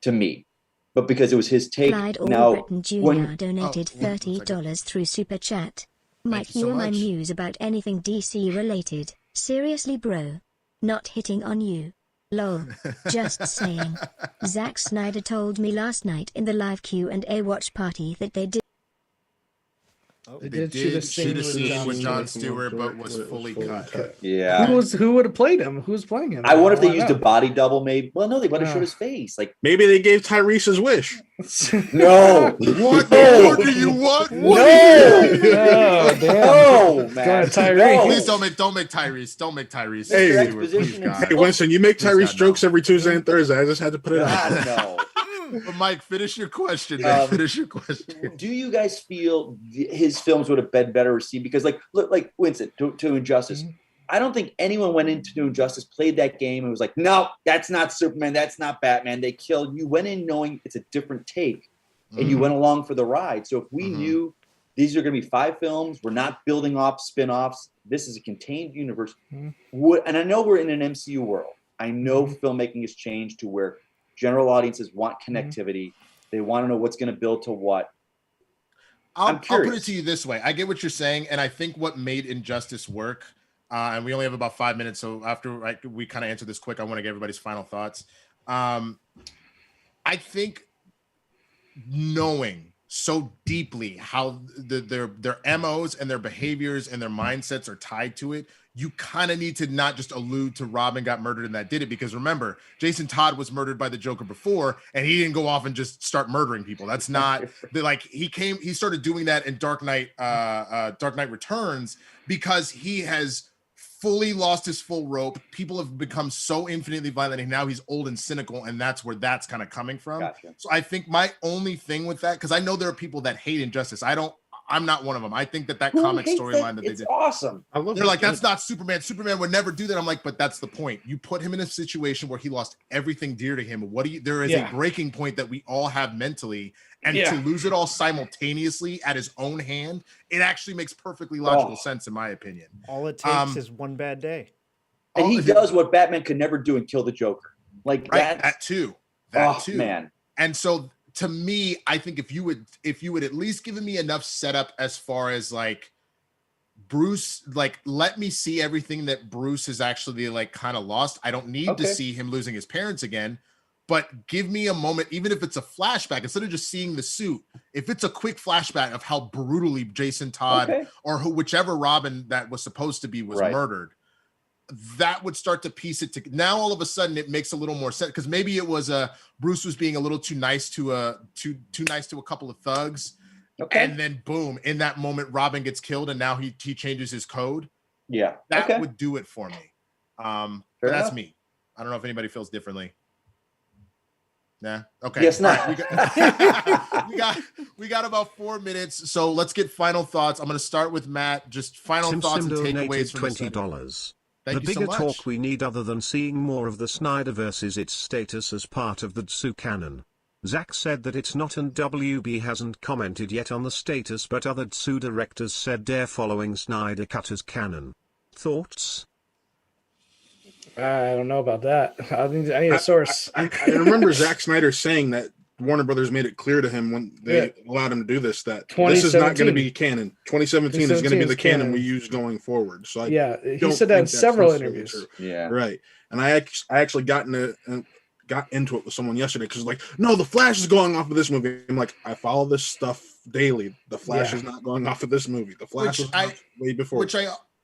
to me. But because it was his take. Clyde Albritton Jr. donated $30 through Super Chat. Mike, you are my muse about anything DC related. Seriously, bro. Not hitting on you. Lol. Just saying. Zack Snyder told me last night in the live Q&A watch party that they did. They did shoot a scene with Jon Stewart, but was fully cut. Yeah. Who would have played him? Who was playing him? I wonder if they used a body double. Maybe. Well, no, they would have showed his face. Like maybe they gave Tyrese his wish. No. What more do you want? No, man. Tyrese. Please don't make Tyrese. Don't make Tyrese. Hey, Winston, you make Tyrese jokes every Tuesday and Thursday. I just had to put it out. No. But Mike, finish your question. Finish your question. Do you guys feel his films would have been better received? Because, like Winston to Injustice, I don't think anyone went into Injustice, played that game, and was like, "No, that's not Superman. That's not Batman. They killed." You went in knowing it's a different take, and you went along for the ride. So if we knew these are going to be 5 films, we're not building off spin-offs. This is a contained universe. And I know we're in an MCU world. I know filmmaking has changed to where general audiences want connectivity. They want to know what's going to build to what. I'll put it to you this way. I get what you're saying, and I think what made Injustice work, and we only have about 5 minutes, so after we kind of answer this quick, I want to get everybody's final thoughts. I think knowing so deeply how their MOs and their behaviors and their mindsets are tied to it, you kind of need to not just allude to Robin got murdered and that did it, because remember, Jason Todd was murdered by the Joker before, and he didn't go off and just start murdering people. That's not he started doing that in Dark Knight Returns, because he has fully lost his full rope. People have become so infinitely violent, and now he's old and cynical, and that's where that's kind of coming from. Gotcha. So I think my only thing with that, because I know there are people that hate Injustice. I'm not one of them. I think that comic storyline that they did, awesome. They're like, that's not Superman. Superman would never do that. I'm like, but that's the point. You put him in a situation where he lost everything dear to him. There is a breaking point that we all have mentally, and to lose it all simultaneously at his own hand, it actually makes perfectly logical sense, in my opinion. All it takes is one bad day. And he does what Batman could never do and kill the Joker. Like that too. Man. And so, to me, I think if you would at least given me enough setup as far as like Bruce, like let me see everything that Bruce has actually like kind of lost. I don't need to see him losing his parents again, but give me a moment, even if it's a flashback, instead of just seeing the suit, if it's a quick flashback of how brutally Jason Todd or whichever Robin that was supposed to be was murdered, that would start to piece it together. Now all of a sudden it makes a little more sense, because maybe it was Bruce was being a little too nice to a couple of thugs, and then boom, in that moment Robin gets killed, and now he changes his code. That would do it for me. But that's me. I don't know if anybody feels differently. Nah. Okay. Yes, not. We got about 4 minutes, so let's get final thoughts. I'm going to start with Matt. Just final thoughts and takeaways from $20. Thank the you bigger so much. talk we need, other than seeing more of the Snyderverse, is its status as part of the DCU canon. Zack said that it's not, and WB hasn't commented yet on the status, but other DCU directors said they're following Snyder Cut as canon. Thoughts? I don't know about that. I need a source. I remember Zack Snyder saying that Warner Brothers made it clear to him when they allowed him to do this, that this is not going to be canon. 2017 is going to be the canon we use going forward. So he said that in several interviews. True. Right. And I actually got into it with someone yesterday, because like, no, the Flash is going off of this movie. I'm like, I follow this stuff daily. The Flash is not going off of this movie. The Flash was way before.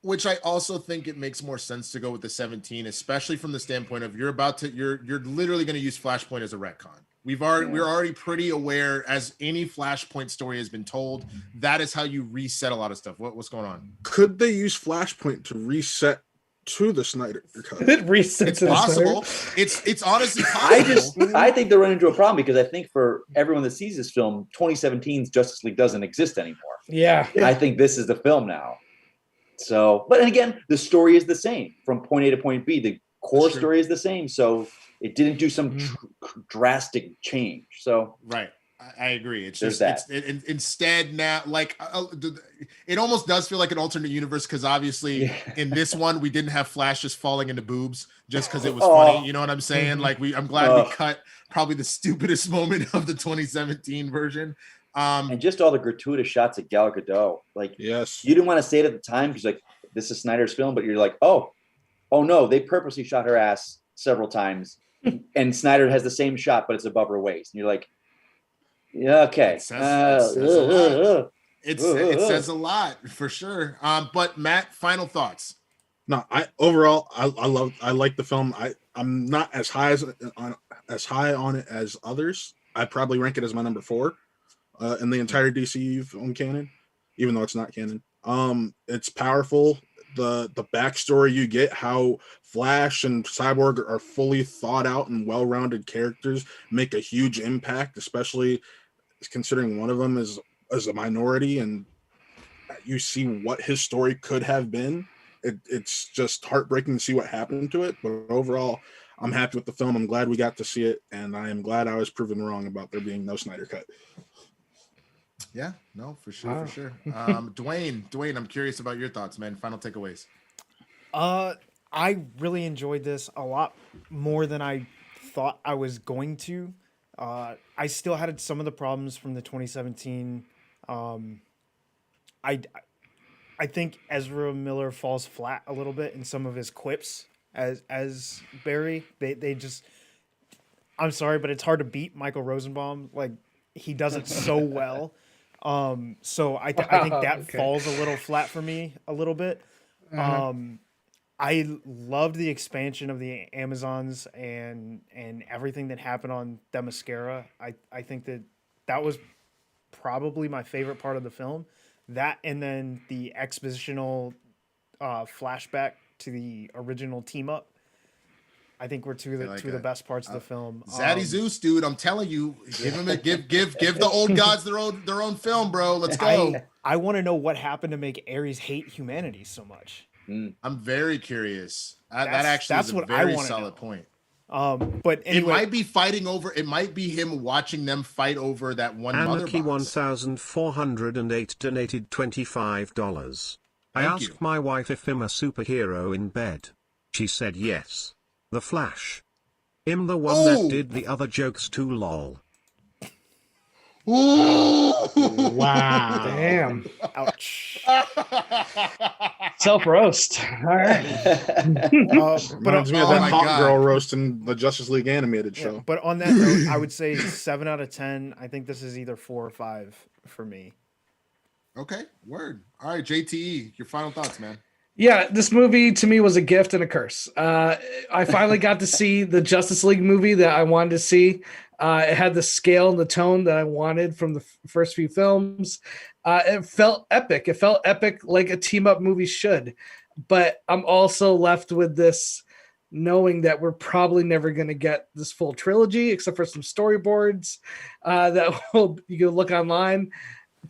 Which I also think it makes more sense to go with the 17, especially from the standpoint of you're literally going to use Flashpoint as a retcon. We're already pretty aware, as any Flashpoint story has been told, that is how you reset a lot of stuff. What's going on? Could they use Flashpoint to reset to the Snyder Cut? It's possible. It's honestly possible. I think they're running into a problem, because I think for everyone that sees this film, 2017's Justice League doesn't exist anymore. Yeah. I think this is the film now. So, but again, the story is the same from point A to point B. The core story is the same. So it didn't do some drastic change. So right. I agree. It's just instead now, like it almost does feel like an alternate universe, because obviously in this one we didn't have Flash just falling into boobs just because it was funny. You know what I'm saying? Like I'm glad we cut probably the stupidest moment of the 2017 version. And just all the gratuitous shots of Gal Gadot. Like, you didn't want to say it at the time because like this is Snyder's film, but you're like, oh no, they purposely shot her ass several times, and Snyder has the same shot, but it's above her waist, and you're like, yeah, okay. it says a lot for sure. But Matt, final thoughts. No, I like the film. I'm not as high on it as others. I'd probably rank it as my number 4 in the entire DC film canon, even though it's not canon. It's powerful. The backstory you get, how Flash and Cyborg are fully thought out and well-rounded characters, make a huge impact, especially considering one of them is a minority, and you see what his story could have been. It's just heartbreaking to see what happened to it, but overall, I'm happy with the film. I'm glad we got to see it, and I am glad I was proven wrong about there being no Snyder Cut. Yeah, no, for sure, for sure. Dwain, I'm curious about your thoughts, man. Final takeaways. I really enjoyed this a lot more than I thought I was going to. I still had some of the problems from the 2017. I think Ezra Miller falls flat a little bit in some of his quips as Barry. They just, I'm sorry, but it's hard to beat Michael Rosenbaum. Like, he does it so well. So I think that falls a little flat for me a little bit. I loved the expansion of the Amazons and everything that happened on Themyscira. I think that was probably my favorite part of the film. That, and then the expositional flashback to the original team up, I think were two of the best parts of the film. Zaddy Zeus, dude, I'm telling you, give the old gods their own film, bro. Let's go. I want to know what happened to make Ares hate humanity so much. I'm very curious. That actually is a very solid point. But anyway, it might be fighting over. It might be him watching them fight over that one mother box. 1408 donated $25. I asked my wife if I'm a superhero in bed. She said yes. The Flash. I'm the one that did the other jokes too, lol. Wow. Damn. Ouch. Self-roast. All right. Reminds me of that hot girl roast in the Justice League animated show. But on that note, I would say 7 out of 10. I think this is either 4 or 5 for me. Okay, word. All right, JTE, your final thoughts, man. Yeah, this movie to me was a gift and a curse. I finally got to see the Justice League movie that I wanted to see. It had the scale and the tone that I wanted from the first few films. It felt epic. It felt epic like a team-up movie should. But I'm also left with this knowing that we're probably never going to get this full trilogy, except for some storyboards that you can look online.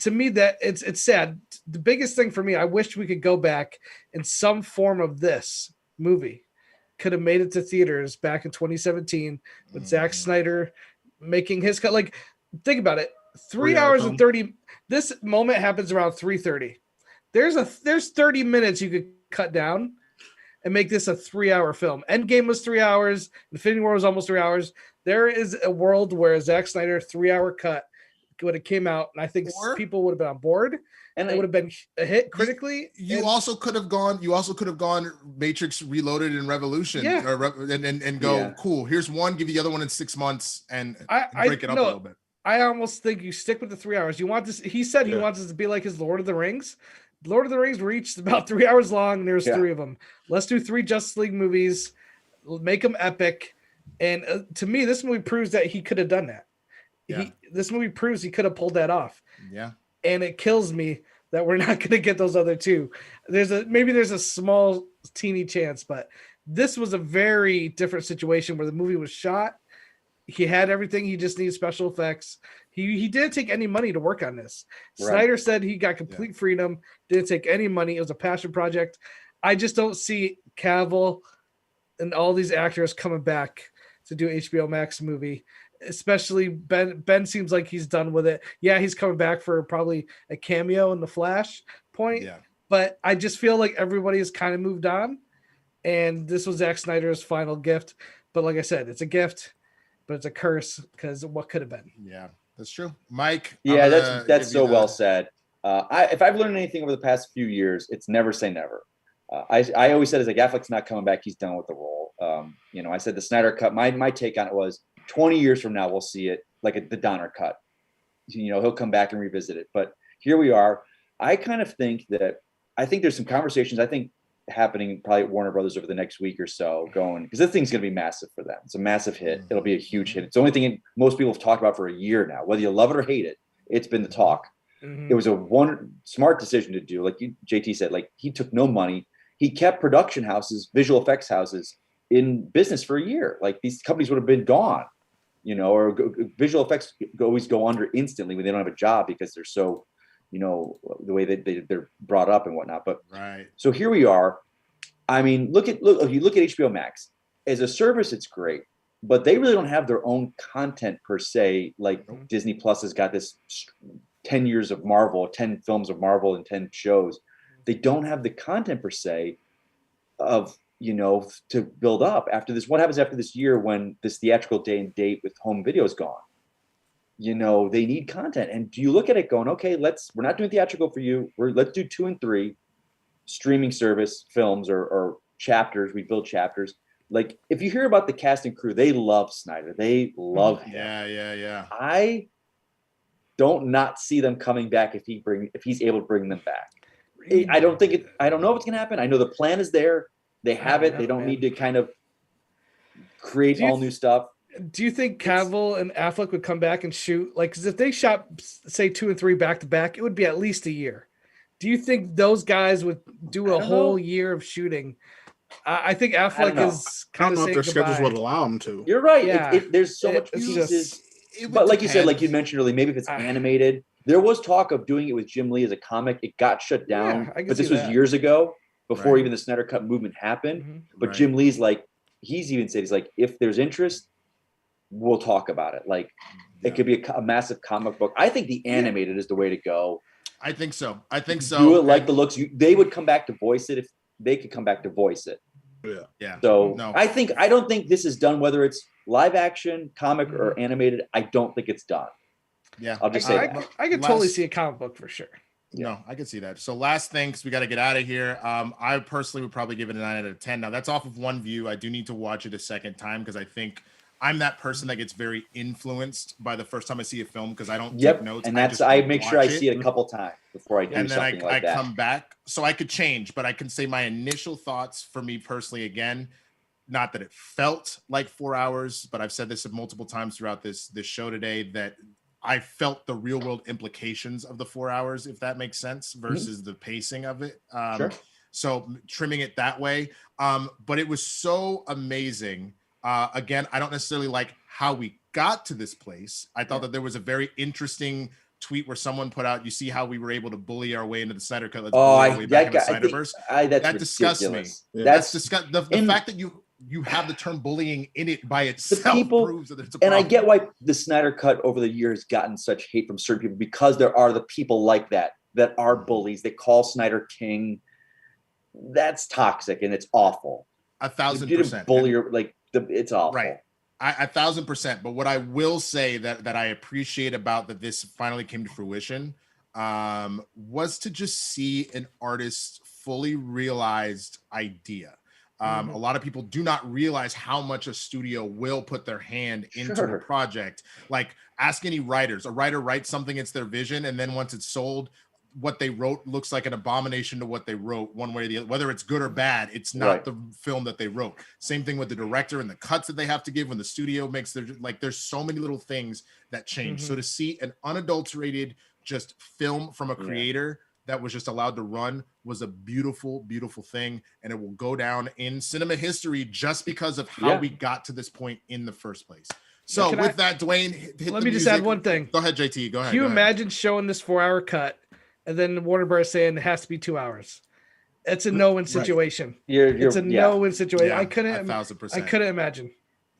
To me, that it's sad. The biggest thing for me, I wish we could go back in some form of this movie. Could have made it to theaters back in 2017 with Zack Snyder making his cut. Like, think about it. 3 hours and 30. This moment happens around 3:30. There's 30 minutes you could cut down and make this a 3-hour film. Endgame was 3 hours. Infinity War was almost 3 hours. There is a world where a Zack Snyder 3-hour cut would have came out, and I think people would have been on board, and it would have been a hit critically. You also could have gone Matrix Reloaded and Revolution, and go cool. Here's one, give you the other one in 6 months, and break it up a little bit. I almost think you stick with the 3 hours. You want this? He said he wants this to be like his Lord of the Rings. Lord of the Rings reached about 3 hours long, and there's 3 of them. Let's do 3 Justice League movies, make them epic, and to me, this movie proves that he could have done that. Yeah. This movie proves he could have pulled that off. Yeah. And it kills me that we're not going to get those other 2. There's a small teeny chance, but this was a very different situation where the movie was shot. He had everything. He just needed special effects. He didn't take any money to work on this. Right. Snyder said he got complete freedom, didn't take any money. It was a passion project. I just don't see Cavill and all these actors coming back to do HBO Max movie. Especially Ben seems like he's done with it. Yeah, he's coming back for probably a cameo in the Flash point. Yeah. But I just feel like everybody has kind of moved on. And this was Zack Snyder's final gift. But like I said, it's a gift, but it's a curse because of what could have been. Yeah, that's true. Mike. Yeah, that's so well said. If I've learned anything over the past few years, it's never say never. I always said, as like, Affleck's not coming back, he's done with the role. I said the Snyder Cut, my take on it was 20 years from now, we'll see it like the Donner Cut. He'll come back and revisit it. But here we are. I kind of think there's some conversations happening probably at Warner Brothers over the next week or so going, because this thing's going to be massive for them. It's a massive hit. It'll be a huge hit. It's the only thing most people have talked about for a year now, whether you love it or hate it. It's been the talk. It was a smart decision to do. Like JT said, like he took no money. He kept production houses, visual effects houses in business for a year. Like these companies would have been gone, or visual effects always go under instantly when they don't have a job because they're so, the way that they're brought up and whatnot. But so here we are. I mean, if you look at HBO Max as a service, it's great, but they really don't have their own content per se. Like Disney Plus has got this 10 years of Marvel, 10 films of Marvel and 10 shows. They don't have the content per se of, to build up after this. What happens after this year when this theatrical day and date with home video is gone? They need content. And do you look at it going, okay, we're not doing theatrical for you. Let's do 2 and 3 streaming service films or chapters. We build chapters. Like if you hear about the cast and crew, they love Snyder. They love him. Yeah. I don't not see them coming back if he's able to bring them back. I don't know if it's gonna happen. I know the plan is there. They have it. They don't need to kind of create all new stuff. Do you think Cavill and Affleck would come back and shoot? Like, because if they shot, say, 2 and 3 back to back, it would be at least a year. Do you think those guys would do a whole year of shooting? I think Affleck is kind of saying goodbye. I don't know if their schedules would allow them to. You're right. Yeah. There's so much pieces. But like you said, like you mentioned earlier, maybe if it's animated, there was talk of doing it with Jim Lee as a comic. It got shut down, but this was years ago, before even the Snyder Cut movement happened. But Jim Lee's like, he's even said, he's like, if there's interest, we'll talk about it. Like, it could be a massive comic book. I think the animated is the way to go. I think so. Do it like the looks. They would come back to voice it if they could come back to voice it. Yeah. So I don't think this is done, whether it's live action, comic, or animated. I don't think it's done. Yeah. I'll just say that. I could totally see a comic book for sure. No, I can see that. So last thing, because we got to get out of here. I personally would probably give it a 9 out of 10. Now that's off of one view. I do need to watch it a second time because I think I'm that person that gets very influenced by the first time I see a film because I don't take notes. And I make sure I see it a couple times before I do and then something like that. I come back. So I could change, but I can say my initial thoughts for me personally, again, not that it felt like 4 hours, but I've said this multiple times throughout this show today that I felt the real world implications of the 4 hours, if that makes sense, versus the pacing of it. Sure. So trimming it that way. But it was so amazing. Again, I don't necessarily like how we got to this place. I thought that there was a very interesting tweet where someone put out, you see how we were able to bully our way into the Snyder Cut. Let's bully our way back into Snyderverse. That disgusts me. Yeah. That's disgusting. The fact that you have the term bullying in it by itself proves that it's a problem. And I get why the Snyder Cut over the years gotten such hate from certain people, because there are the people like that are bullies. They call Snyder king. That's toxic and it's awful. 1,000%. Bully it's awful. Right. 1,000%. But what I will say that I appreciate about that this finally came to fruition was to just see an artist's fully realized idea. A lot of people do not realize how much a studio will put their hand into a project. Like, ask any writers. A writer writes something, it's their vision, and then once it's sold, what they wrote looks like an abomination to what they wrote, one way or the other. Whether it's good or bad, it's not the film that they wrote. Same thing with the director and the cuts that they have to give when the studio makes there's so many little things that change. So to see an unadulterated just film from a creator that was just allowed to run was a beautiful, beautiful thing. And it will go down in cinema history just because of how we got to this point in the first place. So that, Dwayne, let me just add one thing. Go ahead, JT. Go ahead. Can you imagine showing this 4-hour cut and then Warner Bros. Saying it has to be 2 hours? It's a no-win situation. It's a no-win situation. Yeah, I couldn't 1,000%. I couldn't imagine.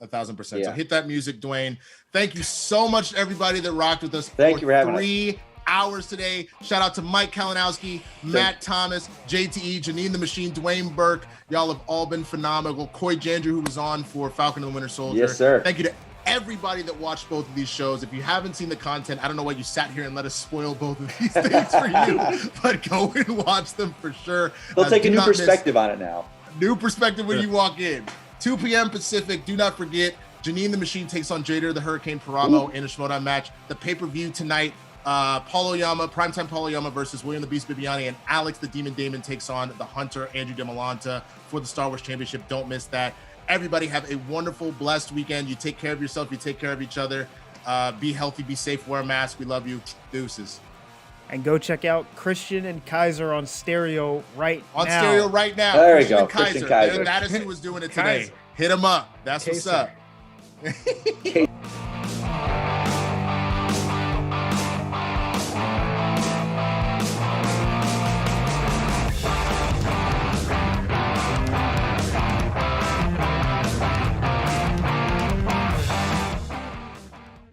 1,000%. So hit that music, Dwayne. Thank you so much to everybody that rocked with us. Thank you for having 3 hours today. Shout out to Mike Kalinowski, Matt Thomas, JTE, Jeannine the Machine, Dwayne Burke. Y'all have all been phenomenal. Coy Jandrew, who was on for Falcon and the Winter Soldier. Yes, sir. Thank you to everybody that watched both of these shows. If you haven't seen the content, I don't know why you sat here and let us spoil both of these things for you, but go and watch them for sure. They'll take a new perspective on it now. New perspective when you walk in. 2 p.m. Pacific. Do not forget, Jeannine the Machine takes on Jader the Hurricane Paramo in a SCHMOEDOWN match. The pay-per-view tonight, Paulo Yama, Primetime Paulo Yama versus William the Beast Bibiani, and Alex the Demon Damon takes on the Hunter, Andrew DeMolanta, for the Star Wars Championship. Don't miss that. Everybody have a wonderful, blessed weekend. You take care of yourself. You take care of each other. Be healthy, be safe, wear a mask. We love you. Deuces. And go check out Kristian and Kaiser on stereo right now. On stereo right now. There we Kristian go. and Kaiser. Kristian Kaiser. That is who was doing it today. Hit him up. That's what's up.